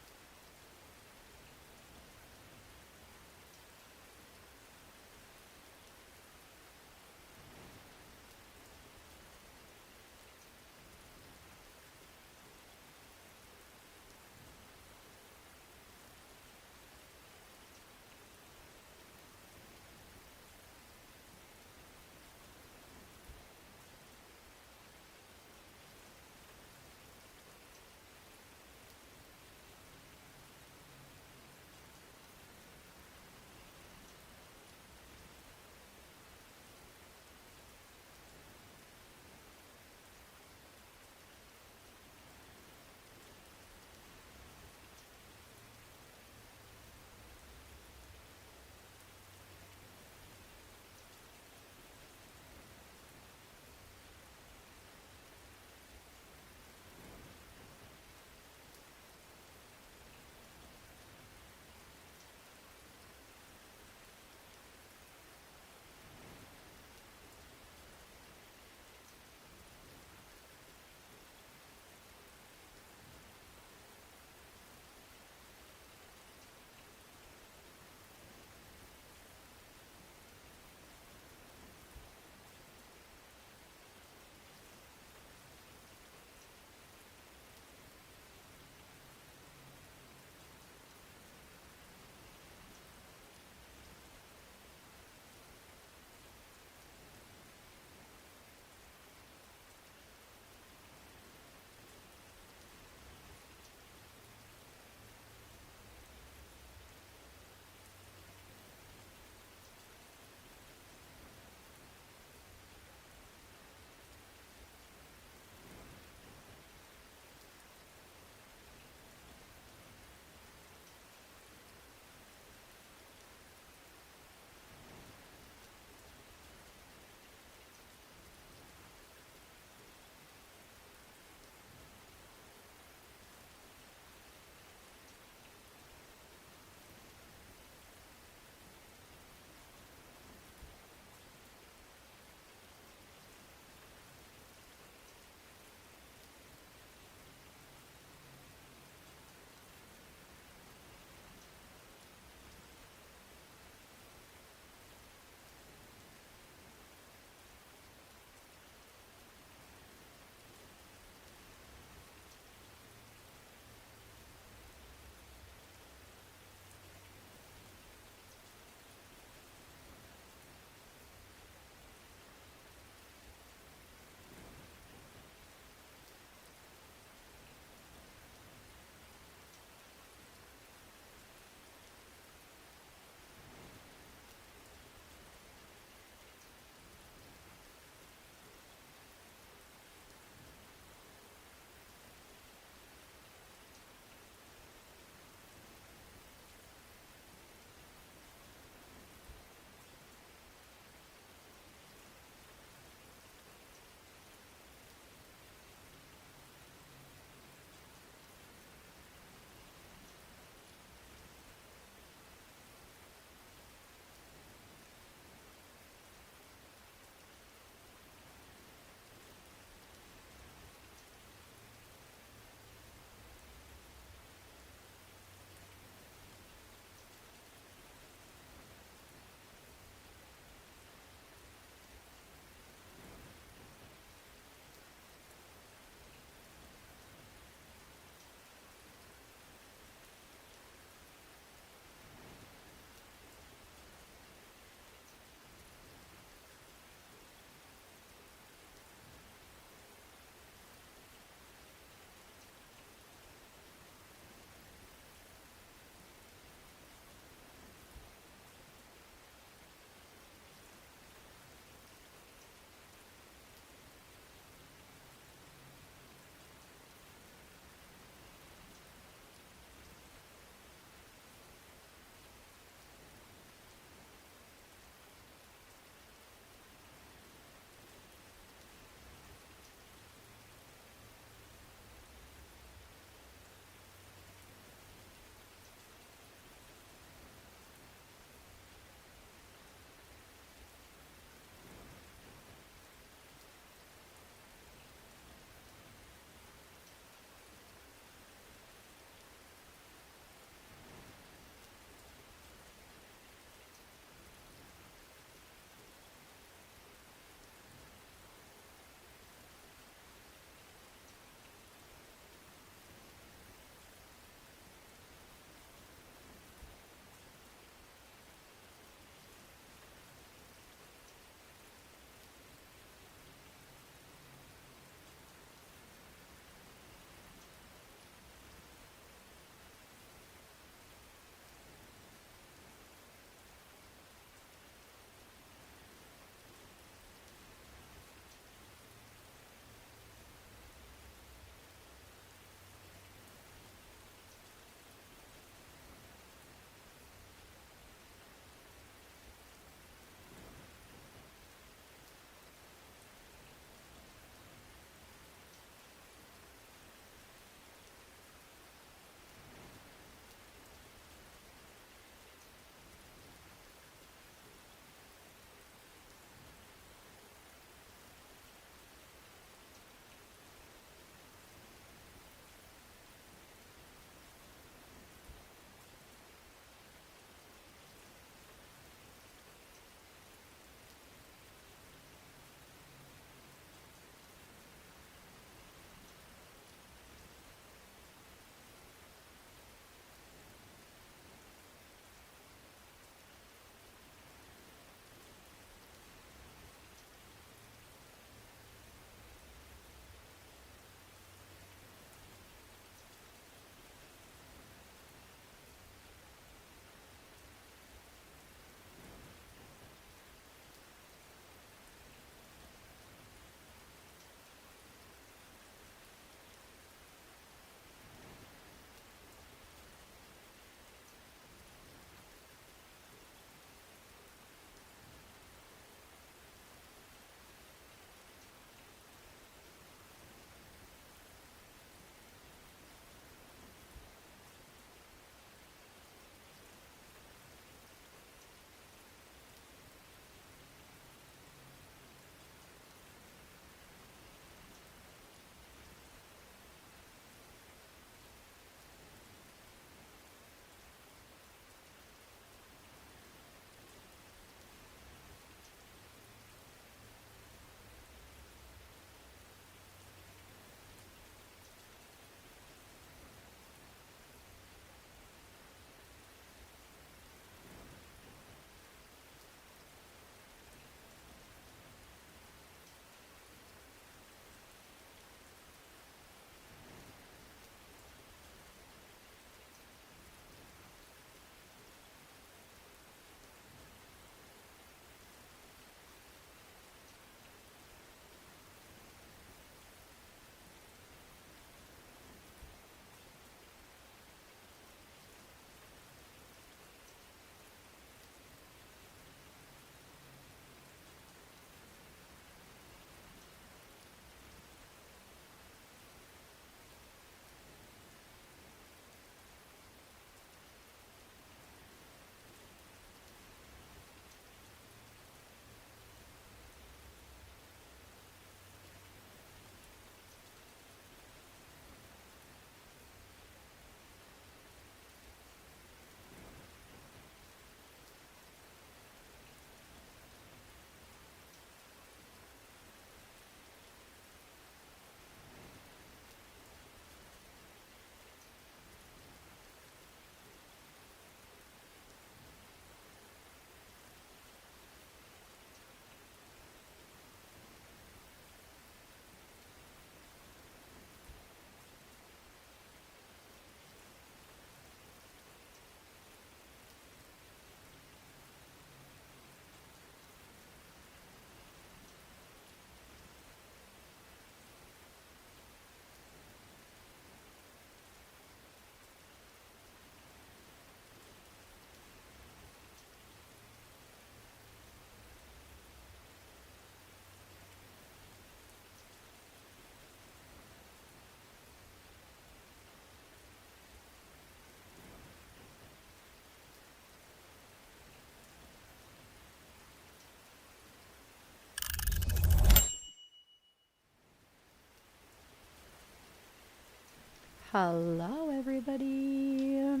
Hello, everybody.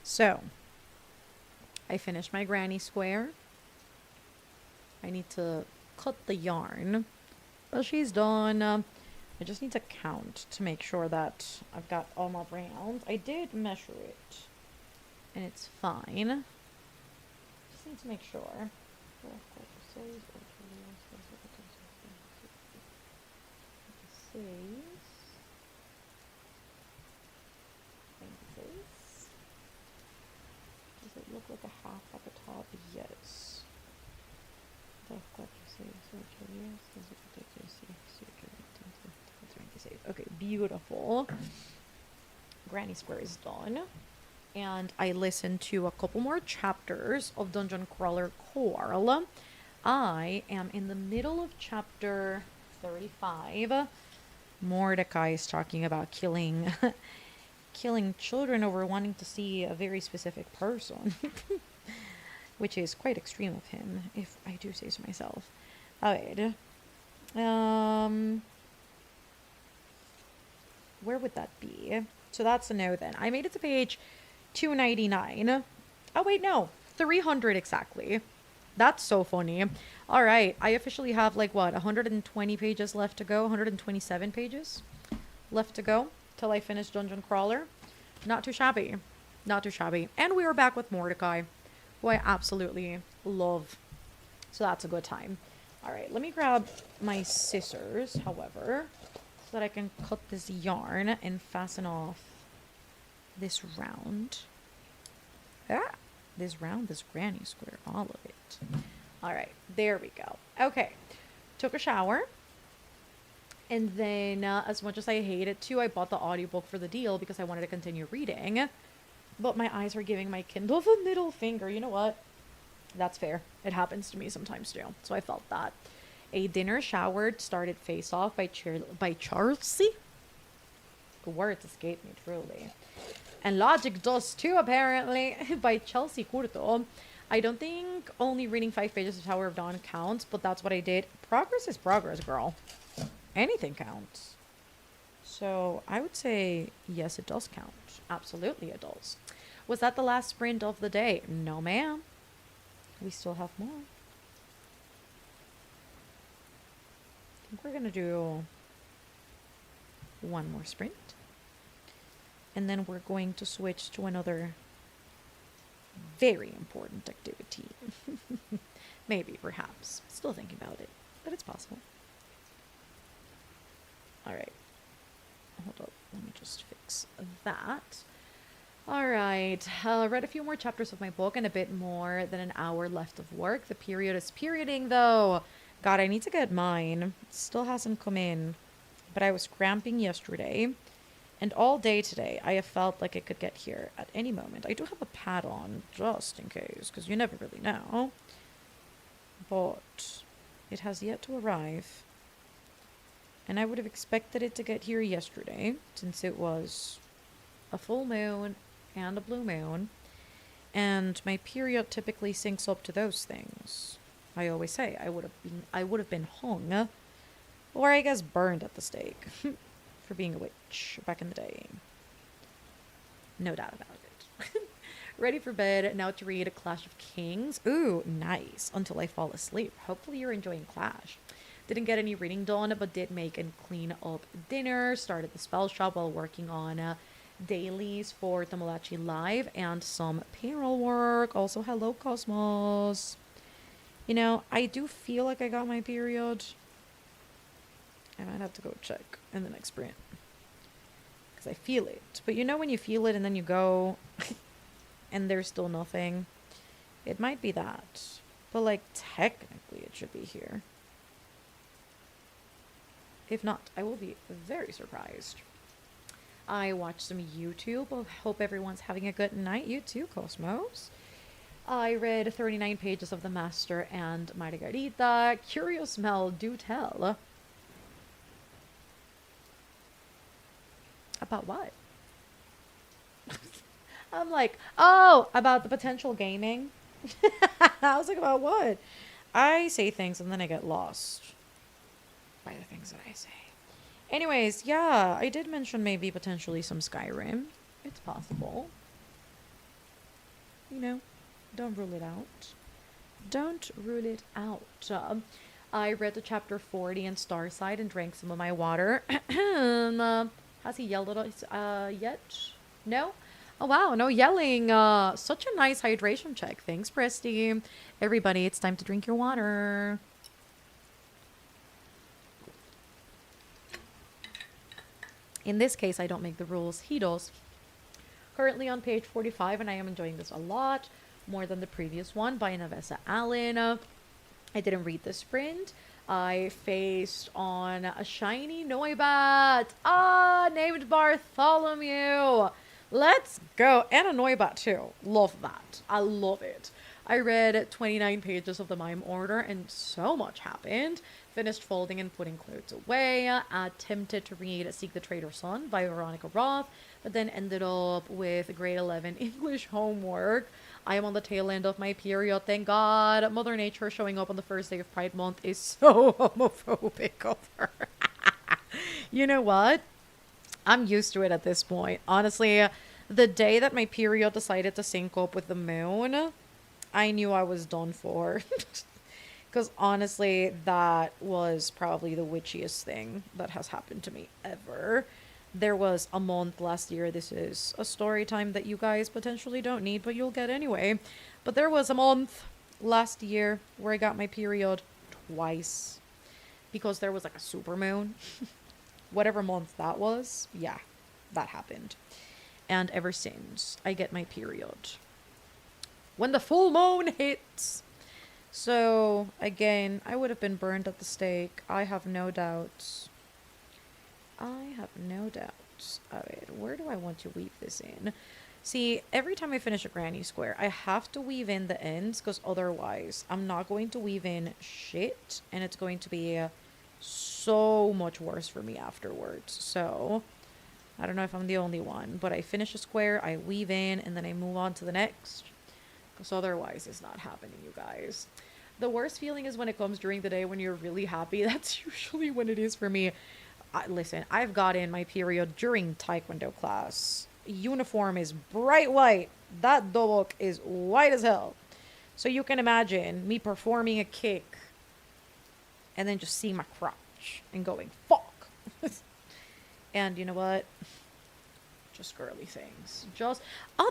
So, I finished my granny square. I need to cut the yarn, but she's done. I just need to count to make sure that I've got all my rounds. I did measure it, and it's fine. Just need to make sure. Does it look like a half at the top? Yes. Okay, beautiful. Granny Square is done. And I listened to a couple more chapters of Dungeon Crawler Core. I am in the middle of chapter 35. Mordecai is talking about killing killing children over wanting to see a very specific person. Which is quite extreme of him, if I do say so myself. Alright. Where would that be? So that's a no then. I made it to page 299. Oh wait, no. 300 exactly. That's so funny. Alright, I officially have like what, 120 pages left to go? 127 pages left to go till I finish Dungeon Crawler. Not too shabby. Not too shabby. And we are back with Mordecai, who I absolutely love. So that's a good time. Alright, let me grab my scissors, however, so that I can cut this yarn and fasten off this round. Ah, this granny square, all of it. Alright, there we go. Okay, took a shower. And then, as much as I hated to, I bought the audiobook for the deal because I wanted to continue reading. But my eyes were giving my Kindle the middle finger. You know what? That's fair. It happens to me sometimes too. So I felt that. A dinner showered started Face Off by Chelsea. The words escaped me truly. And Logic does too, apparently, by Chelsea Curto. I don't think only reading 5 pages of Tower of Dawn counts, but that's what I did. Progress is progress, girl. Anything counts. So I would say, yes, it does count. Absolutely it does. Was that the last sprint of the day? No, ma'am. We still have more. I think we're going to do one more sprint. And then we're going to switch to another very important activity. Maybe, perhaps. Still thinking about it, but it's possible. Alright. Hold up. Let me just fix that. Alright. Read a few more chapters of my book and a bit more than an hour left of work. The period is perioding, though. God, I need to get mine. It still hasn't come in. But I was cramping yesterday. And all day today, I have felt like it could get here at any moment. I do have a pad on, just in case, because you never really know. But it has yet to arrive. And I would have expected it to get here yesterday, since it was a full moon and a blue moon. And my period typically syncs up to those things. I always say I would have been hung, or I guess burned at the stake, for being a witch back in the day. No doubt about it. Ready for bed, now to read Clash of Kings. Ooh, nice. Until I fall asleep. Hopefully you're enjoying Clash. Didn't get any reading done, but did make and clean up dinner. Started the spell shop while working on dailies for Tomodachi Live and some payroll work. Also, hello, Cosmos. You know, I do feel like I got my period. I might have to go check in the next sprint. Because I feel it. But you know when you feel it and then you go and there's still nothing? It might be that. But, like, technically it should be here. If not, I will be very surprised. I watched some YouTube. I hope everyone's having a good night. You too, Cosmos. I read 39 pages of The Master and Margarita. Curious Mel, do tell. About what? I'm like, oh, about the potential gaming. I was like, about what? I say things and then I get lost by the things that I say. Anyways, yeah, I did mention maybe potentially some Skyrim. It's possible. You know, don't rule it out. Don't rule it out. I read the chapter 40 in Starside and drank some of my water. Has he yelled at us yet? No? Oh, wow. No yelling. Such a nice hydration check. Thanks, Presty. Everybody, it's time to drink your water. In this case, I don't make the rules. He does. Currently on page 45, and I am enjoying this a lot. More than the previous one by Navessa Allen. I didn't read the sprint. I faced on a shiny Noibat. Named Bartholomew. Let's go. And a Noibat too. Love that. I love it. I read 29 pages of the mime order and so much happened. Finished folding and putting clothes away. Attempted to read Seek the Traitor's Son by Veronica Roth, but then ended up with grade 11 English homework. I am on the tail end of my period, thank God. Mother Nature showing up on the first day of Pride Month is so homophobic of her. You know what? I'm used to it at this point. Honestly, the day that my period decided to sync up with the moon, I knew I was done for. Because honestly, that was probably the witchiest thing that has happened to me ever. There was a month last year. This is a story time that you guys potentially don't need, but you'll get anyway. But there was a month last year where I got my period twice. Because there was like a supermoon. Whatever month that was, yeah, that happened. And ever since, I get my period when the full moon hits. So, again, I would have been burned at the stake. I have no doubts. I have no doubts. Alright, where do I want to weave this in? See, every time I finish a granny square, I have to weave in the ends, because otherwise, I'm not going to weave in shit, and it's going to be so much worse for me afterwards. So, I don't know if I'm the only one, but I finish a square, I weave in, and then I move on to the next. Because otherwise, it's not happening, you guys. The worst feeling is when it comes during the day when you're really happy. That's usually when it is for me. Listen, I've gotten my period during Taekwondo class. Uniform is bright white. That dobok is white as hell. So you can imagine me performing a kick and then just seeing my crotch and going, fuck. And you know what? Just girly things.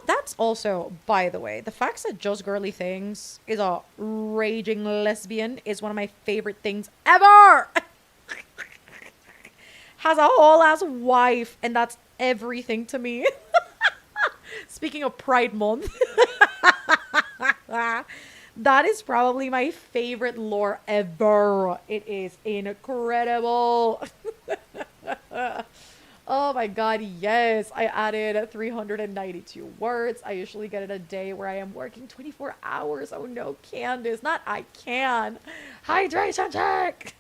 That's also, by the way, the fact that Just Girly Things is a raging lesbian is one of my favorite things ever. Has a whole ass wife, and that's everything to me. Speaking of Pride Month, that is probably my favorite lore ever. It is incredible. Oh my god, yes. I added 392 words. I usually get it a day where I am working 24 hours. Oh no, Candace. Not I can. Hydration check.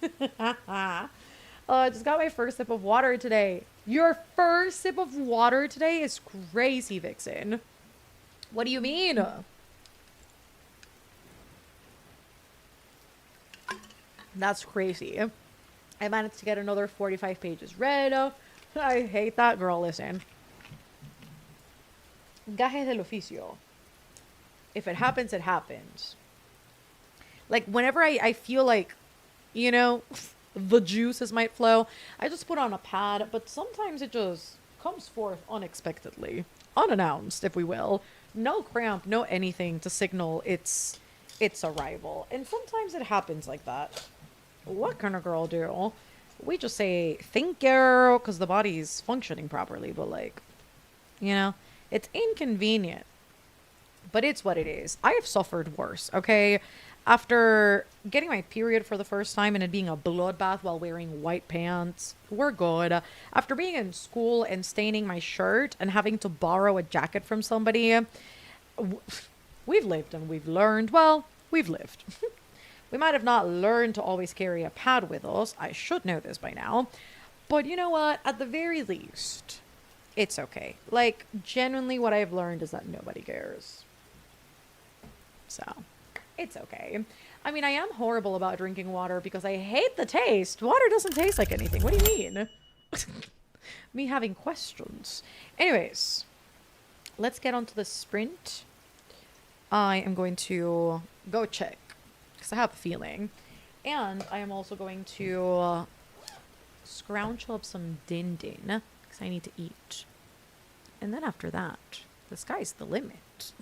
I just got my first sip of water today. Your first sip of water today is crazy, Vixen. What do you mean? That's crazy. I managed to get another 45 pages read. I hate that, girl. Listen. Gajes del oficio. If it happens, it happens. Like, whenever I feel like, you know, the juices might flow, I just put on a pad, but sometimes it just comes forth unexpectedly. Unannounced, if we will. No cramp, no anything to signal its arrival. And sometimes it happens like that. What can a girl do? We just say, thank you, because the body's functioning properly, but like, you know, it's inconvenient. But it's what it is. I have suffered worse, okay? After getting my period for the first time and it being a bloodbath while wearing white pants, we're good. After being in school and staining my shirt and having to borrow a jacket from somebody, we've lived and we've learned. Well, we've lived. We might have not learned to always carry a pad with us. I should know this by now. But you know what? At the very least, it's okay. Like, genuinely what I've learned is that nobody cares. So, it's okay. I mean, I am horrible about drinking water because I hate the taste. Water doesn't taste like anything. What do you mean? Me having questions. Anyways, let's get on to the sprint. I am going to go check because I have a feeling. And I am also going to scrounge up some din din because I need to eat. And then after that, the sky's the limit.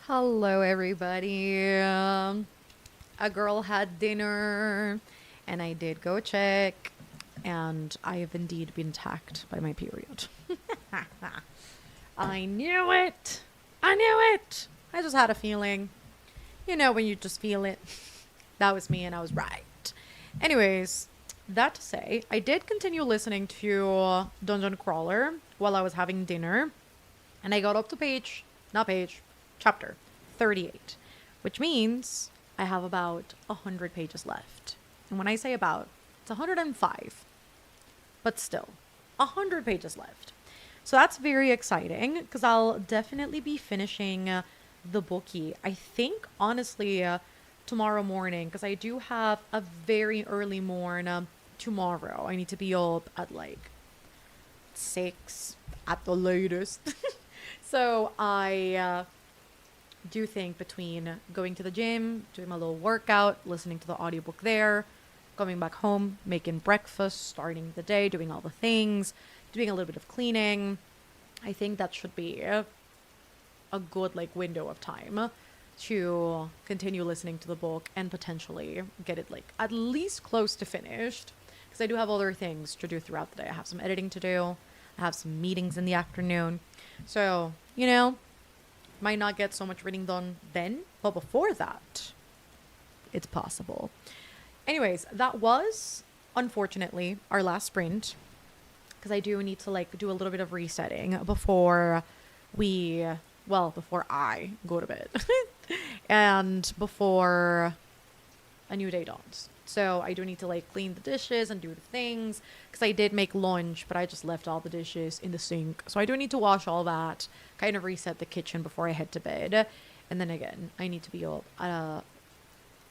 Hello, everybody. A girl had dinner, and I did go check, and I have indeed been attacked by my period. I knew it. I knew it. I just had a feeling. You know, when you just feel it. That was me, and I was right. Anyways, that to say, I did continue listening to Dungeon Crawler while I was having dinner, and I got up to chapter 38, which means I have about 100 pages left. And when I say about, it's 105, but still, 100 pages left. So that's very exciting because I'll definitely be finishing the bookie. I think, honestly, tomorrow morning, because I do have a very early morn tomorrow. I need to be up at like 6 at the latest. So I do think between going to the gym, doing my little workout, listening to the audiobook there, coming back home, making breakfast, starting the day, doing all the things, doing a little bit of cleaning, I think that should be a good like window of time to continue listening to the book and potentially get it like at least close to finished, because I do have other things to do throughout the day. I have some editing to do. I have some meetings in the afternoon. So, you know, might not get so much reading done then, but before that, it's possible. Anyways, that was, unfortunately, our last sprint, because I do need to, like, do a little bit of resetting before before I go to bed and before a new day dawns. So I do need to like clean the dishes and do the things, because I did make lunch, but I just left all the dishes in the sink. So I do need to wash all that, kind of reset the kitchen before I head to bed. And then again, I need to be up at a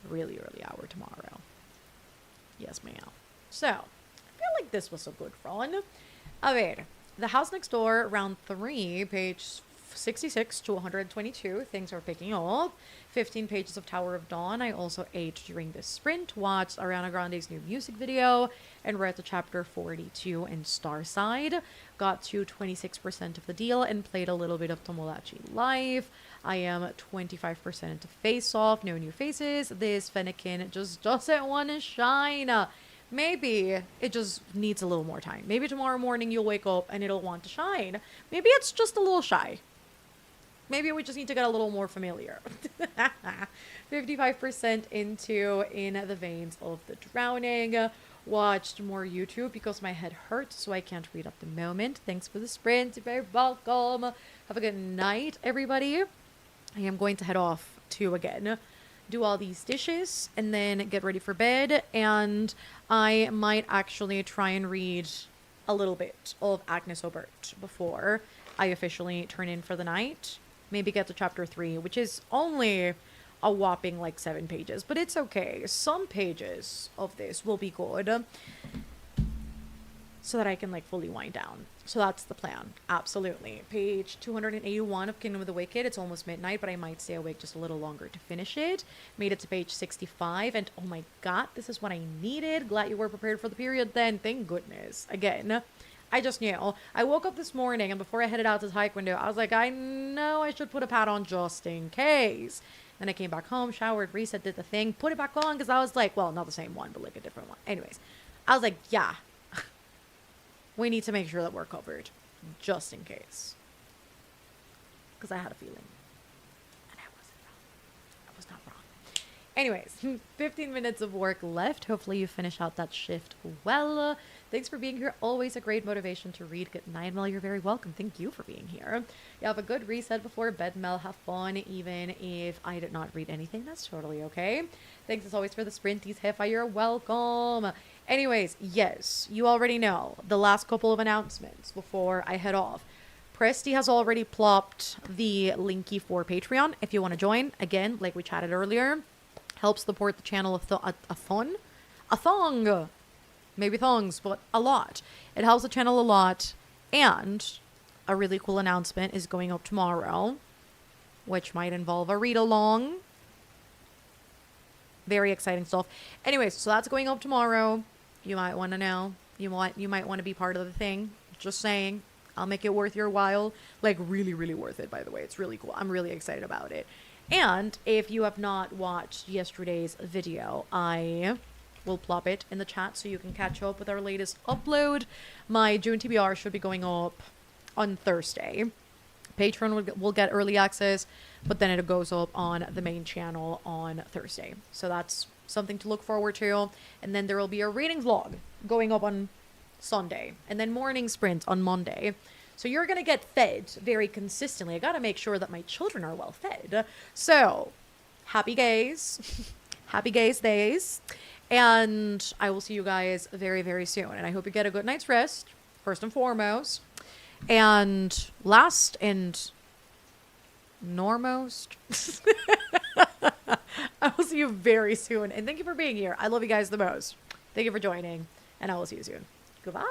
really early hour tomorrow. Yes, ma'am. So I feel like this was a good run. A ver, The House Next Door, round 3, page 66 to 122. Things are picking up. 15 pages of Tower of Dawn. I also ate during this sprint, watched Ariana Grande's new music video, and read the chapter 42 in Starside. Got to 26% of the deal and played a little bit of Tomodachi Life. I am 25% into Face Off. No new faces. This Fennekin just doesn't want to shine. Maybe it just needs a little more time. Maybe tomorrow morning you'll wake up and it'll want to shine. Maybe it's just a little shy. Maybe we just need to get a little more familiar. 55% into In the Veins of the Drowning. Watched more YouTube because my head hurts, so I can't read at the moment. Thanks for the sprint. You're very welcome. Have a good night, everybody. I am going to head off to, again, do all these dishes and then get ready for bed. And I might actually try and read a little bit of Agnes Obert before I officially turn in for the night. Maybe get to chapter 3, which is only a whopping like 7 pages, but it's okay. Some pages of this will be good so that I can like fully wind down. So that's the plan. Absolutely. Page 281 of Kingdom of the Wicked. It's almost midnight, but I might stay awake just a little longer to finish it. Made it to page 65, and oh my god, this is what I needed. Glad you were prepared for the period then. Thank goodness. Again, I just knew. I woke up this morning, and before I headed out to Taekwondo, I was like, I know I should put a pad on just in case. Then I came back home, showered, reset, did the thing, put it back on, because I was like, well, not the same one, but like a different one. Anyways, I was like, yeah, we need to make sure that we're covered, just in case. Because I had a feeling. And I wasn't wrong. I was not wrong. Anyways, 15 minutes of work left. Hopefully you finish out that shift well. Thanks for being here. Always a great motivation to read. Good night, Mel. You're very welcome. Thank you for being here. You have a good reset before bed, Mel. Have fun. Even if I did not read anything, that's totally okay. Thanks as always for the sprinties, Hefa. You're welcome. Anyways, yes, you already know the last couple of announcements before I head off. Presti has already plopped the linky for Patreon if you want to join. Again, like we chatted earlier, helps support the channel a thong. Maybe thongs, but a lot. It helps the channel a lot. And a really cool announcement is going up tomorrow, which might involve a read-along. Very exciting stuff. Anyways, so that's going up tomorrow. You might want to know. You might want to be part of the thing. Just saying. I'll make it worth your while. Like, really, really worth it, by the way. It's really cool. I'm really excited about it. And if you have not watched yesterday's video, I will plop it in the chat so you can catch up with our latest upload. My June TBR should be going up on Thursday. Patreon will get early access, but then it goes up on the main channel on Thursday. So that's something to look forward to. And then there will be a reading vlog going up on Sunday, and then morning sprint on Monday. So you're going to get fed very consistently. I got to make sure that my children are well fed. So happy gays. Happy gays days. And I will see you guys very, very soon. And I hope you get a good night's rest, first and foremost. And last and normost, I will see you very soon. And thank you for being here. I love you guys the most. Thank you for joining. And I will see you soon. Goodbye.